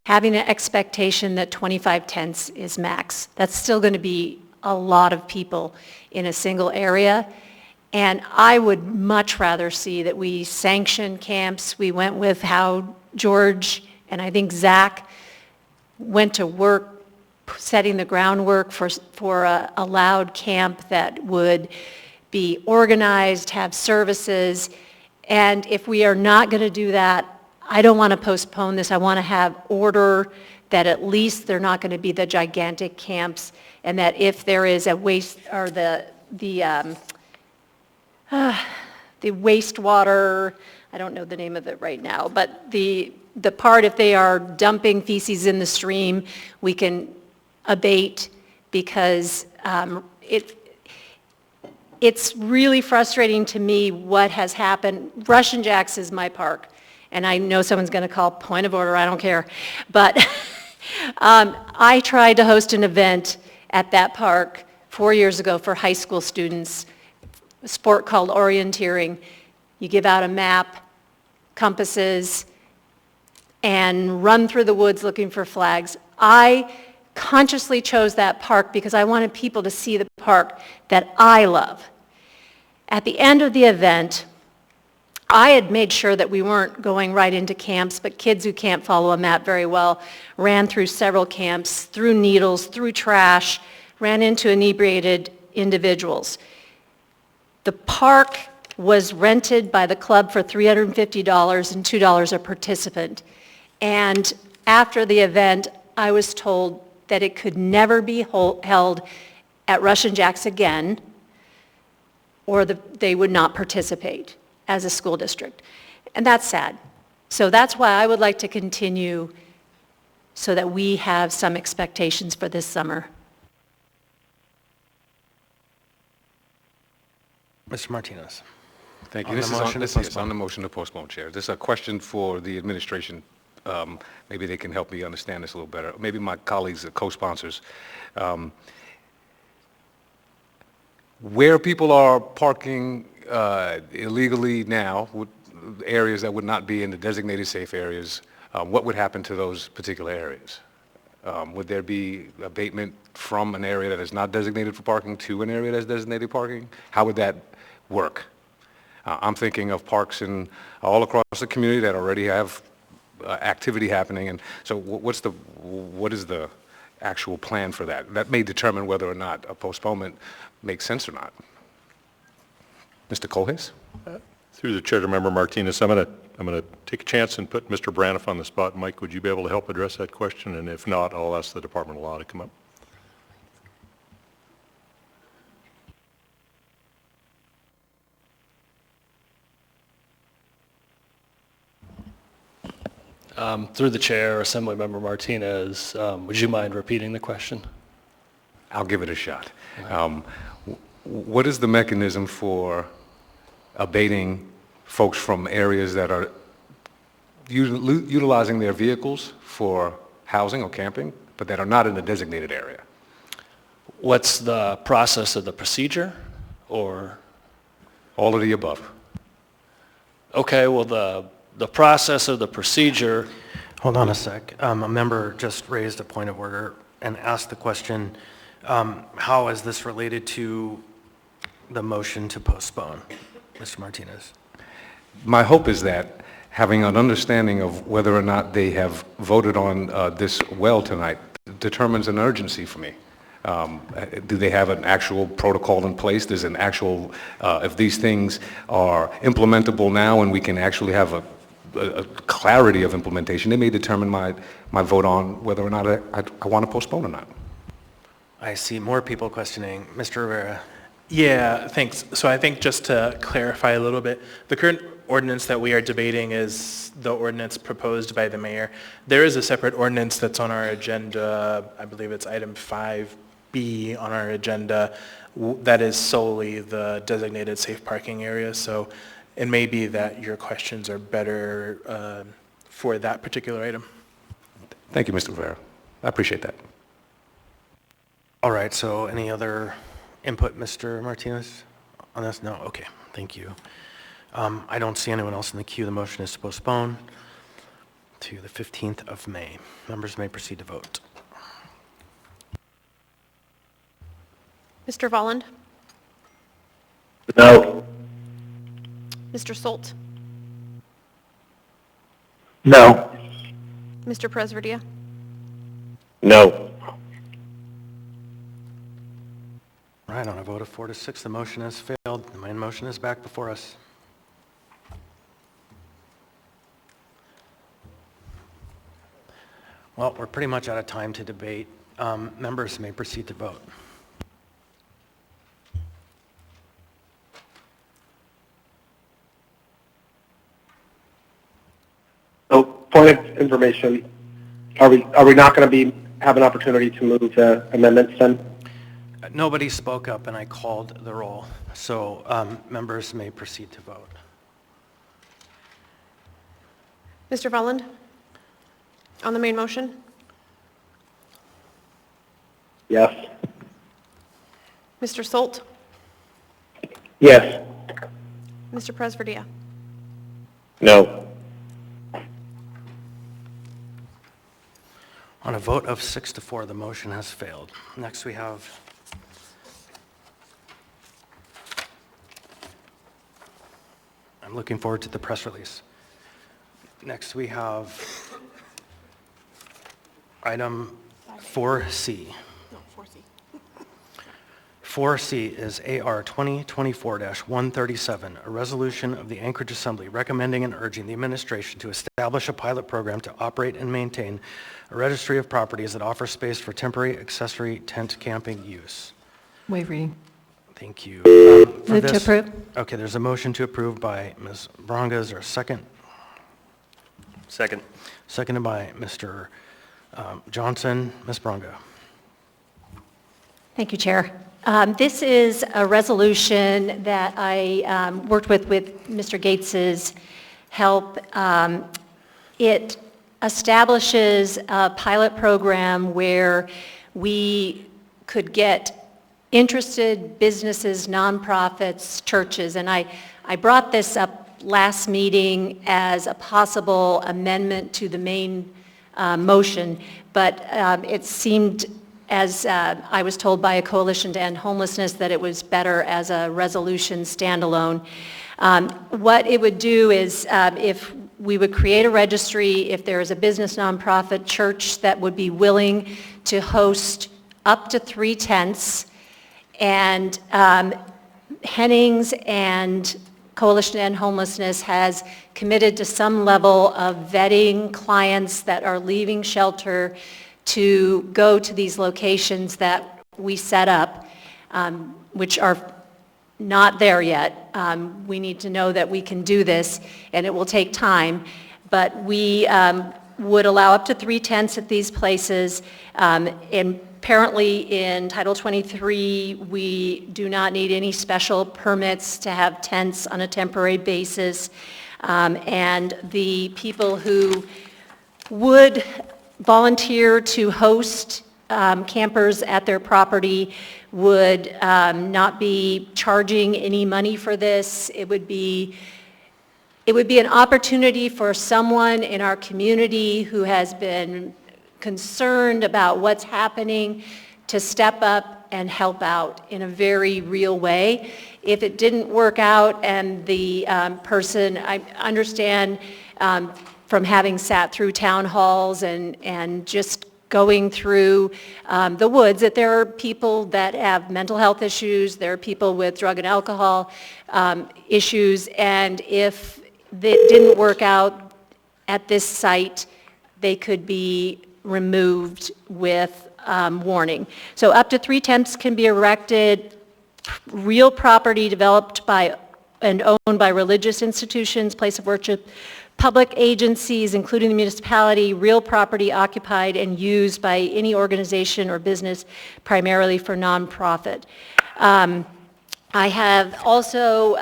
having an expectation that 25 tents is max. That's still going to be a lot of people in a single area. And I would much rather see that we sanction camps. We went with how George and I think Zach went to work setting the groundwork for a loud camp that would be organized, have services. And if we are not going to do that, I don't want to postpone this. I want to have order that at least they're not going to be the gigantic camps, and that if there is a waste or the wastewater, I don't know the name of it right now, but the part if they are dumping feces in the stream, we can abate because it's really frustrating to me what has happened. Russian Jacks is my park, and I know someone's going to call point of order, I don't care, but I tried to host an event at that park 4 years ago for high school students, a sport called orienteering. You give out a map, compasses, and run through the woods looking for flags. I consciously chose that park because I wanted people to see the park that I love. At the end of the event, I had made sure that we weren't going right into camps, but kids who can't follow a map very well ran through several camps, through needles, through trash, ran into inebriated individuals. The park was rented by the club for $350 and $2 a participant. And after the event, I was told that it could never be held at Russian Jacks again, or they would not participate as a school district. And that's sad. So that's why I would like to continue so that we have some expectations for this summer. Mr. Martinez. Thank you. On the This is motion to this is postpone. on the motion to postpone, Chair. This is a question for the administration. Maybe they can help me understand this a little better. Maybe my colleagues, the co-sponsors. Where people are parking illegally now, areas that would not be in the designated safe areas, what would happen to those particular areas? Would there be abatement from an area that is not designated for parking to an area that's designated parking? How would that work? I'm thinking of parks in all across the community that already have activity happening, and so what is the actual plan for that? That may determine whether or not a postponement makes sense or not. Mr. Colhase? Through the chair to Member Martinez, I'm going to take a chance and put Mr. Braniff on the spot. Mike, would you be able to help address that question? And if not, I'll ask the Department of Law to come up. Through the chair, Assemblymember Martinez, would you mind repeating the question? I'll give it a shot. What is the mechanism for abating folks from areas that are utilizing their vehicles for housing or camping, but that are not in the designated area? What's the process of the procedure, or? All of the above. Okay, well, the process of the procedure. Hold on a sec. A member just raised a point of order and asked the question, how is this related to the motion to postpone? Mr. Martinez. My hope is that having an understanding of whether or not they have voted on this well tonight determines an urgency for me. Do they have an actual protocol in place? There's an actual, if these things are implementable now and we can actually have a clarity of implementation, it may determine my vote on whether or not I want to postpone or not. I see more people questioning. Mr. Rivera. Yeah, thanks. So I think just to clarify a little bit, the current ordinance that we are debating is the ordinance proposed by the mayor. There is a separate ordinance that's on our agenda, I believe it's item 5B on our agenda, that is solely the designated safe parking area. So it may be that your questions are better for that particular item. Thank you, Mr. Rivera. I appreciate that. All right, so any other input, Mr. Martinez, on this? No? Okay, thank you. I don't see anyone else in the queue. The motion is to postpone to the 15th of May. Members may proceed to vote. Mr. Volland? No. Mr. Solt? No. Mr. Presverdia? No. All right, on a vote of 4 to 6, the motion has failed. The main motion is back before us. Well, we're pretty much out of time to debate. Members may proceed to vote. So, point of information, are we not going to have an opportunity to move the amendments then? Nobody spoke up and I called the roll, so members may proceed to vote. Mr. Volland? On the main motion? Yes. Mr. Solt? Yes. Mr. Presverdia? No. On a vote of 6 to 4, the motion has failed. Next we have I'm looking forward to the press release. Next we have item 4C. 4C is AR 2024-137, a resolution of the Anchorage Assembly recommending and urging the administration to establish a pilot program to operate and maintain a registry of properties that offer space for temporary accessory tent camping use. Waive reading. Thank you. Move to approve. Okay, there's a motion to approve by Ms. Bronga. Is there a second? Second. Seconded by Mr. Johnson. Ms. Bronga. Thank you, Chair. This is a resolution that I worked with Mr. Gates's help. It establishes a pilot program where we could get interested businesses, nonprofits, churches, and I brought this up last meeting as a possible amendment to the main motion, but it seemed, as I was told by a coalition to end homelessness, that it was better as a resolution standalone. What it would do is if we would create a registry, if there is a business, nonprofit, church that would be willing to host up to 3 tents, and Hennings and Coalition to End Homelessness has committed to some level of vetting clients that are leaving shelter to go to these locations that we set up, which are not there yet. We need to know that we can do this, and it will take time, but we would allow up to 3 tents at these places, and apparently in Title 23, we do not need any special permits to have tents on a temporary basis, and the people who would volunteer to host campers at their property would not be charging any money for this. It would be an opportunity for someone in our community who has been concerned about what's happening to step up and help out in a very real way. If it didn't work out and the person, I understand from having sat through town halls and just going through the woods, that there are people that have mental health issues, there are people with drug and alcohol issues, and if it didn't work out at this site, they could be removed with warning. So up to 3 tents can be erected, real property developed by and owned by religious institutions, place of worship, public agencies, including the municipality, real property occupied and used by any organization or business, primarily for nonprofit. I have also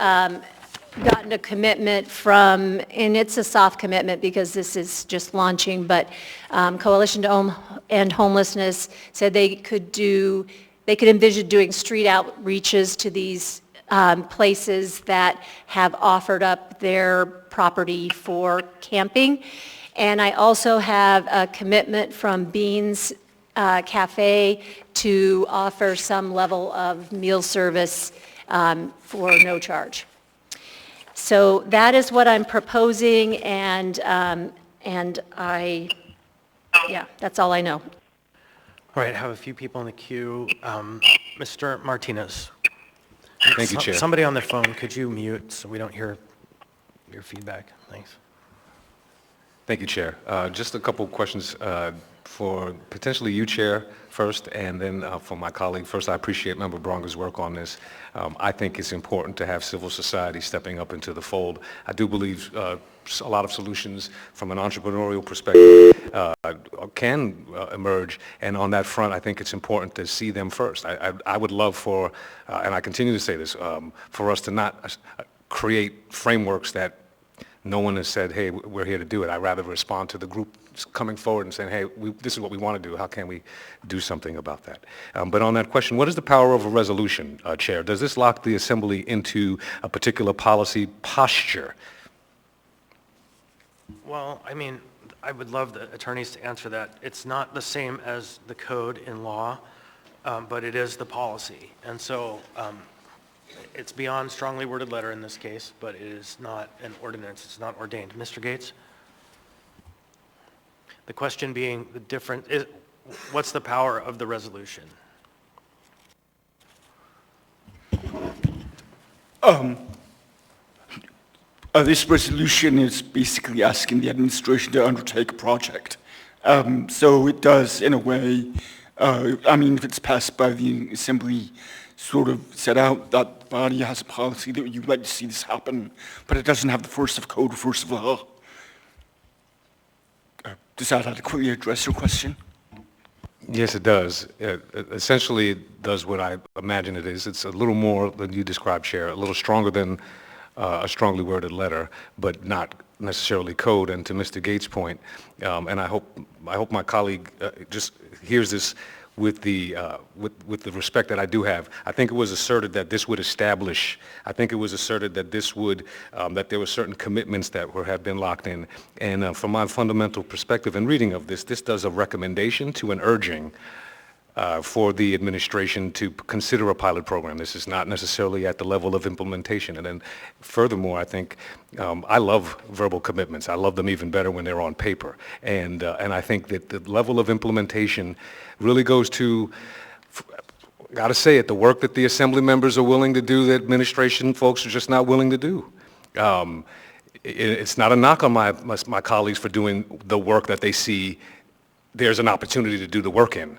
gotten a commitment from, and it's a soft commitment because this is just launching, but Coalition to End Homelessness said they could envision doing street outreaches to these places that have offered up their property for camping. And I also have a commitment from Beans Cafe to offer some level of meal service for no charge. So that is what I'm proposing, and that's all I know. All right, I have a few people in the queue. Mr. Martinez. Thank you, Chair. Somebody on the phone, could you mute so we don't hear your feedback? Thanks. Thank you, Chair. Just a couple questions for potentially you, Chair, first, and then for my colleague. First, I appreciate Member Bronga's work on this. I think it's important to have civil society stepping up into the fold. I do believe a lot of solutions from an entrepreneurial perspective can emerge, and on that front, I think it's important to see them first. I would love for, and I continue to say this, for us to not create frameworks that no one has said, hey, we're here to do it. I'd rather respond to the group coming forward and saying, hey, this is what we want to do. How can we do something about that? But on that question, what is the power of a resolution, Chair? Does this lock the Assembly into a particular policy posture? Well, I mean, I would love the attorneys to answer that. It's not the same as the code in law, but it is the policy. And so it's beyond strongly worded letter in this case, but it is not an ordinance. It's not ordained. Mr. Gates? The question being the difference is, what's the power of the resolution? This resolution is basically asking the administration to undertake a project. So it does, in a way, I mean, if it's passed by the Assembly, sort of set out that the body has a policy that you'd like to see this happen, but it doesn't have the force of code or force of law. Does that adequately address your question? Yes, it does. Essentially, it does what I imagine it is. It's a little more than you described, Chair, a little stronger than a strongly worded letter, but not necessarily code. And to Mr. Gates' point, and I hope my colleague just hears this with the respect that I do have. I think it was asserted that this would establish. I think it was asserted that this would that there were certain commitments that have been locked in. And from my fundamental perspective and reading of this does a recommendation to an urging for the administration to consider a pilot program. This is not necessarily at the level of implementation. And then furthermore, I think I love verbal commitments. I love them even better when they're on paper. And I think that the level of implementation really goes to, got to say it, the work that the assembly members are willing to do that administration folks are just not willing to do. It's not a knock on my colleagues for doing the work that they see there's an opportunity to do the work in.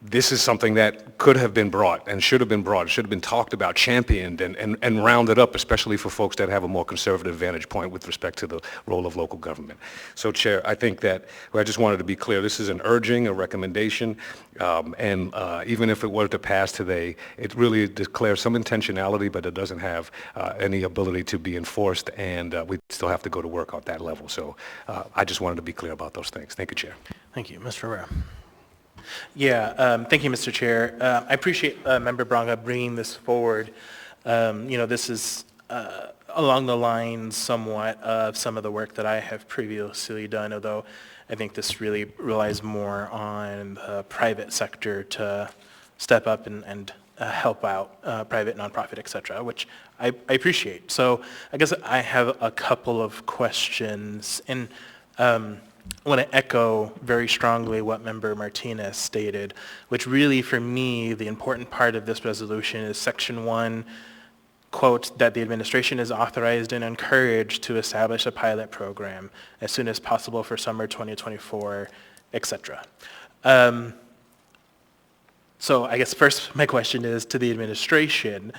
This is something that could have been brought and should have been brought, should have been talked about, championed, and rounded up, especially for folks that have a more conservative vantage point with respect to the role of local government. So, Chair, I think that, I just wanted to be clear, this is an urging, a recommendation, and even if it were to pass today, it really declares some intentionality, but it doesn't have any ability to be enforced, and we still have to go to work on that level. So I just wanted to be clear about those things. Thank you, Chair. Thank you. Mr. Rivera. Yeah, thank you, Mr. Chair. I appreciate Member Braga bringing this forward. This is along the lines somewhat of some of the work that I have previously done, although I think this really relies more on the private sector to step up and help out private, nonprofit, et cetera, which I appreciate. So I guess I have a couple of questions. And I want to echo very strongly what Member Martinez stated, which really, for me, the important part of this resolution is Section 1, quote, that the administration is authorized and encouraged to establish a pilot program as soon as possible for summer 2024, et cetera. So I guess first my question is to the administration,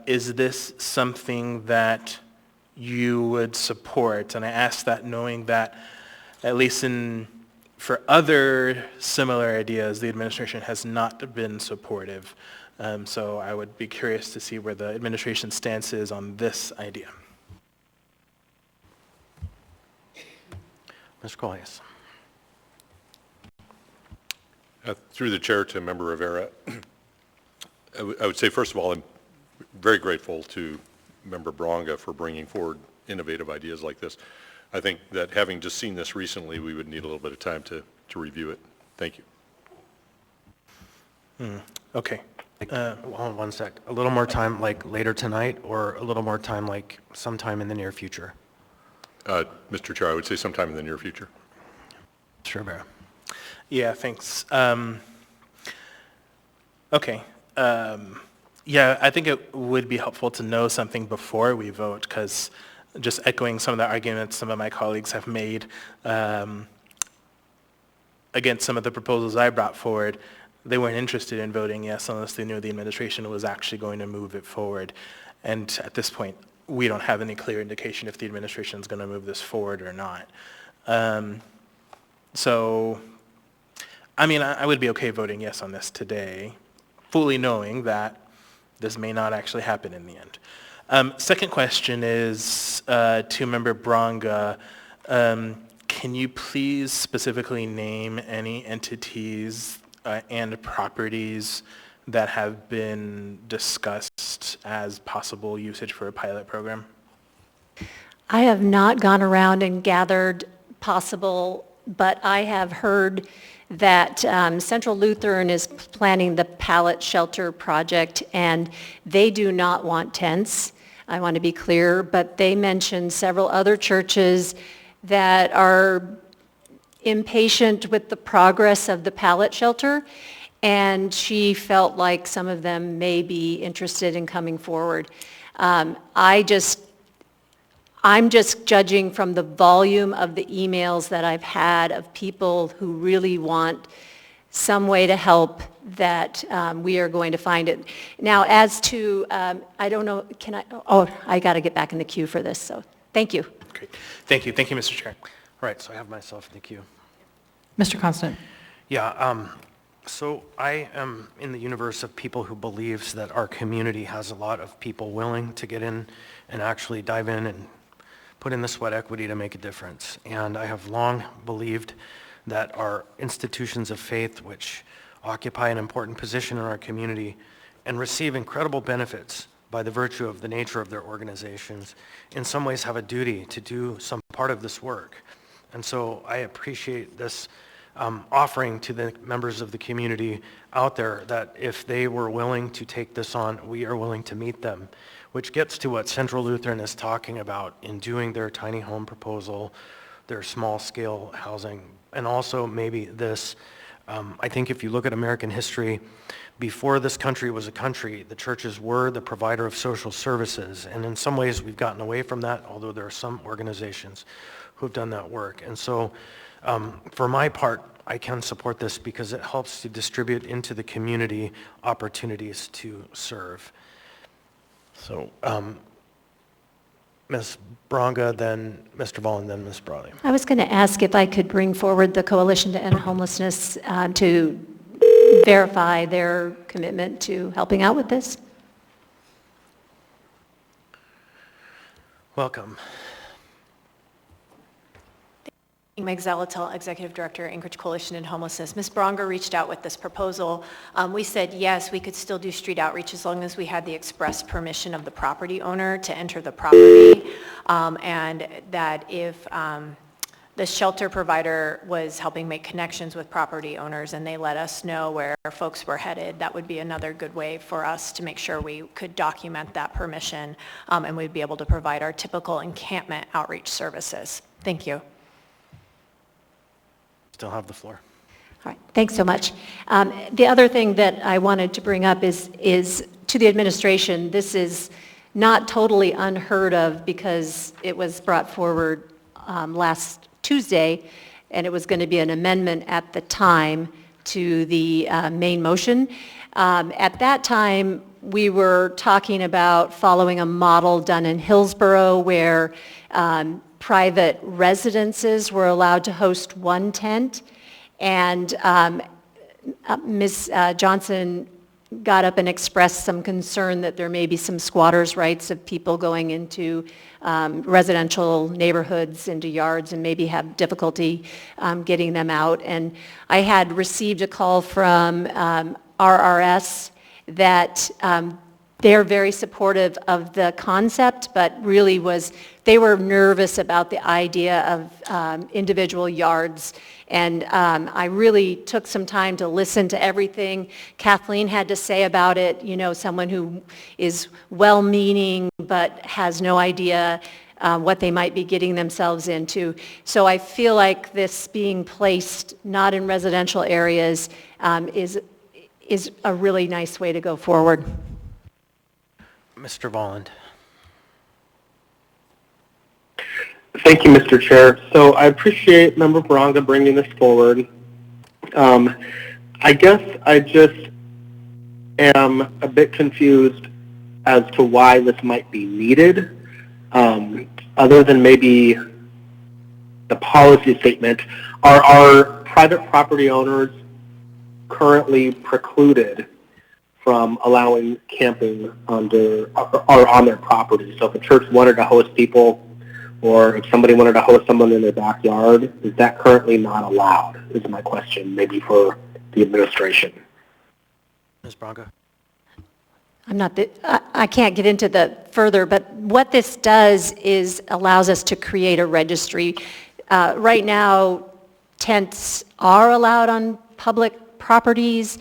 is this something that you would support? And I ask that knowing that at least for other similar ideas, the administration has not been supportive. So I would be curious to see where the administration's stance is on this idea. Mr. Collias. Through the chair to Member Rivera, I would say, first of all, I'm very grateful to Member Braga for bringing forward innovative ideas like this. I think that having just seen this recently, we would need a little bit of time to review it. Thank you. Okay. Hold on one sec. A little more time, like later tonight, or a little more time, like sometime in the near future? Mr. Chair, I would say sometime in the near future. Mr. Rivera. Yeah, thanks. Okay. Yeah, I think it would be helpful to know something before we vote, because just echoing some of the arguments some of my colleagues have made against some of the proposals I brought forward, they weren't interested in voting yes unless they knew the administration was actually going to move it forward. And at this point, we don't have any clear indication if the administration is going to move this forward or not. So, I mean, I would be okay voting yes on this today, fully knowing that this may not actually happen in the end. Second question is to Member Braga. Can you please specifically name any entities and properties that have been discussed as possible usage for a pilot program? I have not gone around and gathered possible, but I have heard that Central Lutheran is planning the pallet shelter project, and they do not want tents. I want to be clear, but they mentioned several other churches that are impatient with the progress of the pallet shelter, and she felt like some of them may be interested in coming forward. I'm just judging from the volume of the emails that I've had of people who really want some way to help that we are going to find it. Now, as to, I don't know, I got to get back in the queue for this, so thank you. Great. Thank you. Thank you, Mr. Chair. All right, so I have myself in the queue. Mr. Constant. Yeah, so I am in the universe of people who believes that our community has a lot of people willing to get in and actually dive in and put in the sweat equity to make a difference. And I have long believed that our institutions of faith, which occupy an important position in our community and receive incredible benefits by the virtue of the nature of their organizations, in some ways have a duty to do some part of this work. And so I appreciate this offering to the members of the community out there that if they were willing to take this on, we are willing to meet them, which gets to what Central Lutheran is talking about in doing their tiny home proposal, their small scale housing, and also maybe this. I think if you look at American history, before this country was a country, the churches were the provider of social services, and in some ways we've gotten away from that, although there are some organizations who have done that work. And so for my part, I can support this because it helps to distribute into the community opportunities to serve. So Ms. Bronga, then Mr. Vollen, then Ms. Brawley. I was going to ask if I could bring forward the Coalition to End Homelessness to verify their commitment to helping out with this. Welcome. Meg Zalatel, Executive Director, Anchorage Coalition and Homelessness. Ms. Bronger reached out with this proposal. We said, yes, we could still do street outreach as long as we had the express permission of the property owner to enter the property, and that if the shelter provider was helping make connections with property owners and they let us know where folks were headed, that would be another good way for us to make sure we could document that permission, and we'd be able to provide our typical encampment outreach services. Thank you. Still have the floor. All right, thanks so much. The other thing that I wanted to bring up is to the administration. This is not totally unheard of because it was brought forward last Tuesday, and it was going to be an amendment at the time to the main motion. At that time, we were talking about following a model done in Hillsborough where private residences were allowed to host one tent, and Ms. Johnson got up and expressed some concern that there may be some squatters' rights of people going into residential neighborhoods, into yards, and maybe have difficulty getting them out. And I had received a call from RRS that they're very supportive of the concept, but really they were nervous about the idea of individual yards. And I really took some time to listen to everything Kathleen had to say about it, someone who is well-meaning but has no idea what they might be getting themselves into. So I feel like this being placed not in residential areas is a really nice way to go forward. Mr. Volland. Thank you, Mr. Chair. So I appreciate Member Bronga bringing this forward. I guess I just am a bit confused as to why this might be needed, other than maybe the policy statement. Are private property owners currently precluded from allowing camping on their property? So if a church wanted to host people, or if somebody wanted to host someone in their backyard, is that currently not allowed, is my question, maybe for the administration. Ms. Bronga. I can't get into the further, but what this does is allows us to create a registry. Right now, tents are allowed on public properties,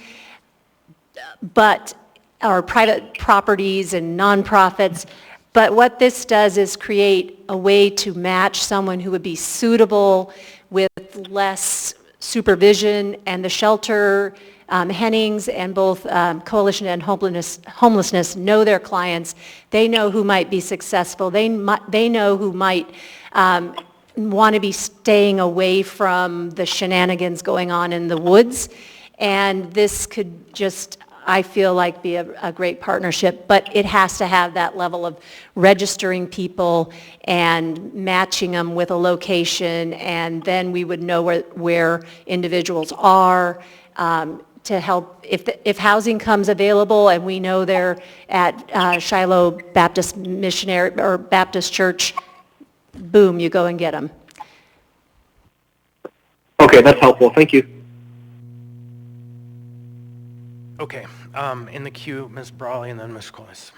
or private properties and nonprofits. But what this does is create a way to match someone who would be suitable with less supervision, and the shelter, Hennings and both Coalition and Homelessness know their clients. They know who might be successful. They know who might want to be staying away from the shenanigans going on in the woods. And this could just I feel like be a great partnership, but it has to have that level of registering people and matching them with a location, and then we would know where individuals are, to help, if housing comes available and we know they're at Shiloh Baptist Missionary or Baptist Church, boom, you go and get them. Okay, that's helpful. Thank you. Okay, in the queue, Ms. Brawley and then Ms. Cloyce.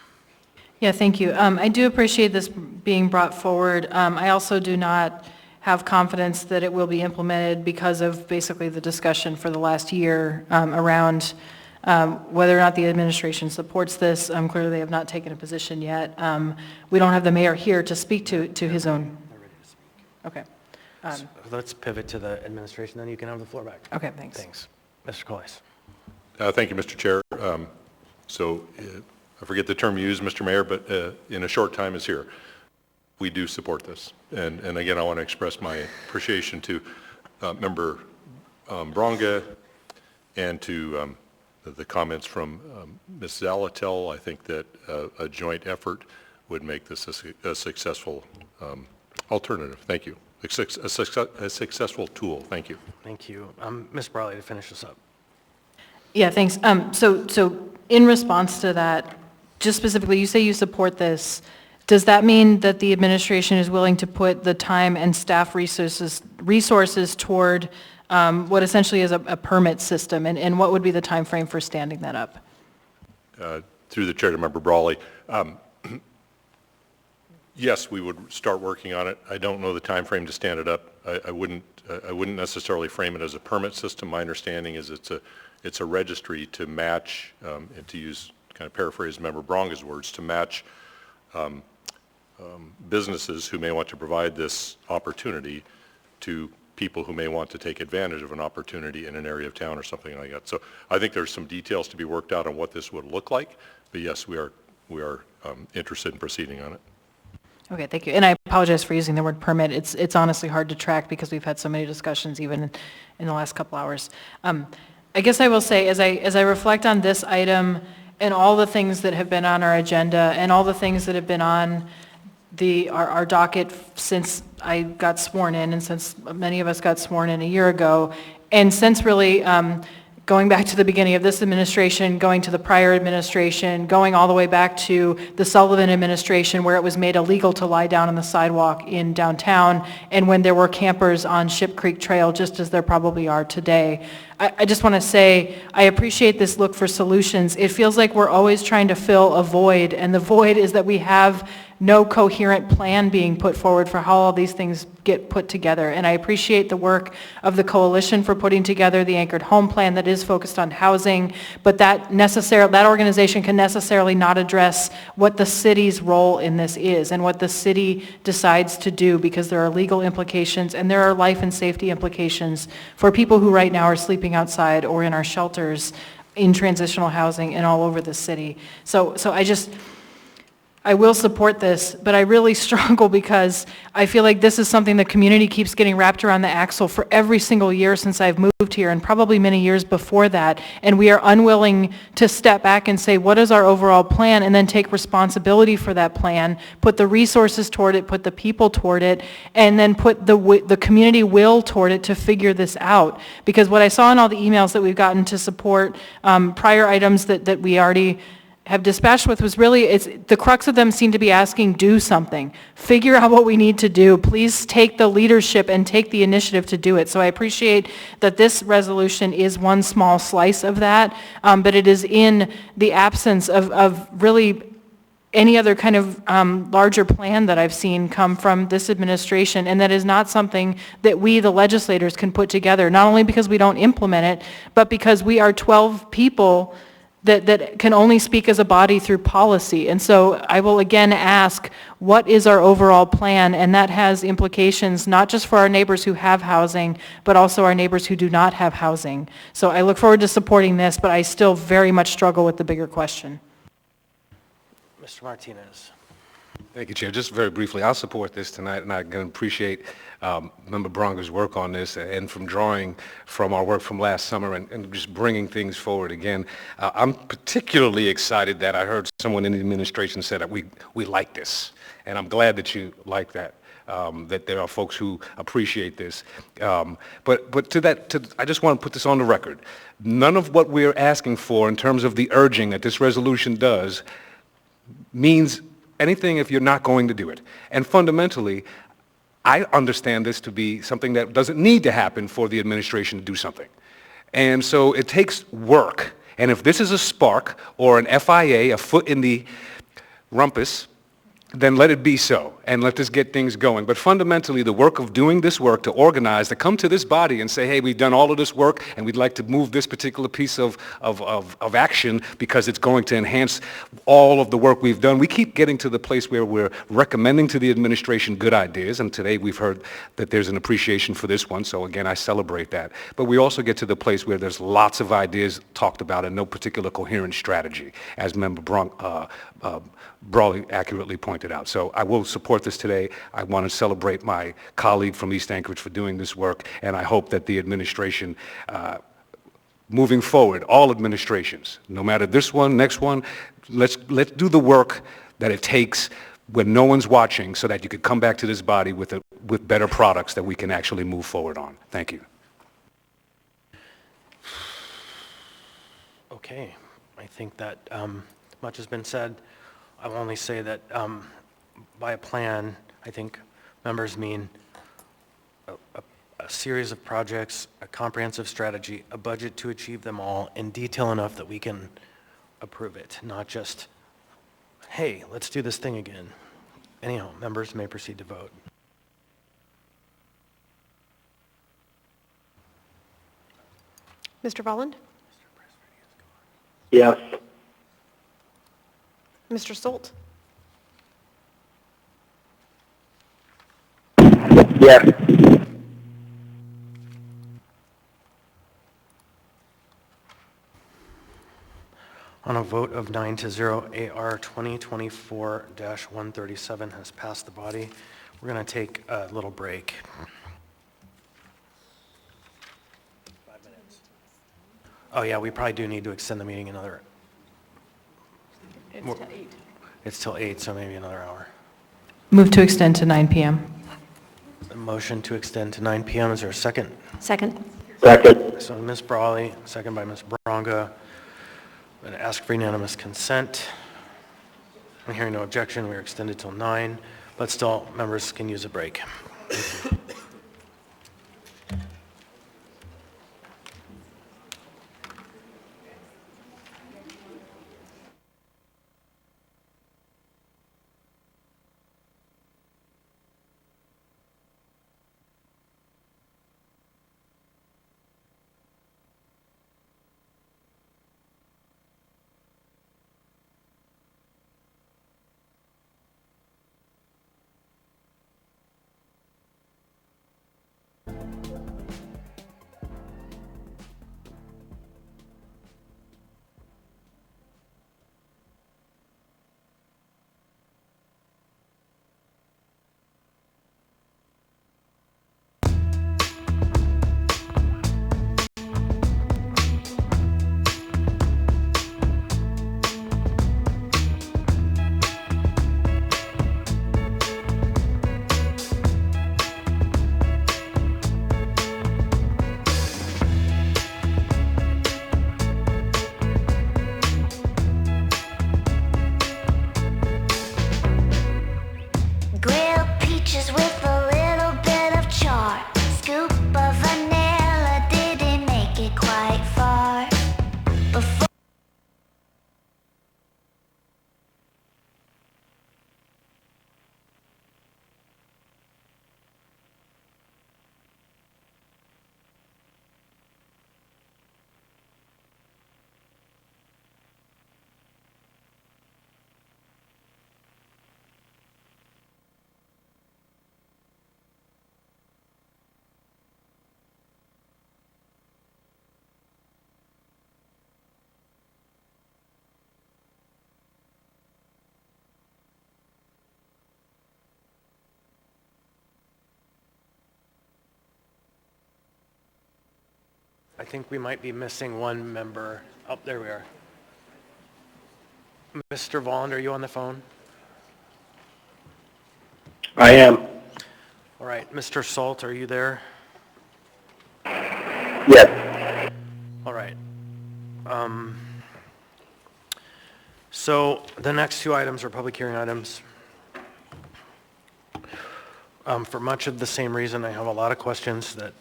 Yeah, thank you. I do appreciate this being brought forward. I also do not have confidence that it will be implemented because of basically the discussion for the last year around whether or not the administration supports this. Clearly, they have not taken a position yet. We don't have the mayor here to speak to his own. Okay. So let's pivot to the administration, then you can have the floor back. Okay, thanks. Thanks. Mr. Cloyce. Thank you, Mr. Chair. I forget the term you used, Mr. Mayor, but in a short time is here. We do support this. And again, I want to express my appreciation to Member Bronga and to the comments from Ms. Zalatel. I think that a joint effort would make this a successful alternative. Thank you. A successful tool. Thank you. Thank you. Ms. Brawley, to finish this up. Yeah, thanks. So in response to that, just specifically, you say you support this. Does that mean that the administration is willing to put the time and staff resources toward what essentially is a permit system? And what would be the time frame for standing that up? Through the chair to Member Brawley, yes, we would start working on it. I don't know the time frame to stand it up. I wouldn't necessarily frame it as a permit system. My understanding is it's a registry to match, and to use, kind of paraphrase Member Bronga's words, to match businesses who may want to provide this opportunity to people who may want to take advantage of an opportunity in an area of town or something like that. So I think there's some details to be worked out on what this would look like, but yes, we are interested in proceeding on it. Okay, thank you. And I apologize for using the word permit. It's honestly hard to track because we've had so many discussions even in the last couple hours. I guess I will say, as I reflect on this item and all the things that have been on our agenda and all the things that have been on our docket since I got sworn in and since many of us got sworn in a year ago, and since really going back to the beginning of this administration, going to the prior administration, going all the way back to the Sullivan administration where it was made illegal to lie down on the sidewalk in downtown, and when there were campers on Ship Creek Trail, just as there probably are today. I just want to say I appreciate this look for solutions. It feels like we're always trying to fill a void, and the void is that we have no coherent plan being put forward for how all these things get put together. And I appreciate the work of the coalition for putting together the anchored home plan that is focused on housing, but that organization can necessarily not address what the city's role in this is and what the city decides to do, because there are legal implications and there are life and safety implications for people who right now are sleeping outside or in our shelters in transitional housing and all over the city. So I will support this, but I really struggle because I feel like this is something the community keeps getting wrapped around the axle for every single year since I've moved here, and probably many years before that, and we are unwilling to step back and say, what is our overall plan, and then take responsibility for that plan, put the resources toward it, put the people toward it, and then put the community will toward it to figure this out. Because what I saw in all the emails that we've gotten to support prior items that we already have dispatched with was really, the crux of them seem to be asking, do something. Figure out what we need to do. Please take the leadership and take the initiative to do it. So I appreciate that this resolution is one small slice of that, but it is in the absence of really any other kind of larger plan that I've seen come from this administration, and that is not something that we, the legislators, can put together, not only because we don't implement it, but because we are 12 people that can only speak as a body through policy. And so I will again ask, what is our overall plan? And that has implications not just for our neighbors who have housing, but also our neighbors who do not have housing. So I look forward to supporting this, but I still very much struggle with the bigger question. Mr. Martinez. Thank you, Chair. Just very briefly, I'll support this tonight, and I can appreciate Member Bronga's work on this and from drawing from our work from last summer and just bringing things forward again. I'm particularly excited that I heard someone in the administration say that we like this, and I'm glad that you like that. That there are folks who appreciate this. But I just want to put this on the record. None of what we're asking for in terms of the urging that this resolution does means anything if you're not going to do it. And fundamentally, I understand this to be something that doesn't need to happen for the administration to do something. And so it takes work. And if this is a spark or an FIA, a foot in the rumpus, then let it be so, and let us get things going. But fundamentally, the work of doing this work, to organize, to come to this body and say, hey, we've done all of this work, and we'd like to move this particular piece of action because it's going to enhance all of the work we've done. We keep getting to the place where we're recommending to the administration good ideas, and today we've heard that there's an appreciation for this one, so again, I celebrate that. But we also get to the place where there's lots of ideas talked about and no particular coherent strategy, as Member Brawley accurately pointed out. So I will support this today. I want to celebrate my colleague from East Anchorage for doing this work, and I hope that the administration, moving forward, all administrations, no matter this one, next one, let's do the work that it takes when no one's watching so that you could come back to this body with better products that we can actually move forward on. Thank you. Okay, I think that much has been said. I will only say that by a plan, I think members mean a series of projects, a comprehensive strategy, a budget to achieve them all in detail enough that we can approve it, not just, hey, let's do this thing again. Anyhow, members may proceed to vote. Mr. Volland? Yes. Mr. Stolt? Yes. On a vote of 9-0, AR 2024-137 has passed the body. We're going to take a little break. 5 minutes. Oh yeah, we probably do need to extend the meeting another. It's till 8. It's till 8, so maybe another hour. Move to extend to 9 p.m. A motion to extend to 9 p.m. Is there a second? Second. Second. So Ms. Brawley, second by Ms. Bronga. I'm going to ask for unanimous consent. I'm hearing no objection. We're extended till 9, but still, members can use a break. I think we might be missing one member. Oh, there we are. Mr. Volland, are you on the phone? I am. All right, Mr. Salt, are you there? Yes. All right. So the next two items are public hearing items. For much of the same reason, I have a lot of questions that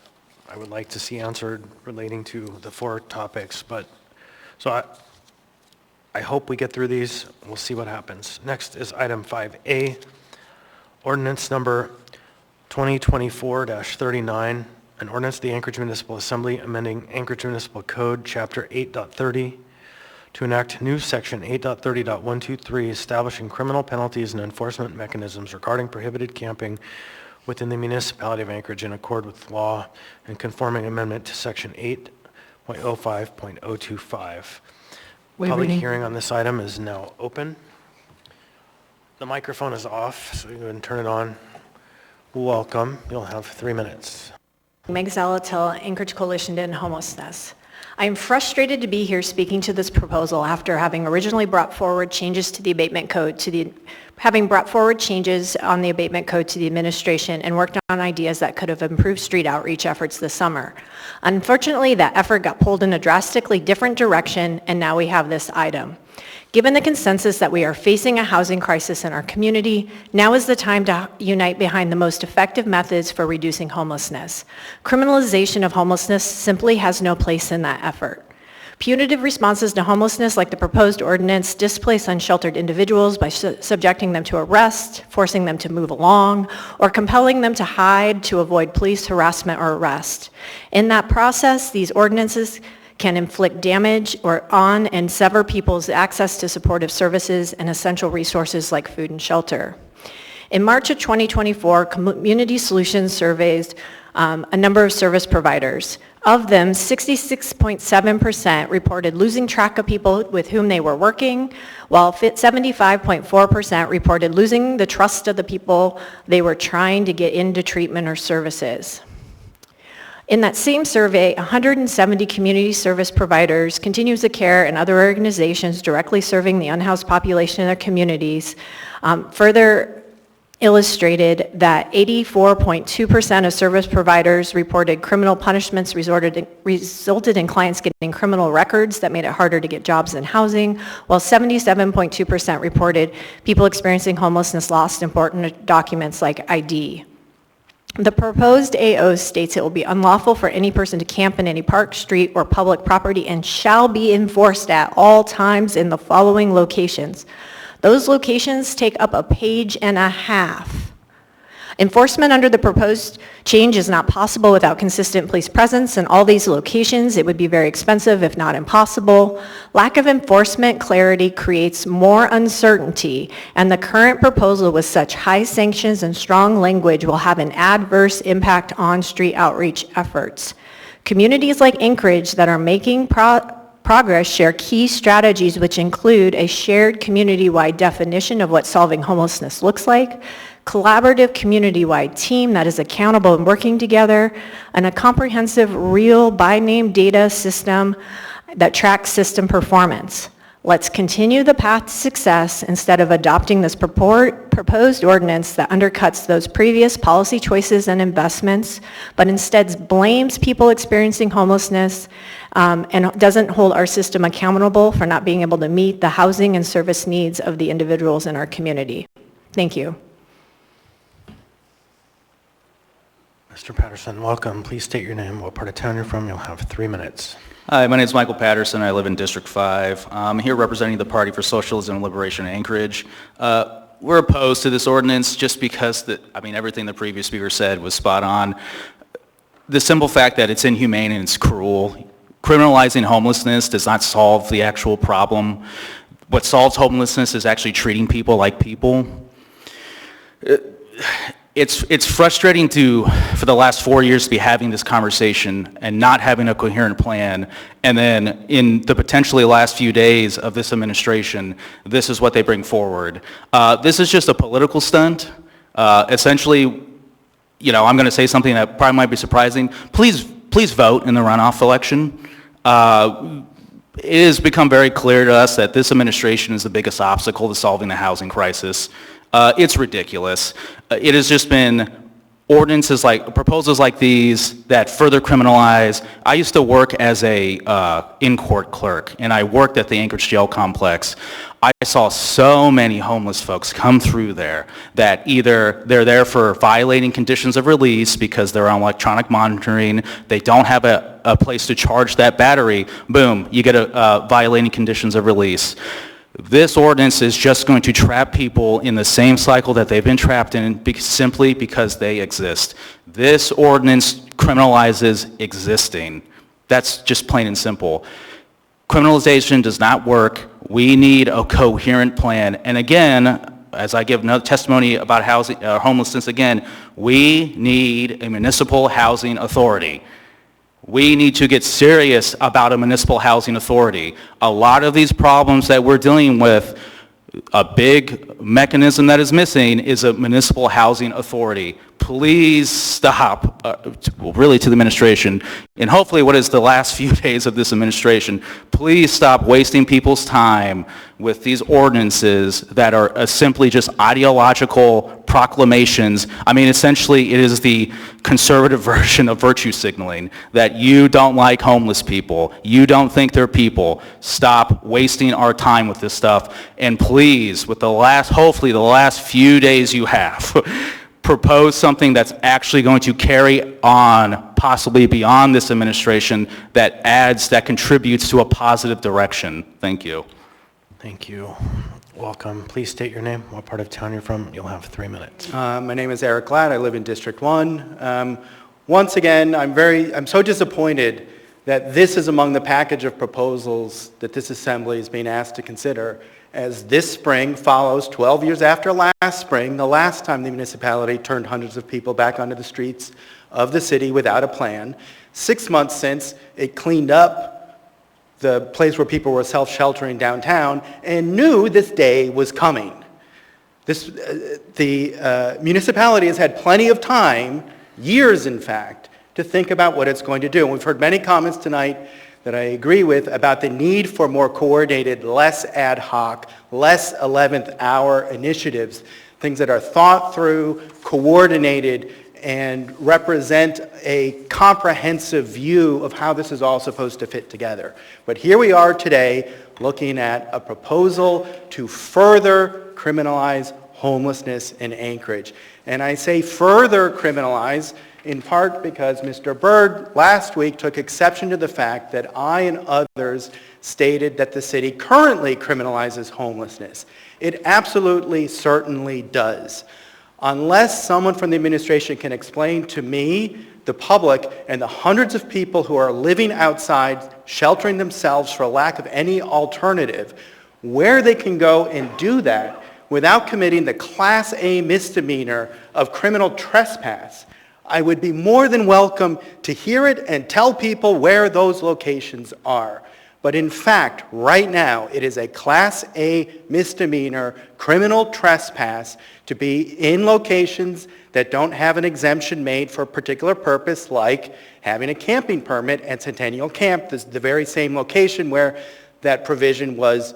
I would like to see answered relating to the four topics, but, so I hope we get through these. We'll see what happens. Next is item 5A, ordinance number 2024-39, an ordinance of the Anchorage Municipal Assembly amending Anchorage Municipal Code, Chapter 8.30, to enact new Section 8.30.123, establishing criminal penalties and enforcement mechanisms regarding prohibited camping within the municipality of Anchorage in accord with law and conforming amendment to Section 8.05.025. Public hearing on this item is now open. The microphone is off, so you can turn it on. Welcome. You'll have 3 minutes. Meg Zalatil, Anchorage Coalition to End Homelessness. I am frustrated to be here speaking to this proposal after having originally brought forward changes to the abatement code having brought forward changes on the abatement code to the administration and worked on ideas that could have improved street outreach efforts this summer. Unfortunately, that effort got pulled in a drastically different direction, and now we have this item. Given the consensus that we are facing a housing crisis in our community, now is the time to unite behind the most effective methods for reducing homelessness. Criminalization of homelessness simply has no place in that effort. Punitive responses to homelessness, like the proposed ordinance, displace unsheltered individuals by subjecting them to arrest, forcing them to move along, or compelling them to hide to avoid police harassment or arrest. In that process, these ordinances can inflict damage on and sever people's access to supportive services and essential resources like food and shelter. In March of 2024, Community Solutions surveyed a number of service providers. Of them, 66.7% reported losing track of people with whom they were working, while 75.4% reported losing the trust of the people they were trying to get into treatment or services. In that same survey, 170 community service providers, continuums of care, and other organizations directly serving the unhoused population in their communities further illustrated that 84.2% of service providers reported criminal punishments resulted in clients getting criminal records that made it harder to get jobs and housing, while 77.2% reported people experiencing homelessness lost important documents like ID. The proposed AO states it will be unlawful for any person to camp in any park, street, or public property and shall be enforced at all times in the following locations. Those locations take up a page and a half. Enforcement under the proposed change is not possible without consistent police presence in all these locations. It would be very expensive, if not impossible. Lack of enforcement clarity creates more uncertainty, and the current proposal with such high sanctions and strong language will have an adverse impact on street outreach efforts. Communities like Anchorage that are making progress share key strategies which include a shared community-wide definition of what solving homelessness looks like, collaborative community-wide team that is accountable and working together, and a comprehensive real by-name data system that tracks system performance. Let's continue the path to success instead of adopting this proposed ordinance that undercuts those previous policy choices and investments, but instead blames people experiencing homelessness and doesn't hold our system accountable for not being able to meet the housing and service needs of the individuals in our community. Thank you. Mr. Patterson, welcome. Please state your name, what part of town you're from. You'll have 3 minutes. Hi, my name is Michael Patterson. I live in District 5. I'm here representing the Party for Socialism and Liberation in Anchorage. We're opposed to this ordinance just because everything the previous speaker said was spot on. The simple fact that it's inhumane and it's cruel. Criminalizing homelessness does not solve the actual problem. What solves homelessness is actually treating people like people. It's frustrating for the last 4 years to be having this conversation and not having a coherent plan, and then in the potentially last few days of this administration, this is what they bring forward. This is just a political stunt. Essentially, I'm going to say something that probably might be surprising. Please please vote in the runoff election. It has become very clear to us that this administration is the biggest obstacle to solving the housing crisis. It's ridiculous. It has just been ordinances like, proposals like these that further criminalize. I used to work as a in-court clerk, and I worked at the Anchorage Jail Complex. I saw so many homeless folks come through there that either they're there for violating conditions of release because they're on electronic monitoring, they don't have a place to charge that battery, boom, you get a violating conditions of release. This ordinance is just going to trap people in the same cycle that they've been trapped in simply because they exist. This ordinance criminalizes existing. That's just plain and simple. Criminalization does not work. We need a coherent plan. And again, as I give another testimony about housing, homelessness again, we need a municipal housing authority. We need to get serious about a municipal housing authority. A lot of these problems that we're dealing with, a big mechanism that is missing is a municipal housing authority. Please stop, really to the administration, and hopefully what is the last few days of this administration, please stop wasting people's time with these ordinances that are simply just ideological proclamations. I mean, essentially, it is the conservative version of virtue signaling, that you don't like homeless people, you don't think they're people. Stop wasting our time with this stuff, and please, with the last, hopefully the last few days you have, propose something that's actually going to carry on, possibly beyond this administration, that adds, that contributes to a positive direction. Thank you. Thank you. Welcome. Please state your name, what part of town you're from. You'll have 3 minutes. My name is Eric Glad. I live in District 1. Once again, I'm so disappointed that this is among the package of proposals that this assembly is being asked to consider, as this spring follows 12 years after last spring, the last time the municipality turned hundreds of people back onto the streets of the city without a plan. 6 months since, it cleaned up the place where people were self-sheltering downtown and knew this day was coming. The municipality has had plenty of time, years in fact, to think about what it's going to do. And we've heard many comments tonight that I agree with about the need for more coordinated, less ad hoc, less 11th hour initiatives, things that are thought through, coordinated, and represent a comprehensive view of how this is all supposed to fit together. But here we are today looking at a proposal to further criminalize homelessness in Anchorage. And I say further criminalize in part because Mr. Byrd last week took exception to the fact that I and others stated that the city currently criminalizes homelessness. It absolutely, certainly does. Unless someone from the administration can explain to me, the public, and the hundreds of people who are living outside, sheltering themselves for lack of any alternative, where they can go and do that without committing the Class A misdemeanor of criminal trespass, I would be more than welcome to hear it and tell people where those locations are. But in fact, right now, it is a Class A misdemeanor criminal trespass to be in locations that don't have an exemption made for a particular purpose, like having a camping permit at Centennial Camp, the very same location where that provision was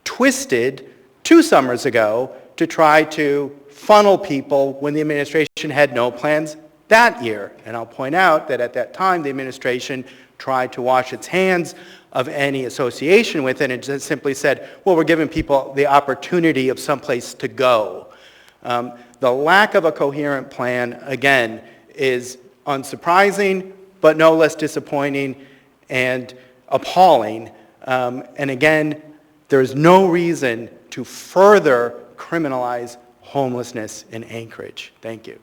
twisted 2 summers ago to try to funnel people when the administration had no plans that year. And I'll point out that at that time, the administration tried to wash its hands of any association with it and just simply said, well, we're giving people the opportunity of someplace to go. The lack of a coherent plan, again, is unsurprising, but no less disappointing and appalling. And again, there is no reason to further criminalize homelessness in Anchorage. Thank you.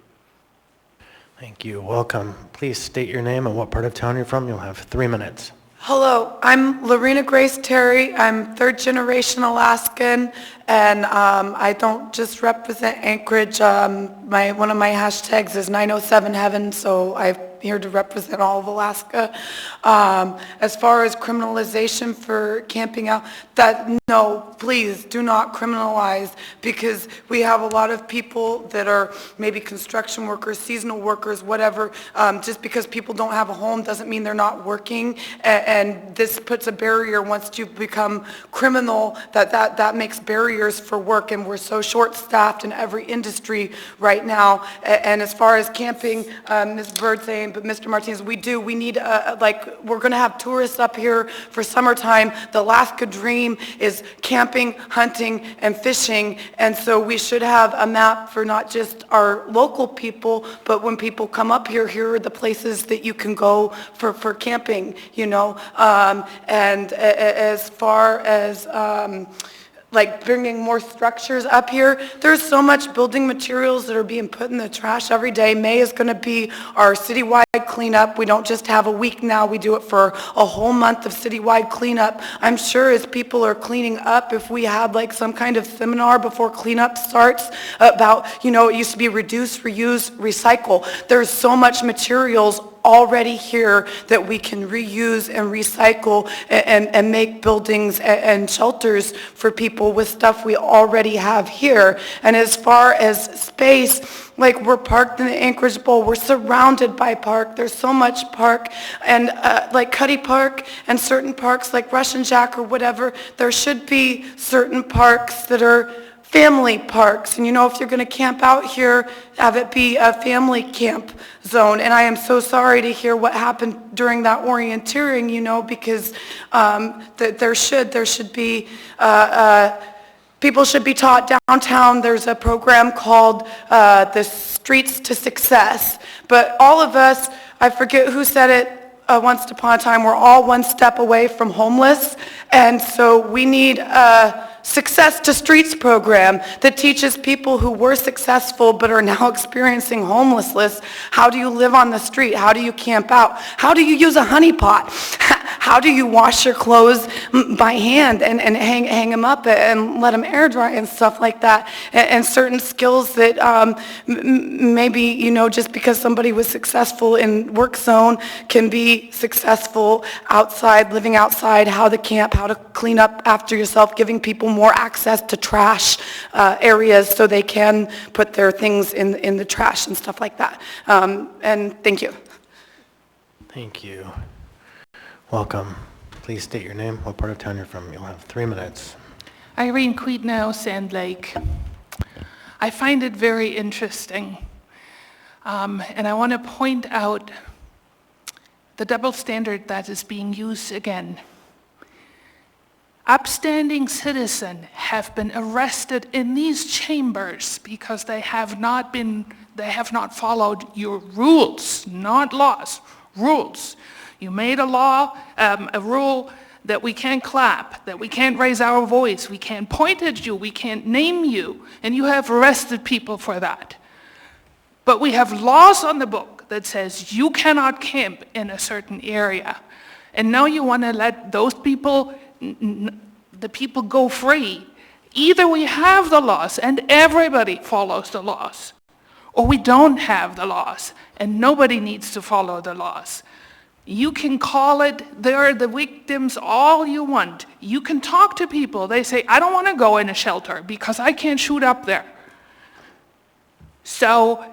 Thank you. Welcome. Please state your name and what part of town you're from. You'll have 3 minutes. Hello, I'm Lorena Grace Terry. I'm third generation Alaskan, and I don't just represent Anchorage. One of my hashtags is 907 Heaven, so I'm here to represent all of Alaska. As far as criminalization for camping out, that No, please do not criminalize, because we have a lot of people that are maybe construction workers, seasonal workers, whatever. Just because people don't have a home doesn't mean they're not working. And this puts a barrier once you become criminal, that makes barriers for work. And we're so short-staffed in every industry right now. And as far as camping, Ms. Bird saying, but Mr. Martinez, we need, we're going to have tourists up here for summertime. The Alaska dream is camping, hunting, and fishing, and so we should have a map for not just our local people, but when people come up here, here are the places that you can go for camping, you know. And as far as like bringing more structures up here, there's so much building materials that are being put in the trash every day. May is going to be our citywide cleanup. We don't just have a week now, we do it for a whole month of citywide cleanup. I'm sure as people are cleaning up, if we had like some kind of seminar before cleanup starts about, you know, it used to be reduce, reuse, recycle. There's so much materials already here that we can reuse and recycle and make buildings and shelters for people with stuff we already have here. And as far as space, like we're parked in the Anchorage Bowl, we're surrounded by park. There's so much park, and like Cuddy Park and certain parks like Russian Jack or whatever, there should be certain parks that are family parks. And you know, if you're going to camp out here, have it be a family camp zone. And I am so sorry to hear what happened during that orienteering, you know, because there should be people should be taught downtown. There's a program called the Streets to Success. But all of us, I forget who said it, once upon a time, we're all one step away from homeless. And so we need a Success to Streets program that teaches people who were successful but are now experiencing homelessness, how do you live on the street? How do you camp out? How do you use a honey pot? How do you wash your clothes by hand and hang them up and let them air dry and stuff like that? And certain skills that maybe, you know, just because somebody was successful in work zone can be successful outside, living outside, how to camp, how to clean up after yourself, giving people more access to trash areas so they can put their things in the trash and stuff like that. And thank you. Thank you. Welcome. Please state your name, what part of town you're from. You'll have 3 minutes. Irene Queetnow, Sand Lake. I find it very interesting, and I want to point out the double standard that is being used again. Upstanding citizens have been arrested in these chambers because they have not followed your rules, not laws, rules. You made a law, a rule that we can't clap, that we can't raise our voice, we can't point at you, we can't name you, and you have arrested people for that. But we have laws on the book that says you cannot camp in a certain area. And now you want to let those people, the people go free. Either we have the laws and everybody follows the laws, or we don't have the laws and nobody needs to follow the laws. You can call it, they're the victims all you want. You can talk to people. They say, I don't want to go in a shelter because I can't shoot up there. So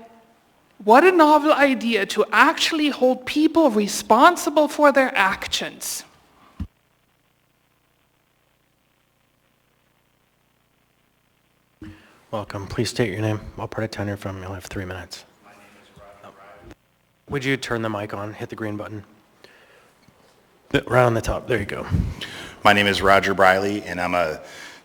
what a novel idea to actually hold people responsible for their actions. Welcome. Please state your name, what part of town you're from. You'll have 3 minutes. My name is Roger. Would you turn the mic on, hit the green button? Right on the top, there you go. My name is Roger Briley, and I'm a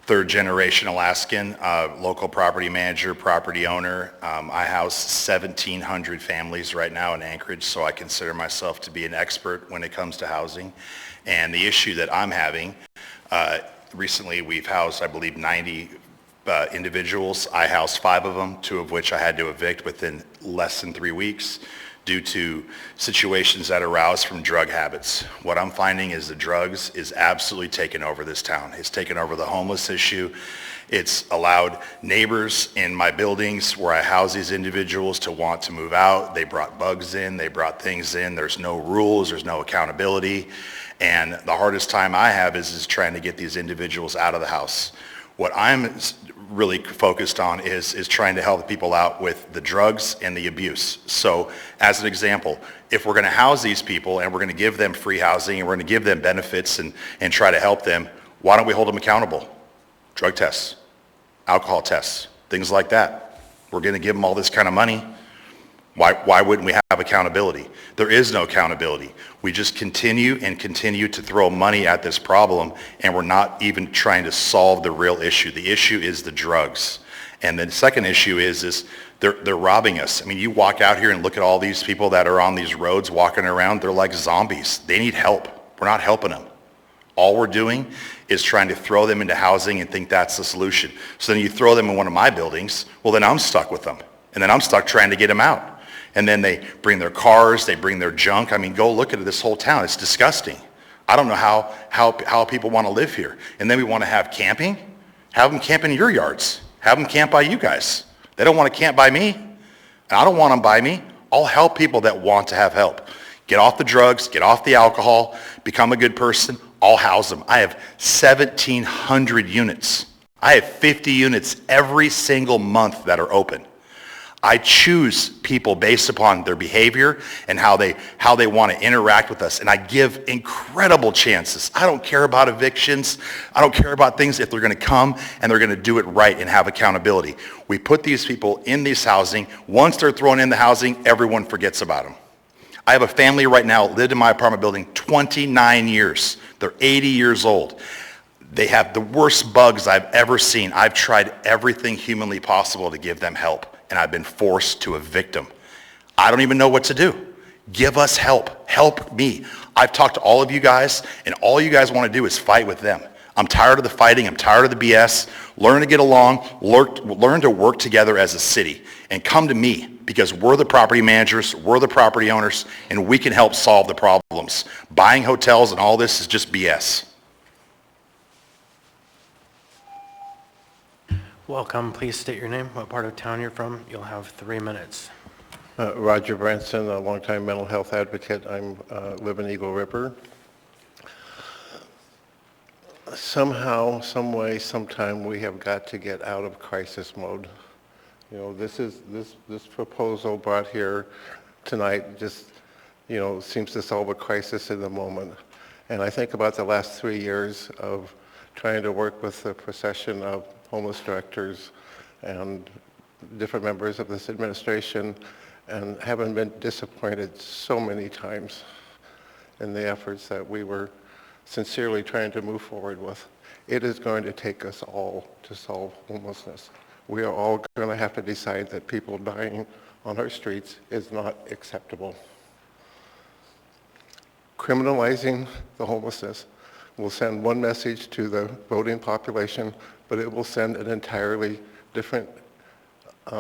third-generation Alaskan, local property manager, property owner. I house 1,700 families right now in Anchorage, so I consider myself to be an expert when it comes to housing. And the issue that I'm having, recently we've housed, I believe, 90 individuals. I housed 5 of them, 2 of which I had to evict within less than 3 weeks. due to situations that arouse from drug habits. What I'm finding is the drugs is absolutely taken over this town. It's taken over the homeless issue. It's allowed neighbors in my buildings where I house these individuals to want to move out. They brought bugs in, they brought things in. There's no rules, there's no accountability. And the hardest time I have is trying to get these individuals out of the house. What I'm really focused on is trying to help people out with the drugs and the abuse. So as an example, if we're going to house these people and we're going to give them free housing and we're going to give them benefits and try to help them, why don't we hold them accountable? Drug tests, alcohol tests, things like that. We're going to give them all this kind of money. Why wouldn't we have accountability? There is no accountability. We just continue to throw money at this problem, and we're not even trying to solve the real issue. The issue is the drugs. And the second issue is they're robbing us. I mean, you walk out here and look at all these people that are on these roads walking around, they're like zombies. They need help. We're not helping them. All we're doing is trying to throw them into housing and think that's the solution. So then you throw them in one of my buildings, well then I'm stuck with them. And then I'm stuck trying to get them out. And then they bring their cars, they bring their junk. I mean, go look at this whole town. It's disgusting. I don't know how people want to live here. And then we want to have camping? Have them camp in your yards. Have them camp by you guys. They don't want to camp by me. And I don't want them by me. I'll help people that want to have help. Get off the drugs, get off the alcohol, become a good person. I'll house them. I have 1,700 units. I have 50 units every single month that are open. I choose people based upon their behavior and how they want to interact with us. And I give incredible chances. I don't care about evictions. I don't care about things if they're going to come and they're going to do it right and have accountability. We put these people in this housing. Once they're thrown in the housing, everyone forgets about them. I have a family right now, lived in my apartment building 29 years. They're 80 years old. They have the worst bugs I've ever seen. I've tried everything humanly possible to give them help. And I've been forced to evict them. I don't even know what to do. Give us help. Help me. I've talked to all of you guys, and all you guys want to do is fight with them. I'm tired of the fighting. I'm tired of the BS. Learn to get along. Learn to work together as a city. And come to me, because we're the property managers, we're the property owners, and we can help solve the problems. Buying hotels and all this is just BS. Welcome. Please state your name, what part of town you're from. You'll have 3 minutes. Roger Branson, a longtime mental health advocate. I live in Eagle River. Somehow, some way, sometime, we have got to get out of crisis mode. You know, this proposal brought here tonight just, you know, seems to solve a crisis in the moment. And I think about the last 3 years of trying to work with the procession of homeless directors and different members of this administration, and having been disappointed so many times in the efforts that we were sincerely trying to move forward with. It is going to take us all to solve homelessness. We are all going to have to decide that people dying on our streets is not acceptable. Criminalizing the homelessness will send one message to the voting population, but it will send an entirely different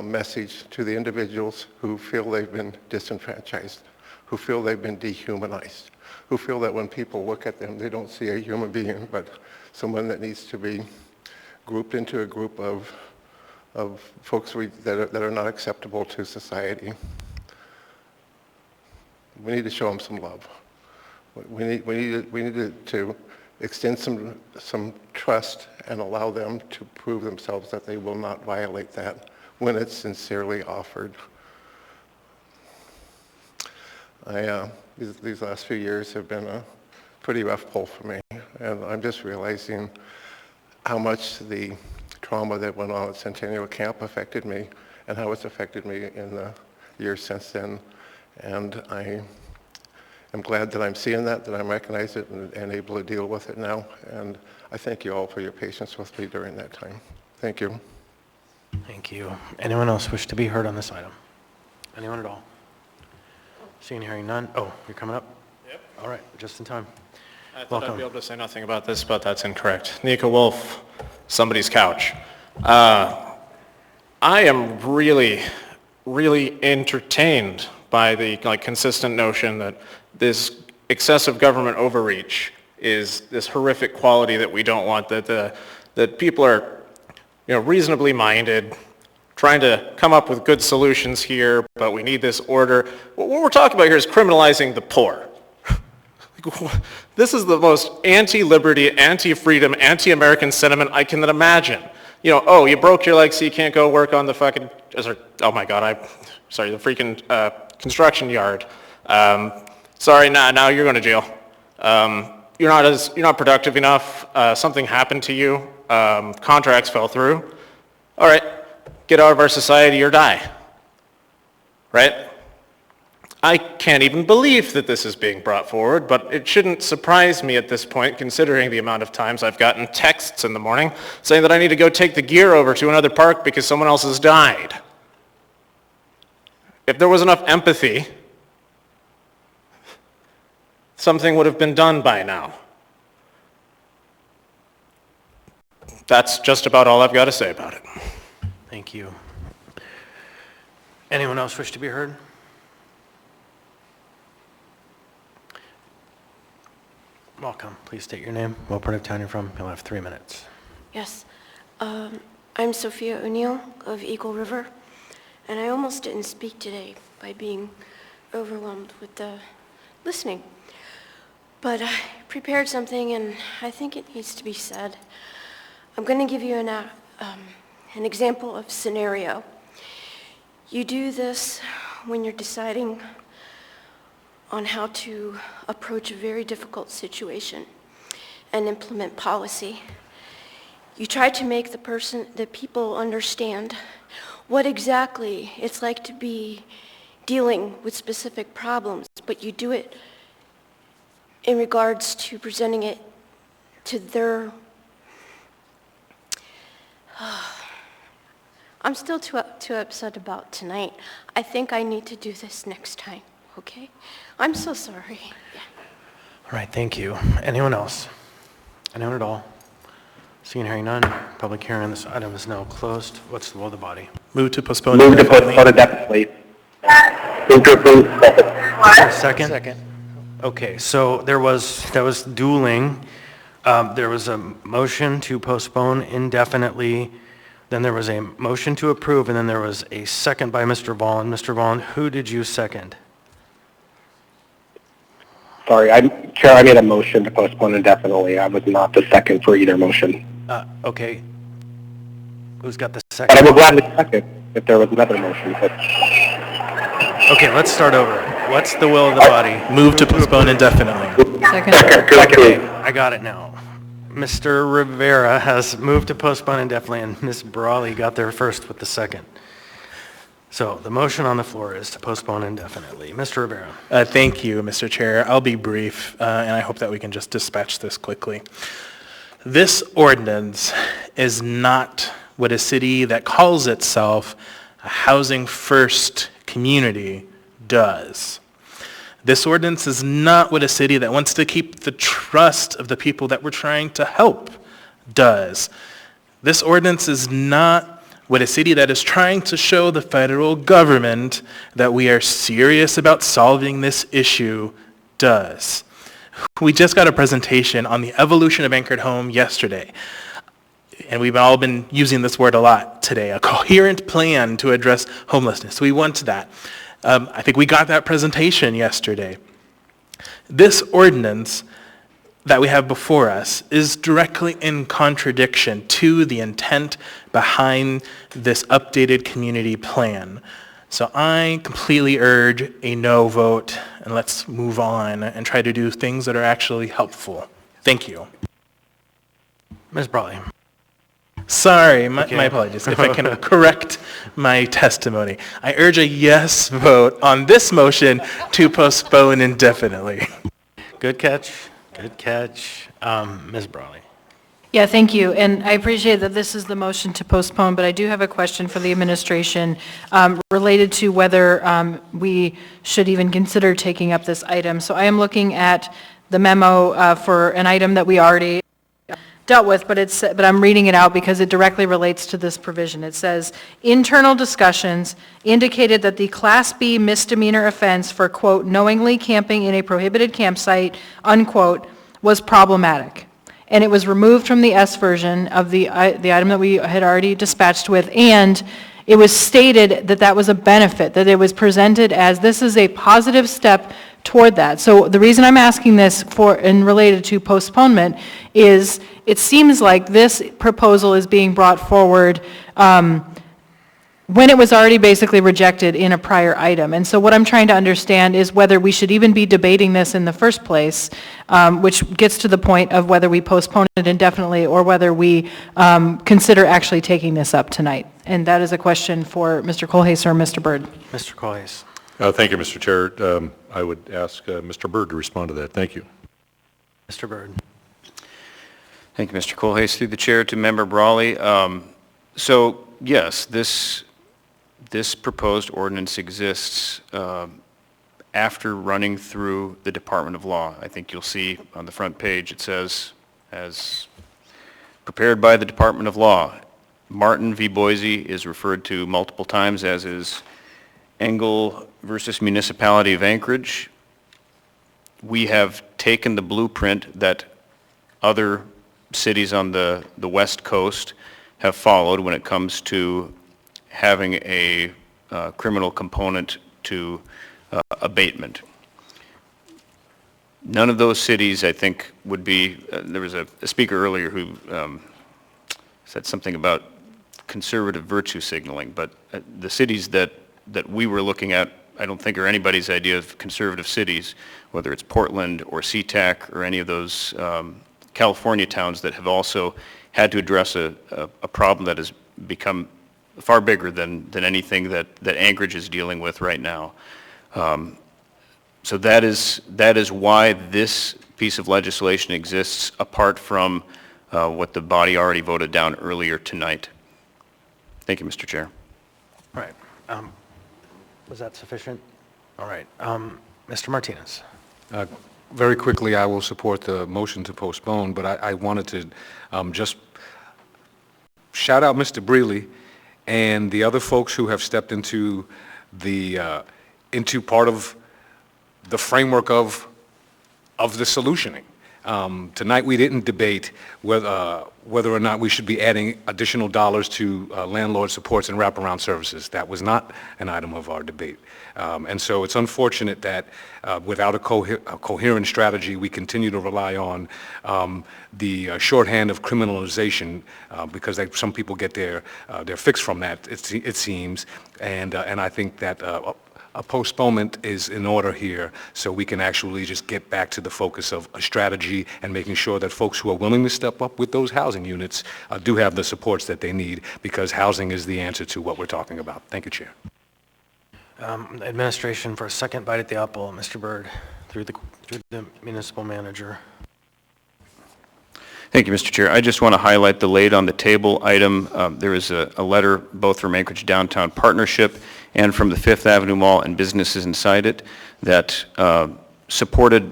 message to the individuals who feel they've been disenfranchised, who feel they've been dehumanized, who feel that when people look at them, they don't see a human being, but someone that needs to be grouped into a group of folks that are not acceptable to society. We need to show them some love. We need to extend some trust and allow them to prove themselves that they will not violate that when it's sincerely offered. These last few years have been a pretty rough pull for me, and I'm just realizing how much the trauma that went on at Centennial Camp affected me and how it's affected me in the years since then. And I'm glad that I'm seeing that I recognize it and able to deal with it now. And I thank you all for your patience with me during that time. Thank you. Thank you. Anyone else wish to be heard on this item? Anyone at all? Seeing, hearing none. Oh, you're coming up? Yep. All right, just in time. I thought Welcome. I'd be able to say nothing about this, but that's incorrect. Nika Wolf, somebody's couch. I am really, really entertained by the consistent notion that this excessive government overreach is this horrific quality that we don't want, that people are reasonably minded, trying to come up with good solutions here, but we need this order. What we're talking about here is criminalizing the poor. This is the most anti-liberty, anti-freedom, anti-American sentiment I can imagine. Oh, you broke your leg so you can't go work on the fucking, oh my God, the freaking construction yard. Sorry, now you're going to jail. You're not productive enough. Something happened to you. Contracts fell through. All right, get out of our society or die. Right? I can't even believe that this is being brought forward, but it shouldn't surprise me at this point, considering the amount of times I've gotten texts in the morning saying that I need to go take the gear over to another park because someone else has died. If there was enough empathy, something would have been done by now. That's just about all I've got to say about it. Thank you. Anyone else wish to be heard? Welcome. Please state your name, what part of town you're from. You'll have 3 minutes. Yes. I'm Sophia O'Neill of Eagle River, and I almost didn't speak today by being overwhelmed with the listening. But I prepared something, and I think it needs to be said. I'm going to give you an example of scenario. You do this when you're deciding on how to approach a very difficult situation and implement policy. You try to make the people understand what exactly it's like to be dealing with specific problems, but you do it in regards to presenting it to their... I'm still too upset about tonight. I think I need to do this next time, okay? I'm so sorry. Yeah. All right, thank you. Anyone else? Anyone at all? Seeing and hearing none, public hearing on this item is now closed. What's the will of the body? Move to postpone. Move to postpone indefinitely. Move to approve. Second? Second. Okay, so that was dueling. There was a motion to postpone indefinitely, then there was a motion to approve, and then there was a second by Mr. Vaughn. Mr. Vaughn, who did you second? Sorry, Chair, I made a motion to postpone indefinitely. I was not the second for either motion. Okay. Who's got the But second? I will gladly second if there was another motion. But... Okay, let's start over. What's the will of the body? Move to postpone indefinitely. Second. Okay, I got it now. Mr. Rivera has moved to postpone indefinitely, and Ms. Brawley got there first with the second. So the motion on the floor is to postpone indefinitely. Mr. Rivera. Thank you, Mr. Chair. I'll be brief, and I hope that we can just dispatch this quickly. This ordinance is not what a city that calls itself a housing first community does. This ordinance is not what a city that wants to keep the trust of the people that we're trying to help does. This ordinance is not what a city that is trying to show the federal government that we are serious about solving this issue does. We just got a presentation on the evolution of anchored home yesterday, and we've all been using this word a lot today, a coherent plan to address homelessness. We want that. I think we got that presentation yesterday. This ordinance that we have before us is directly in contradiction to the intent behind this updated community plan. So I completely urge a no vote, and let's move on and try to do things that are actually helpful. Thank you. Ms. Brawley. Sorry, my apologies. If I can correct my testimony. I urge a yes vote on this motion to postpone indefinitely. Good catch. Good catch. Ms. Brawley. Yeah, thank you. And I appreciate that this is the motion to postpone, but I do have a question for the administration related to whether we should even consider taking up this item. So I am looking at the memo for an item that we already dealt with, but I'm reading it out because it directly relates to this provision. It says, internal discussions indicated that the Class B misdemeanor offense for, quote, knowingly camping in a prohibited campsite, unquote, was problematic. And it was removed from the S version of the item that we had already dispatched with, and it was stated that that was a benefit, that it was presented as this is a positive step toward that. So the reason I'm asking this for and related to postponement is it seems like this proposal is being brought forward when it was already basically rejected in a prior item. And so what I'm trying to understand is whether we should even be debating this in the first place, which gets to the point of whether we postpone it indefinitely or whether we consider actually taking this up tonight. And that is a question for Mr. Kohlhase or Mr. Byrd. Mr. Kohlhase. Thank you, Mr. Chair. I would ask Mr. Byrd to respond to that. Thank you. Mr. Byrd. Thank you, Mr. Kohlhase. Through the chair to Member Brawley. So yes, this proposed ordinance exists after running through the Department of Law. I think you'll see on the front page it says, as prepared by the Department of Law. Martin v. Boise is referred to multiple times, as is Engel versus Municipality of Anchorage. We have taken the blueprint that other cities on the West Coast have followed when it comes to having a criminal component to abatement. None of those cities, I think, would be, there was a speaker earlier who said something about conservative virtue signaling, but the cities that we were looking at, I don't think are anybody's idea of conservative cities, whether it's Portland or SeaTac or any of those California towns that have also had to address a problem that has become far bigger than anything that Anchorage is dealing with right now. So that is why this piece of legislation exists, apart from what the body already voted down earlier tonight. Thank you, Mr. Chair. All right. Was that sufficient? All right. Mr. Martinez. Very quickly, I will support the motion to postpone, but I wanted to just shout out Mr. Brealey and the other folks who have stepped into into part of the framework of the solutioning. Tonight we didn't debate whether or not we should be adding additional dollars to landlord supports and wraparound services. That was not an item of our debate. And so it's unfortunate that without a coherent strategy, we continue to rely on the shorthand of criminalization because some people get their fix from that, it seems. And I think that a postponement is in order here so we can actually just get back to the focus of a strategy and making sure that folks who are willing to step up with those housing units do have the supports that they need, because housing is the answer to what we're talking about. Thank you, Chair. Administration for a second bite at the apple. Mr. Byrd, through the municipal manager. Thank you, Mr. Chair. I just want to highlight the laid on the table item. There is a letter both from Anchorage Downtown Partnership and from the Fifth Avenue Mall and businesses inside it that supported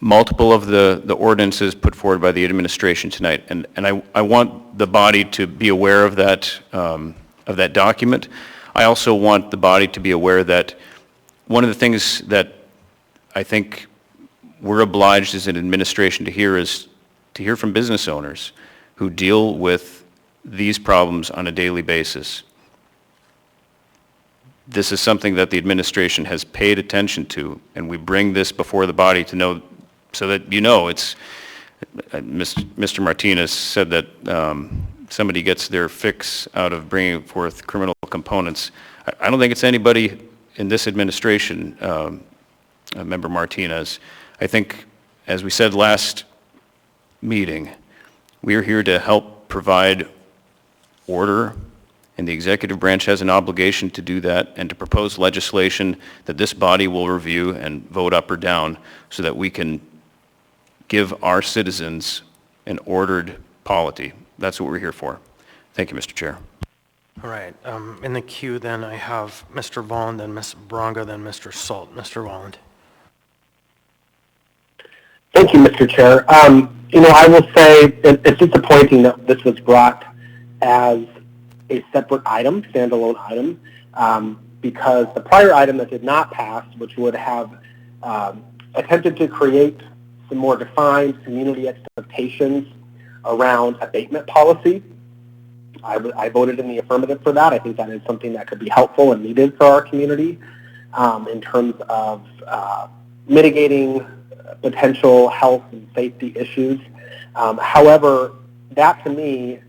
multiple of the ordinances put forward by the administration tonight. And I want the body to be aware of that document. I also want the body to be aware that one of the things that I think we're obliged as an administration to hear is to hear from business owners who deal with these problems on a daily basis. This is something that the administration has paid attention to, and we bring this before the body to know, so that you know it's, Mr. Martinez said that somebody gets their fix out of bringing forth criminal components. I don't think it's anybody in this administration, Member Martinez. I think, as we said last meeting, we are here to help provide order, and the executive branch has an obligation to do that and to propose legislation that this body will review and vote up or down so that we can give our citizens an ordered polity. That's what we're here for. Thank you, Mr. Chair. All right. In the queue, then, I have Mr. Volland, then Ms. Bronga, then Mr. Salt. Mr. Volland. Thank you, Mr. Chair. I will say it's disappointing that this was brought as a separate item, standalone item, because the prior item that did not pass, which would have attempted to create some more defined community expectations around abatement policy, I voted in the affirmative for that. I think that is something that could be helpful and needed for our community in terms of mitigating potential health and safety issues. However, that to me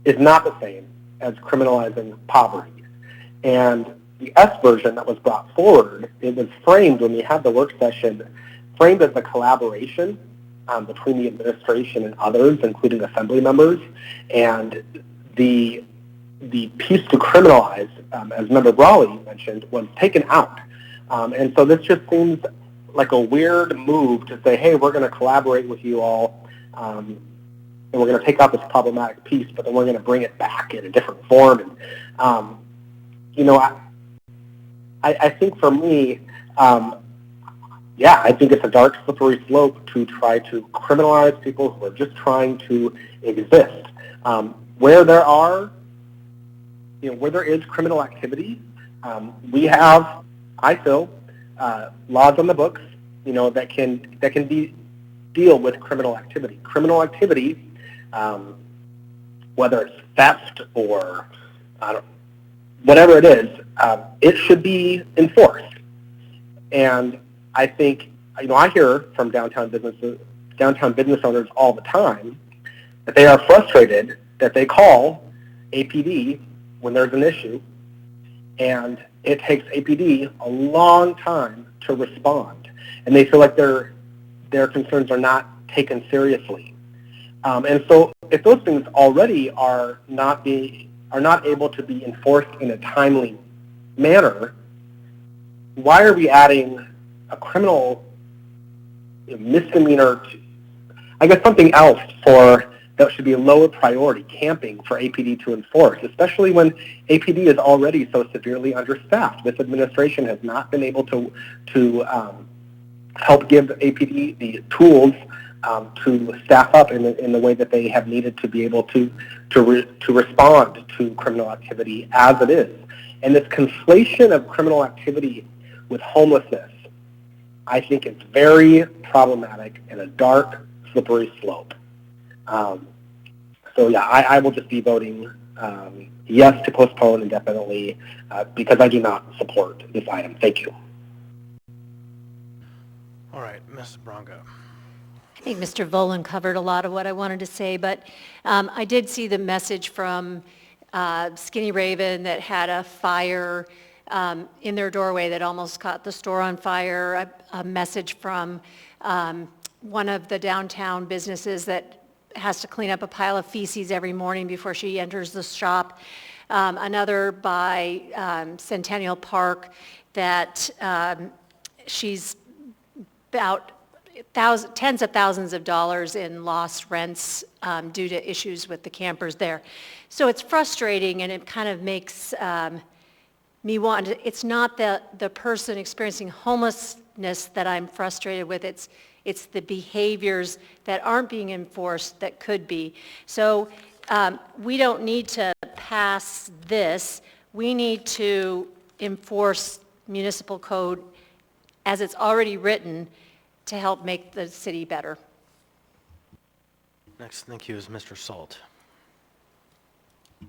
is not the same as criminalizing poverty. And the S version that was brought forward, it was framed when we had the work session, framed as a collaboration between the administration and others, including assembly members. And the piece to criminalize, as Member Brawley mentioned, was taken out. And so this just seems like a weird move to say, hey, we're going to collaborate with you all, and we're going to take out this problematic piece, but then we're going to bring it back in a different form. And, I think for me, I think it's a dark, slippery slope to try to criminalize people who are just trying to exist. Where there is criminal activity, we have, I feel, laws on the books, that can deal with criminal activity. Criminal activity, whether it's theft or whatever it is, it should be enforced. And I think, I hear from downtown business owners all the time that they are frustrated that they call APD when there's an issue, and it takes APD a long time to respond, and they feel like their concerns are not taken seriously. And so if those things already are not able to be enforced in a timely manner, why are we adding a criminal misdemeanor to, I guess, something else that should be a lower priority, camping, for APD to enforce, especially when APD is already so severely understaffed. This administration has not been able to help give APD the tools to staff up in the way that they have needed to be able to respond to criminal activity as it is. And this conflation of criminal activity with homelessness, I think it's very problematic and a dark, slippery slope. I will just be voting yes to postpone indefinitely because I do not support this item. Thank you. All right, Ms. Bronga. I think Mr. Volan covered a lot of what I wanted to say, but I did see the message from Skinny Raven that had a fire in their doorway that almost caught the store on fire, a message from one of the downtown businesses that has to clean up a pile of feces every morning before she enters the shop, another by Centennial Park that she's about tens of thousands of dollars in lost rents due to issues with the campers there. So it's frustrating, and it kind of makes me want to, it's not the person experiencing homelessness that I'm frustrated with, it's the behaviors that aren't being enforced that could be. So we don't need to pass this. We need to enforce municipal code as it's already written to help make the city better. Next, thank you, is Mr. Salt.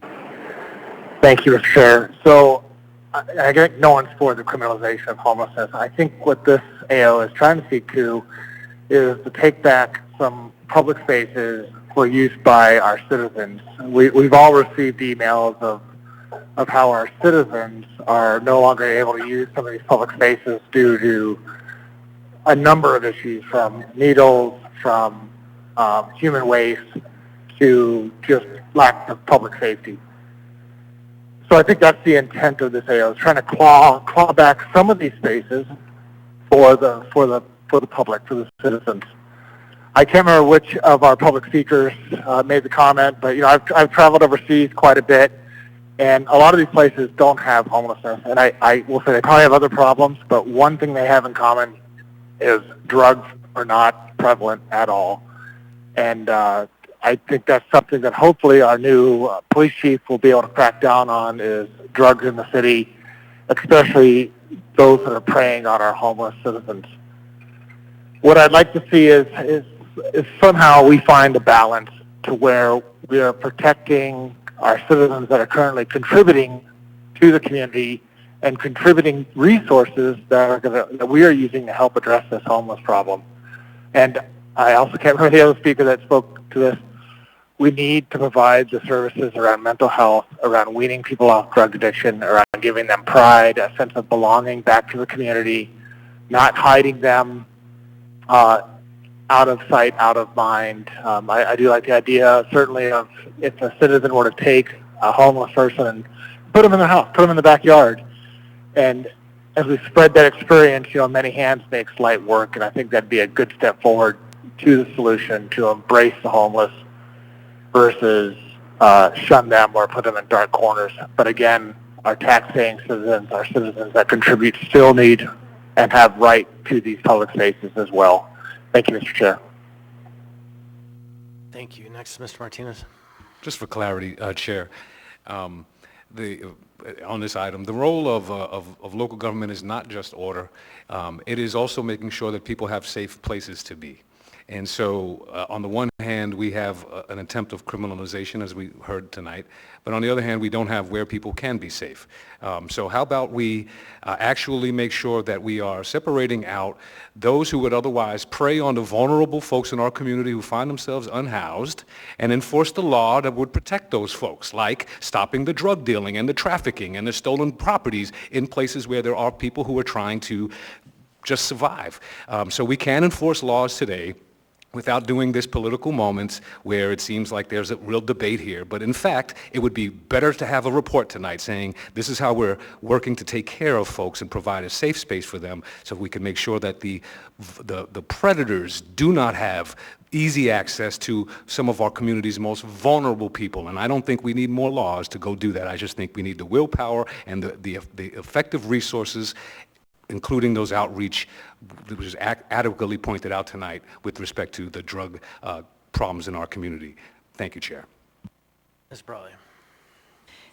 Thank you, Mr. Chair. So I think no one's for the criminalization of homelessness. I think what this AO is trying to seek to is to take back some public spaces for use by our citizens. We've all received emails of how our citizens are no longer able to use some of these public spaces due to a number of issues, from needles, from human waste, to just lack of public safety. So I think that's the intent of this AO, is trying to claw back some of these spaces for the public, for the citizens. I can't remember which of our public speakers made the comment, but I've traveled overseas quite a bit, and a lot of these places don't have homelessness. And I will say they probably have other problems, but one thing they have in common is drugs are not prevalent at all. And I think that's something that hopefully our new police chief will be able to crack down on, is drugs in the city, especially those that are preying on our homeless citizens. What I'd like to see is somehow we find a balance to where we are protecting our citizens that are currently contributing to the community and contributing resources that we are using to help address this homeless problem. And I also can't remember the other speaker that spoke to this. We need to provide the services around mental health, around weaning people off drug addiction, around giving them pride, a sense of belonging back to the community, not hiding them out of sight, out of mind. I do like the idea, certainly, of if a citizen were to take a homeless person and put them in the house, put them in the backyard, and as we spread that experience, many hands makes light work, and I think that'd be a good step forward to the solution, to embrace the homeless versus shun them or put them in dark corners. But again, our tax-paying citizens, our citizens that contribute, still need and have right to these public spaces as well. Thank you, Mr. Chair. Thank you. Next, Mr. Martinez. Just for clarity, Chair, on this item, the role of local government is not just order. It is also making sure that people have safe places to be. And so, on the one hand, we have an attempt of criminalization, as we heard tonight, but on the other hand, we don't have where people can be safe. So how about we actually make sure that we are separating out those who would otherwise prey on the vulnerable folks in our community who find themselves unhoused, and enforce the law that would protect those folks, like stopping the drug dealing and the trafficking and the stolen properties in places where there are people who are trying to just survive. So we can enforce laws today without doing this political moments where it seems like there's a real debate here. But in fact, it would be better to have a report tonight saying this is how we're working to take care of folks and provide a safe space for them, so we can make sure that the predators do not have easy access to some of our community's most vulnerable people. And I don't think we need more laws to go do that. I just think we need the willpower and the effective resources, including those outreach, which was adequately pointed out tonight with respect to the drug problems in our community. Thank you, Chair. Ms. Brawley.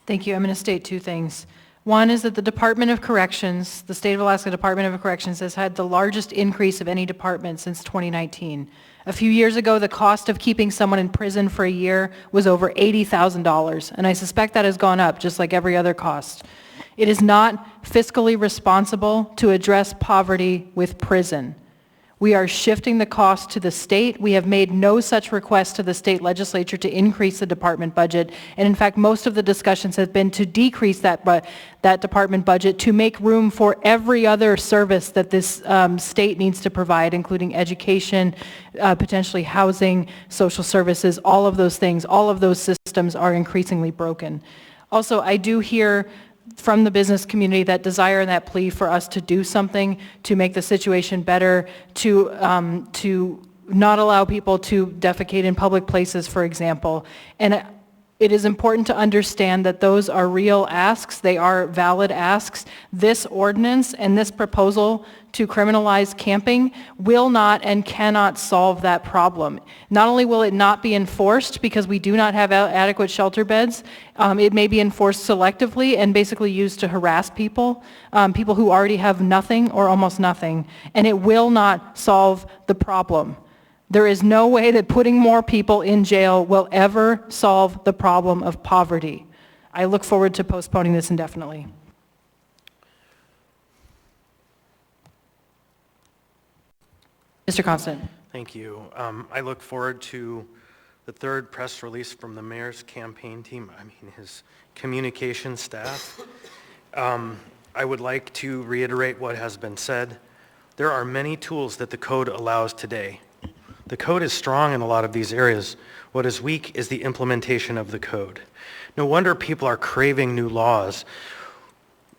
Thank you. I'm going to state two things. One is that the Department of Corrections, the State of Alaska Department of Corrections, has had the largest increase of any department since 2019. A few years ago, the cost of keeping someone in prison for a year was over $80,000, and I suspect that has gone up, just like every other cost. It is not fiscally responsible to address poverty with prison. We are shifting the cost to the state. We have made no such request to the state legislature to increase the department budget. And in fact, most of the discussions have been to decrease that department budget to make room for every other service that this state needs to provide, including education, potentially housing, social services, all of those things. All of those systems are increasingly broken. Also, I do hear from the business community that desire and that plea for us to do something to make the situation better, to not allow people to defecate in public places, for example. And it is important to understand that those are real asks. They are valid asks. This ordinance and this proposal to criminalize camping will not and cannot solve that problem. Not only will it not be enforced because we do not have adequate shelter beds, it may be enforced selectively and basically used to harass people, people who already have nothing or almost nothing, and it will not solve the problem. There is no way that putting more people in jail will ever solve the problem of poverty. I look forward to postponing this indefinitely. Mr. Constant. Thank you. I look forward to the third press release from the mayor's campaign team, his communication staff. I would like to reiterate what has been said. There are many tools that the code allows today. The code is strong in a lot of these areas. What is weak is the implementation of the code. No wonder people are craving new laws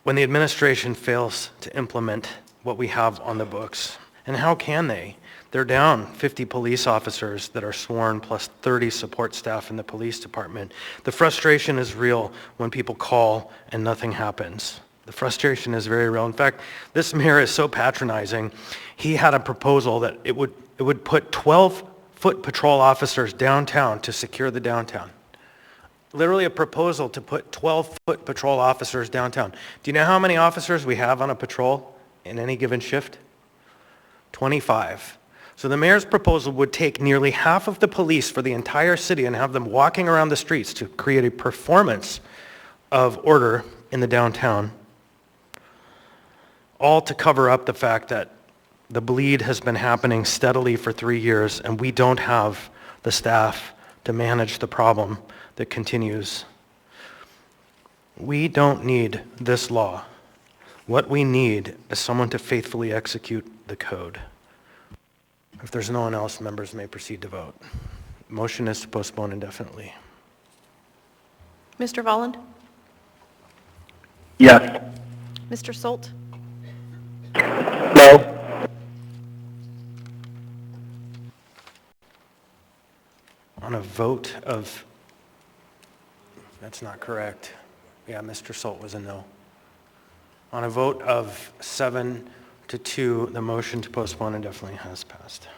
when the administration fails to implement what we have on the books. And how can they? They're down 50 police officers that are sworn, plus 30 support staff in the police department. The frustration is real when people call and nothing happens. The frustration is very real. In fact, this mayor is so patronizing. He had a proposal that it would it would put 12-foot patrol officers downtown to secure the downtown. Literally a proposal to put 12-foot patrol officers downtown. Do you know how many officers we have on a patrol in any given shift? 25. So the mayor's proposal would take nearly half of the police for the entire city and have them walking around the streets to create a performance of order in the downtown, all to cover up the fact that the bleed has been happening steadily for 3 years and we don't have the staff to manage the problem that continues. We don't need this law. What we need is someone to faithfully execute the code. If there's no one else, members may proceed to vote. Motion is to postpone indefinitely. Mr. Volland? Yes. Mr. Solt? No. On a vote of, that's not correct. Yeah, Mr. Solt was a no. On a vote of 7-2, the motion to postpone indefinitely has passed.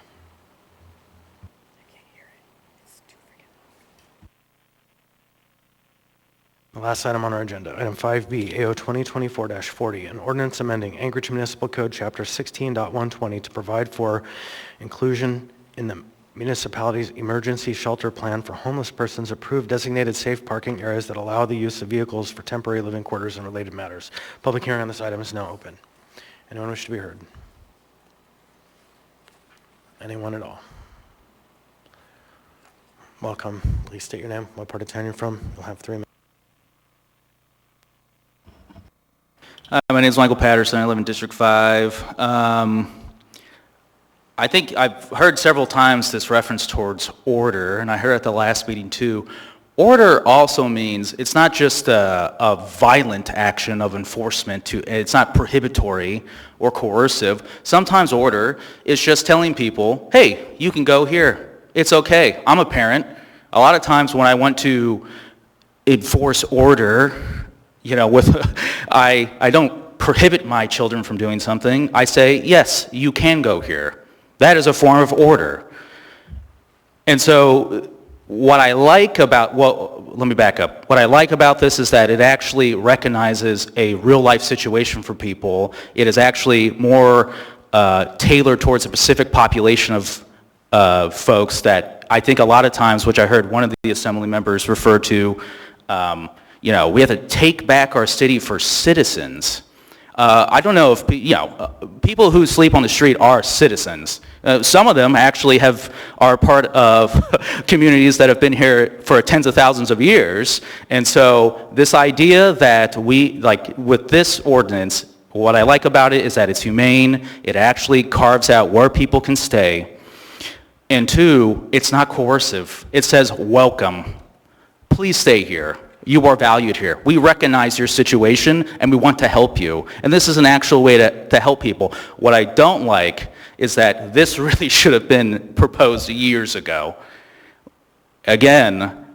The last item on our agenda, item 5B, AO 2024-40, an ordinance amending Anchorage Municipal Code Chapter 16.120 to provide for inclusion in the municipality's emergency shelter plan for homeless persons, approved designated safe parking areas that allow the use of vehicles for temporary living quarters and related matters. Public hearing on this item is now open. Anyone wish to be heard? Anyone at all? Welcome. Please state your name, what part of town you're from. You'll have 3 minutes. My name is Michael Patterson. I live in District 5. I think I've heard several times this reference towards order, and I heard at the last meeting too. Order also means it's not just a violent action of enforcement. It's not prohibitory or coercive. Sometimes order is just telling people, hey, you can go here. It's okay. I'm a parent. A lot of times when I want to enforce order, I don't prohibit my children from doing something. I say, yes, you can go here. That is a form of order. And so what I like about, let me back up. What I like about this is that it actually recognizes a real life situation for people. It is actually more tailored towards a specific population of folks that I think a lot of times, which I heard one of the assembly members refer to, we have to take back our city for citizens. I don't know if, people who sleep on the street are citizens. Some of them actually are part of communities that have been here for tens of thousands of years. And so this idea that with this ordinance, what I like about it is that it's humane. It actually carves out where people can stay. And 2, it's not coercive. It says, welcome. Please stay here. You are valued here. We recognize your situation and we want to help you. And this is an actual way to help people. What I don't like is that this really should have been proposed years ago. Again,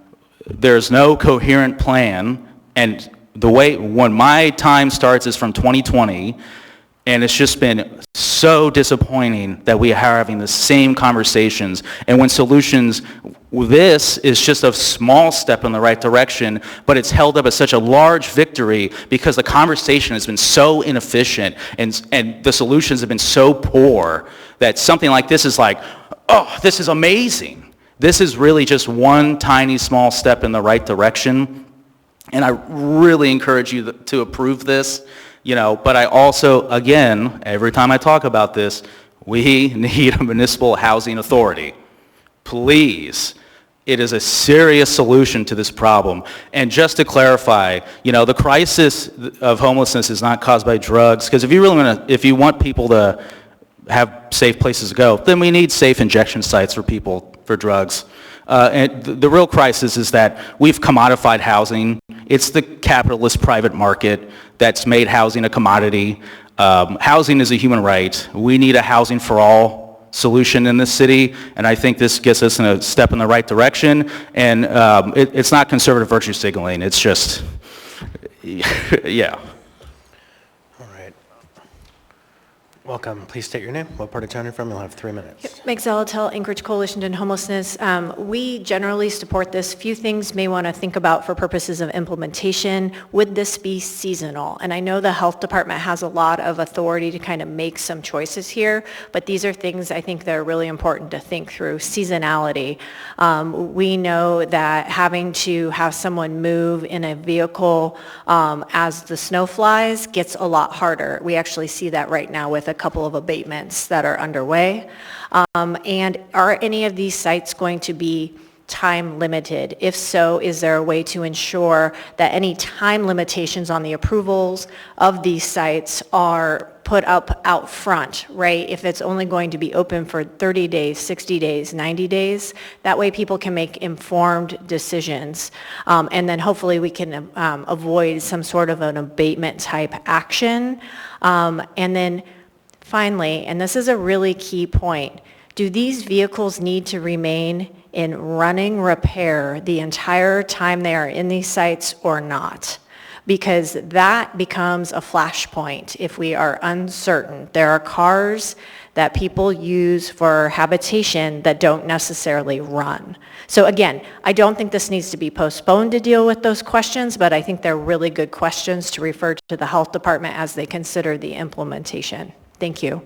there's no coherent plan, and when my time starts is from 2020, and it's just been so disappointing that we are having the same conversations. And when solutions, this is just a small step in the right direction, but it's held up as such a large victory because the conversation has been so inefficient and the solutions have been so poor that something like this is like, oh, this is amazing. This is really just one tiny small step in the right direction. And I really encourage you to approve this. But I also, again, every time I talk about this, we need a municipal housing authority. Please. It is a serious solution to this problem. And just to clarify, the crisis of homelessness is not caused by drugs, because if you want people to have safe places to go, then we need safe injection sites for people for drugs. And the real crisis is that we've commodified housing. It's the capitalist private market that's made housing a commodity. Housing is a human right. We need a housing for all solution in this city, and I think this gets us in a step in the right direction. And it's not conservative virtue signaling. It's just, yeah. All right. Welcome. Please state your name, what part of town you're from. You'll have 3 minutes. Meg Zalatel, Anchorage Coalition to Homelessness. We generally support this. Few things may want to think about for purposes of implementation. Would this be seasonal? And I know the health department has a lot of authority to kind of make some choices here, but these are things I think that are really important to think through. Seasonality. We know that having to have someone move in a vehicle as the snow flies gets a lot harder. We actually see that right now with a couple of abatements that are underway. And are any of these sites going to be time limited? If so, is there a way to ensure that any time limitations on the approvals of these sites are put up out front, right? If it's only going to be open for 30 days, 60 days, 90 days, that way people can make informed decisions. And then hopefully we can avoid some sort of an abatement type action. And then finally, and this is a really key point, do these vehicles need to remain in running repair the entire time they are in these sites or not? Because that becomes a flashpoint if we are uncertain. There are cars that people use for habitation that don't necessarily run. So again, I don't think this needs to be postponed to deal with those questions, but I think they're really good questions to refer to the health department as they consider the implementation. Thank you.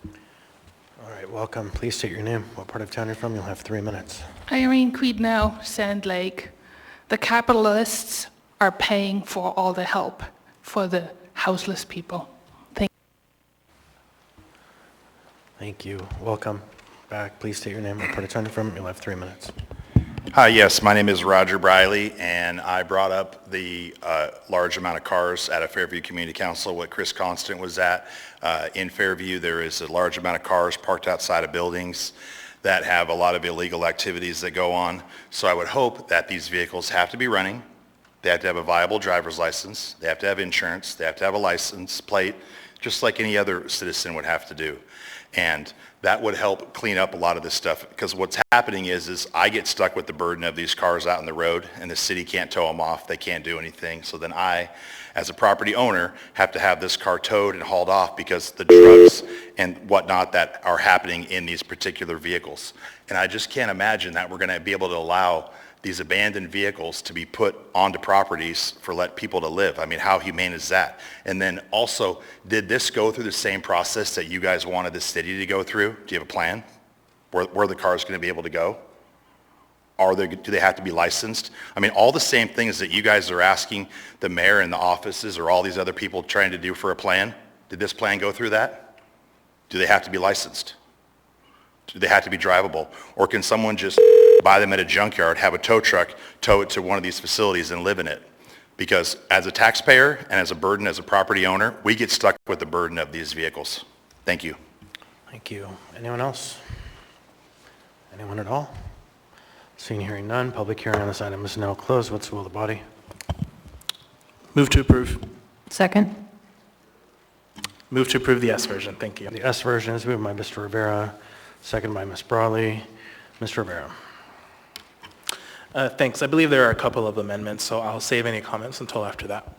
All right, welcome. Please state your name, what part of town you're from. You'll have 3 minutes. Irene Quidnell, Sand Lake. The capitalists are paying for all the help for the houseless people. Thank you. Welcome back. Please state your name, what part of town you're from. You'll have 3 minutes. Hi, yes, my name is Roger Briley, and I brought up the large amount of cars at a Fairview Community Council, what Chris Constant was at. In Fairview, there is a large amount of cars parked outside of buildings that have a lot of illegal activities that go on. So I would hope that these vehicles have to be running. They have to have a viable driver's license. They have to have insurance. They have to have a license plate, just like any other citizen would have to do. And that would help clean up a lot of this stuff, because what's happening is I get stuck with the burden of these cars out on the road, and the city can't tow them off. They can't do anything. So then I, as a property owner, have to have this car towed and hauled off because the drugs and whatnot that are happening in these particular vehicles. And I just can't imagine that we're going to be able to allow these abandoned vehicles to be put onto properties for let people to live. I mean, how humane is that? And then also, did this go through the same process that you guys wanted the city to go through? Do you have a plan where the car is going to be able to go? Do they have to be licensed? I mean, all the same things that you guys are asking the mayor and the offices or all these other people trying to do for a plan, did this plan go through that? Do they have to be licensed? Do they have to be drivable? Or can someone just buy them at a junkyard, have a tow truck, tow it to one of these facilities and live in it? Because as a taxpayer and as a burden as a property owner, we get stuck with the burden of these vehicles. Thank you. Thank you. Anyone else? Anyone at all? Seeing, hearing none, public hearing on this item is now closed. What's the will of the body? Move to approve. Second? Move to approve the S version. Thank you. The S version is moved by Mr. Rivera, second by Ms. Brawley. Mr. Rivera. Thanks. I believe there are a couple of amendments, so I'll save any comments until after that.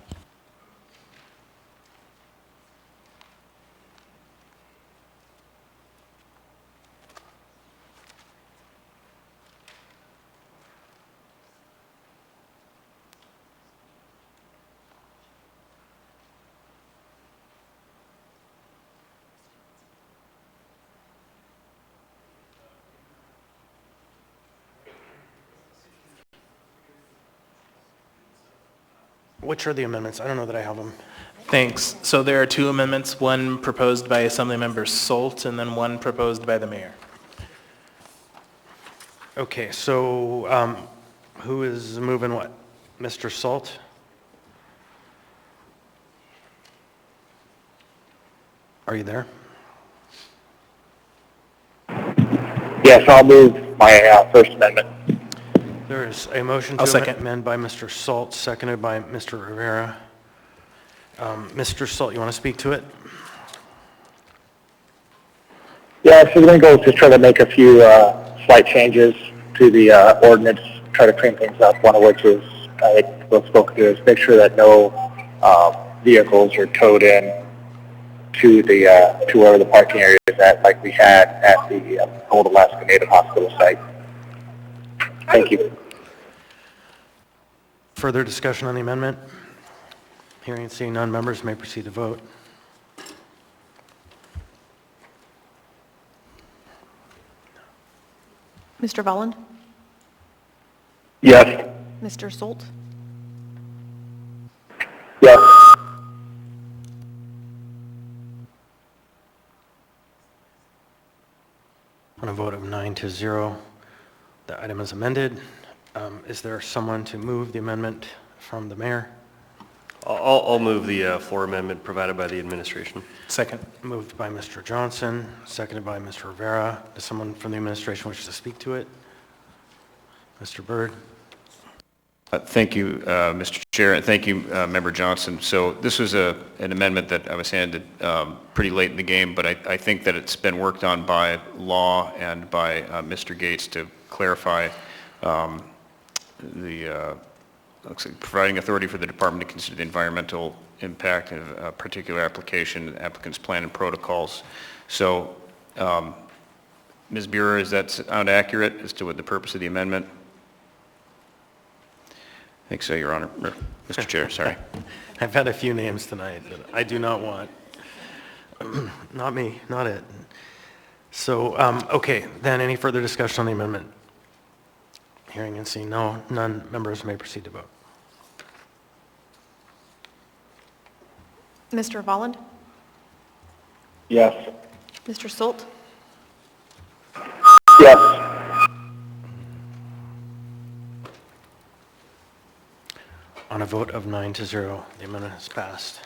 Which are the amendments? I don't know that I have them. Thanks. So there are two amendments, one proposed by Assemblymember Salt and then one proposed by the mayor. Okay, so who is moving what? Mr. Salt? Are you there? Yes, I'll move my First Amendment. There is a motion to amend by Mr. Salt, seconded by Mr. Rivera. Mr. Salt, you want to speak to it? Yeah, so the goal is to try to make a few slight changes to the ordinance, try to clean things up, one of which is, I think we've spoken to, is make sure that no vehicles are towed in to the to wherever the parking area is at, like we had at the Old Alaska Native Hospital site. Thank you. Further discussion on the amendment? Hearing and seeing none, members may proceed to vote. Mr. Volland? Yes. Mr. Solt? Yes. On a vote of 9-0, the item is amended. Is there someone to move the amendment from the mayor? I'll move the floor amendment provided by the administration. Second. Moved by Mr. Johnson, seconded by Mr. Rivera. Does someone from the administration wish to speak to it? Mr. Byrd? Thank you, Mr. Chair, and thank you, Member Johnson. So this was an amendment that I was handed pretty late in the game, but I think that it's been worked on by law and by Mr. Gates to clarify looks like providing authority for the department to consider the environmental impact of a particular application, applicant's plan and protocols. So, Ms. Buer, does that sound accurate as to what the purpose of the amendment? I think so, Your Honor, or Mr. Chair, sorry. I've had a few names tonight that I do not want. Not me, not it. So, okay, then any further discussion on the amendment? Hearing and seeing none, members may proceed to vote. Mr. Volland? Yes. Mr. Solt? Yes. On a vote of 9-0, the amendment has passed.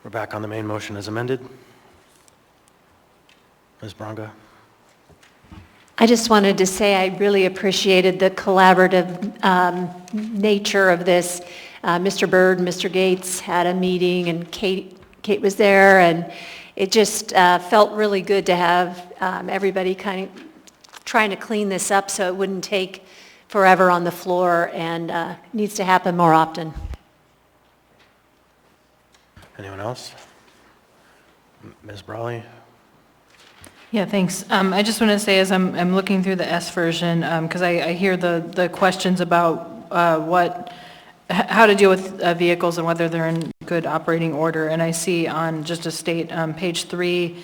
We're back on the main motion as amended. Ms. Braga? I just wanted to say I really appreciated the collaborative nature of this. Mr. Byrd, Mr. Gates had a meeting, and Kate was there, and it just felt really good to have everybody kind of trying to clean this up so it wouldn't take forever on the floor, and needs to happen more often. Anyone else? Ms. Brawley? Yeah, thanks. I just want to say, as I'm looking through the S version, because I hear the questions about how to deal with vehicles and whether they're in good operating order, and I see on, just to state, page 3,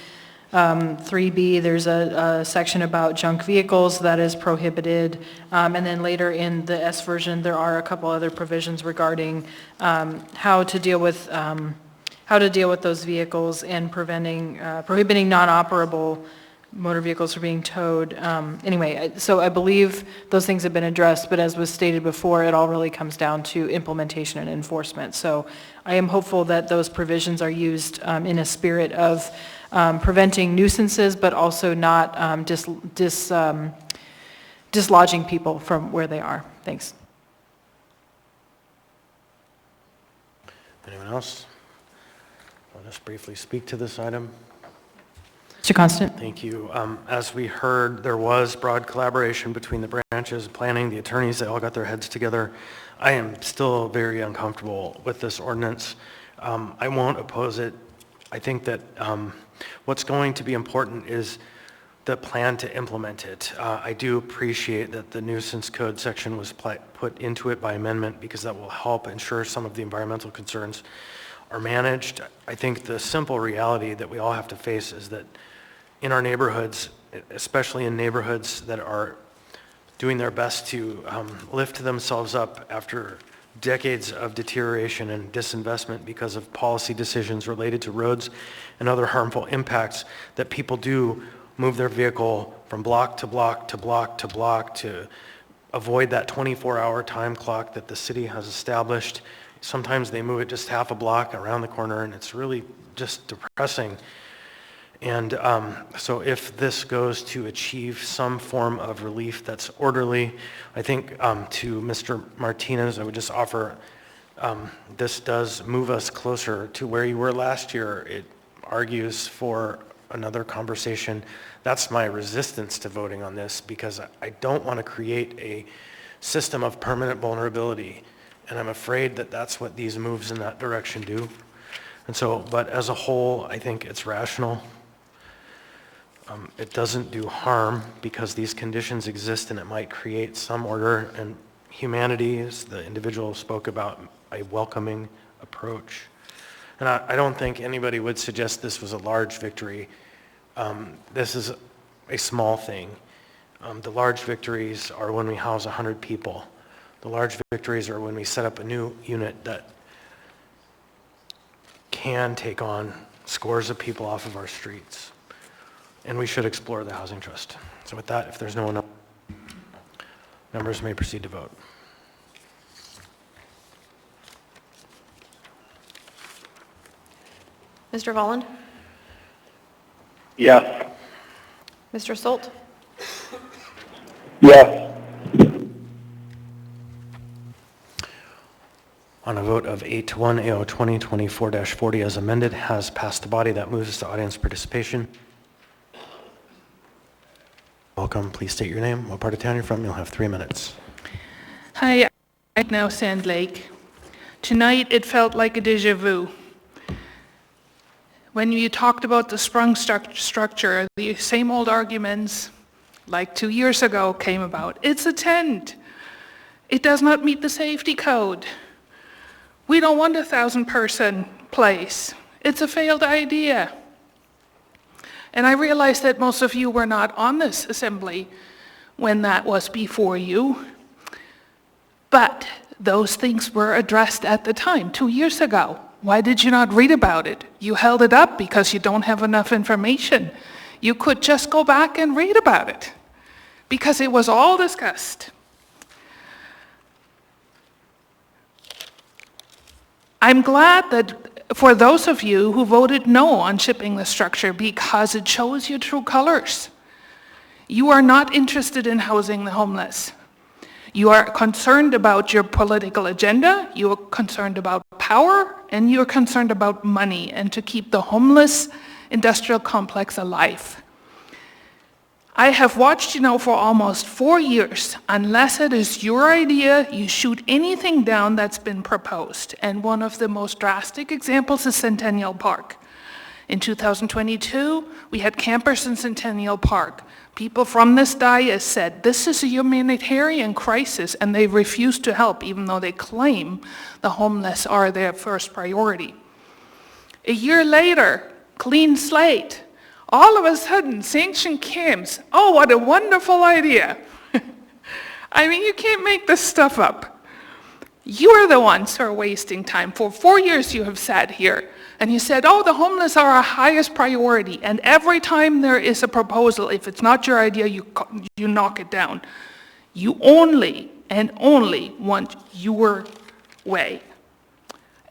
3B, there's a section about junk vehicles that is prohibited, and then later in the S version, there are a couple other provisions regarding how to deal with those vehicles and prohibiting non-operable motor vehicles from being towed. Anyway, so I believe those things have been addressed, but as was stated before, it all really comes down to implementation and enforcement. So I am hopeful that those provisions are used in a spirit of preventing nuisances, but also not dislodging people from where they are. Thanks. Anyone else? I'll just briefly speak to this item. Mr. Constant. Thank you. As we heard, there was broad collaboration between the branches, planning, the attorneys, they all got their heads together. I am still very uncomfortable with this ordinance. I won't oppose it. I think that what's going to be important is the plan to implement it. I do appreciate that the nuisance code section was put into it by amendment, because that will help ensure some of the environmental concerns are managed. I think the simple reality that we all have to face is that in our neighborhoods, especially in neighborhoods that are doing their best to lift themselves up after decades of deterioration and disinvestment because of policy decisions related to roads and other harmful impacts, that people do move their vehicle from block to block to block to block to avoid that 24-hour time clock that the city has established. Sometimes they move it just half a block around the corner, and it's really just depressing. And so if this goes to achieve some form of relief that's orderly, I think to Mr. Martinez, I would just offer, this does move us closer to where you were last year. It argues for another conversation. That's my resistance to voting on this, because I don't want to create a system of permanent vulnerability. And I'm afraid that that's what these moves in that direction do. And so, but as a whole, I think it's rational. It doesn't do harm because these conditions exist and it might create some order, and humanity, as the individual spoke about, a welcoming approach. And I don't think anybody would suggest this was a large victory. This is a small thing. The large victories are when we house 100 people. The large victories are when we set up a new unit that can take on scores of people off of our streets. And we should explore the housing trust. So with that, if there's no one else, members may proceed to vote. Mr. Volland? Yes. Mr. Stolt? Yes. On a vote of 8-1, AO 2024-40 as amended has passed the body. That moves us to audience participation. Welcome. Please state your name, what part of town you're from. You'll have 3 minutes. Hi, I'm now Sand Lake. Tonight it felt like a déjà vu. When you talked about the sprung structure, the same old arguments like 2 years ago came about. It's a tent. It does not meet the safety code. We don't want a 1,000-person place. It's a failed idea. And I realize that most of you were not on this assembly when that was before you, but those things were addressed at the time, 2 years ago. Why did you not read about it? You held it up because you don't have enough information. You could just go back and read about it because it was all discussed. I'm glad that for those of you who voted no on shipping the structure because it shows your true colors. You are not interested in housing the homeless. You are concerned about your political agenda, you are concerned about power, and you are concerned about money and to keep the homeless industrial complex alive. I have watched you now for almost 4 years. Unless it is your idea, you shoot anything down that's been proposed. And one of the most drastic examples is Centennial Park. In 2022, we had campers in Centennial Park. People from this dais said, this is a humanitarian crisis, and they refused to help, even though they claim the homeless are their first priority. A year later, clean slate. All of a sudden, sanctioned camps. Oh, what a wonderful idea. I mean, you can't make this stuff up. You are the ones who are wasting time. For 4 years you have sat here and you said, oh, the homeless are our highest priority. And every time there is a proposal, if it's not your idea, you knock it down. You only and only want your way.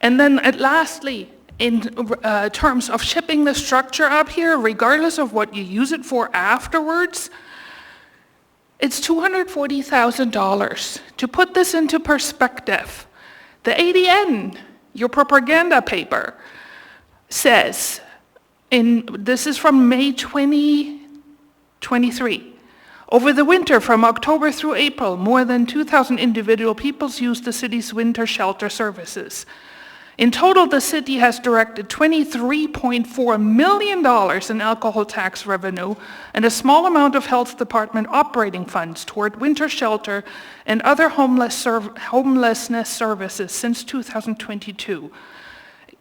And then lastly, in terms of shipping the structure up here, regardless of what you use it for afterwards, it's $240,000. To put this into perspective, the ADN, your propaganda paper, says, this is from May 2023, over the winter from October through April, more than 2,000 individual peoples used the city's winter shelter services. In total, the city has directed $23.4 million in alcohol tax revenue and a small amount of health department operating funds toward winter shelter and other homelessness services since 2022.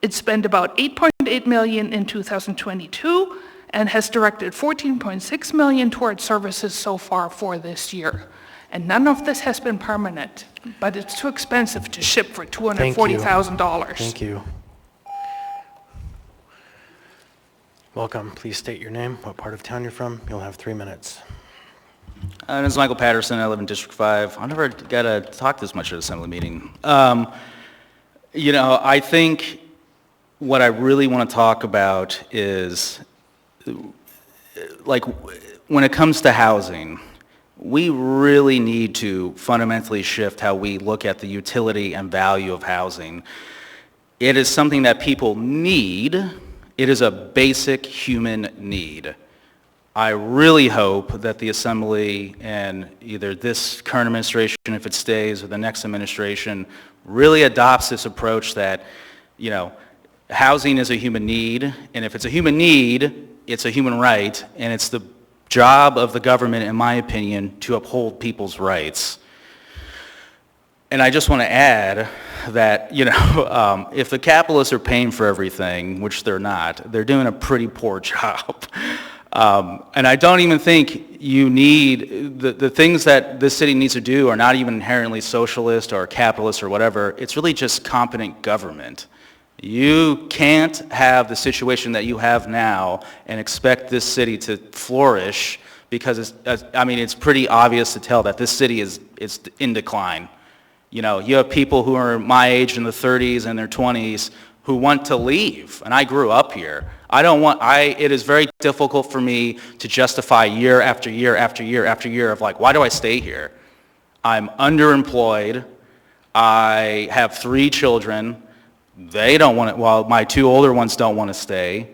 It spent about $8.8 million in 2022 and has directed $14.6 million towards services so far for this year. And none of this has been permanent, but it's too expensive to ship for $240,000. Thank you. Welcome. Please state your name, what part of town you're from. You'll have 3 minutes. My name is Michael Patterson. I live in District 5. I never got to talk this much at an assembly meeting. You know, I think what I really want to talk about is, like, when it comes to housing, we really need to fundamentally shift how we look at the utility and value of housing. It is something that people need. It is a basic human need. I really hope that the Assembly and either this current administration, if it stays, or the next administration really adopts this approach that, you know, housing is a human need, and if it's a human need, it's a human right, and it's the job of the government, in my opinion, to uphold people's rights. And I just want to add that, you know, if the capitalists are paying for everything, which they're not, they're doing a pretty poor job. And I don't even think you need, the things that this city needs to do are not even inherently socialist or capitalist or whatever. It's really just competent government. You can't have the situation that you have now and expect this city to flourish because it's pretty obvious to tell that this city is in decline. You know, you have people who are my age in the 30s and their 20s who want to leave, and I grew up here. It is very difficult for me to justify year after year after year after year of like, why do I stay here? I'm underemployed. I have 3 children. They don't want to, well, my 2 older ones don't want to stay.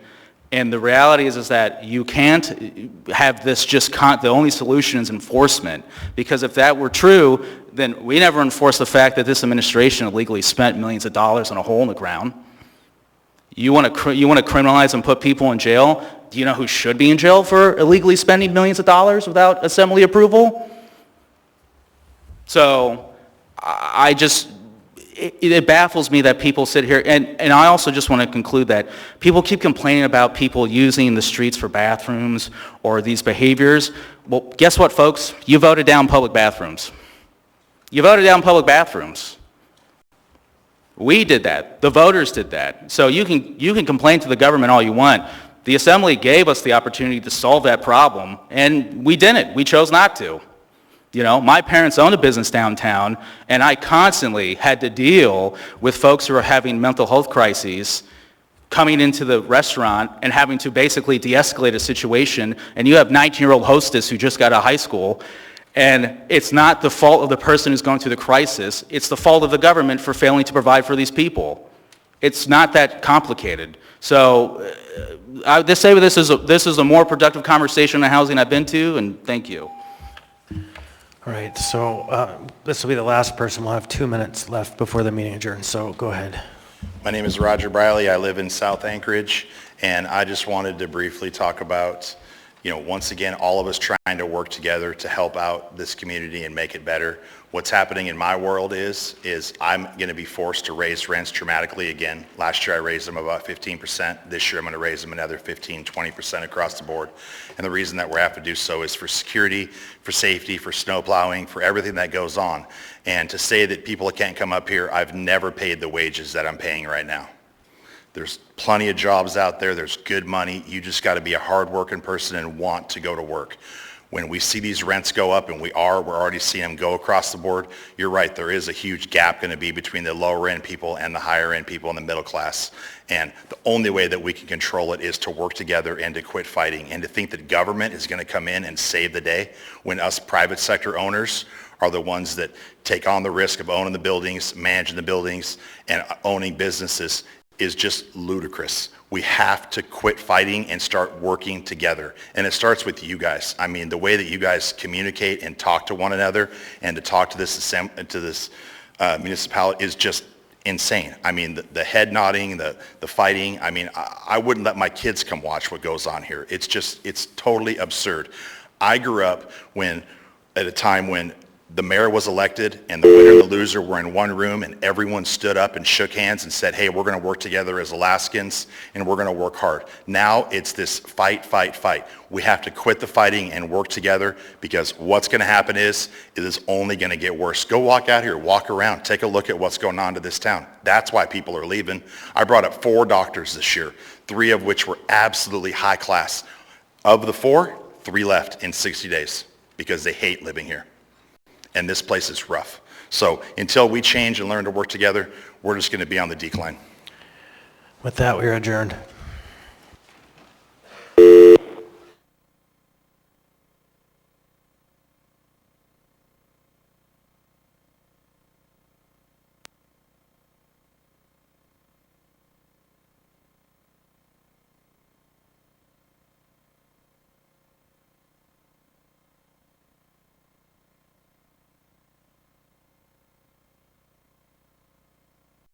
And the reality is that you can't have this the only solution is enforcement. Because if that were true, then we never enforce the fact that this administration illegally spent millions of dollars on a hole in the ground. You want to criminalize and put people in jail? Do you know who should be in jail for illegally spending millions of dollars without assembly approval? So it baffles me that people sit here, and I also just want to conclude that people keep complaining about people using the streets for bathrooms or these behaviors. Well, guess what, folks? You voted down public bathrooms. You voted down public bathrooms. We did that. The voters did that. So you can complain to the government all you want. The Assembly gave us the opportunity to solve that problem, and we didn't. We chose not to. You know, my parents owned a business downtown, and I constantly had to deal with folks who are having mental health crises coming into the restaurant and having to basically de-escalate a situation, and you have 19-year-old hostess who just got out of high school, and it's not the fault of the person who's going through the crisis, it's the fault of the government for failing to provide for these people. It's not that complicated. So this is a more productive conversation on housing I've been to, and thank you. All right, so this will be the last person. We'll have 2 minutes left before the meeting adjourns, so go ahead. My name is Roger Briley. I live in South Anchorage, and I just wanted to briefly talk about, you know, once again, all of us trying to work together to help out this community and make it better. What's happening in my world is I'm going to be forced to raise rents dramatically again. Last year I raised them about 15%. This year I'm going to raise them another 15, 20% across the board. And the reason that we have to do so is for security, for safety, for snow plowing, for everything that goes on. And to say that people can't come up here, I've never paid the wages that I'm paying right now. There's plenty of jobs out there. There's good money. You just got to be a hard-working person and want to go to work. When we see these rents go up, and we're already seeing them go across the board, you're right, there is a huge gap going to be between the lower-end people and the higher-end people in the middle class. And the only way that we can control it is to work together and to quit fighting. And to think that government is going to come in and save the day when us private sector owners are the ones that take on the risk of owning the buildings, managing the buildings, and owning businesses is just ludicrous. We have to quit fighting and start working together. And it starts with you guys. I mean, the way that you guys communicate and talk to one another and to talk to this municipality is just insane. I mean, the head nodding, the fighting. I mean, I wouldn't let my kids come watch what goes on here. It's totally absurd. I grew up at a time when the mayor was elected and the winner and the loser were in one room and everyone stood up and shook hands and said, hey, we're going to work together as Alaskans and we're going to work hard. Now it's this fight, fight, fight. We have to quit the fighting and work together because what's going to happen is it is only going to get worse. Go walk out here, walk around, take a look at what's going on to this town. That's why people are leaving. I brought up 4 doctors this year, 3 of which were absolutely high class. Of the 4, 3 left in 60 days because they hate living here. And this place is rough. So until we change and learn to work together, we're just going to be on the decline. With that, we are adjourned.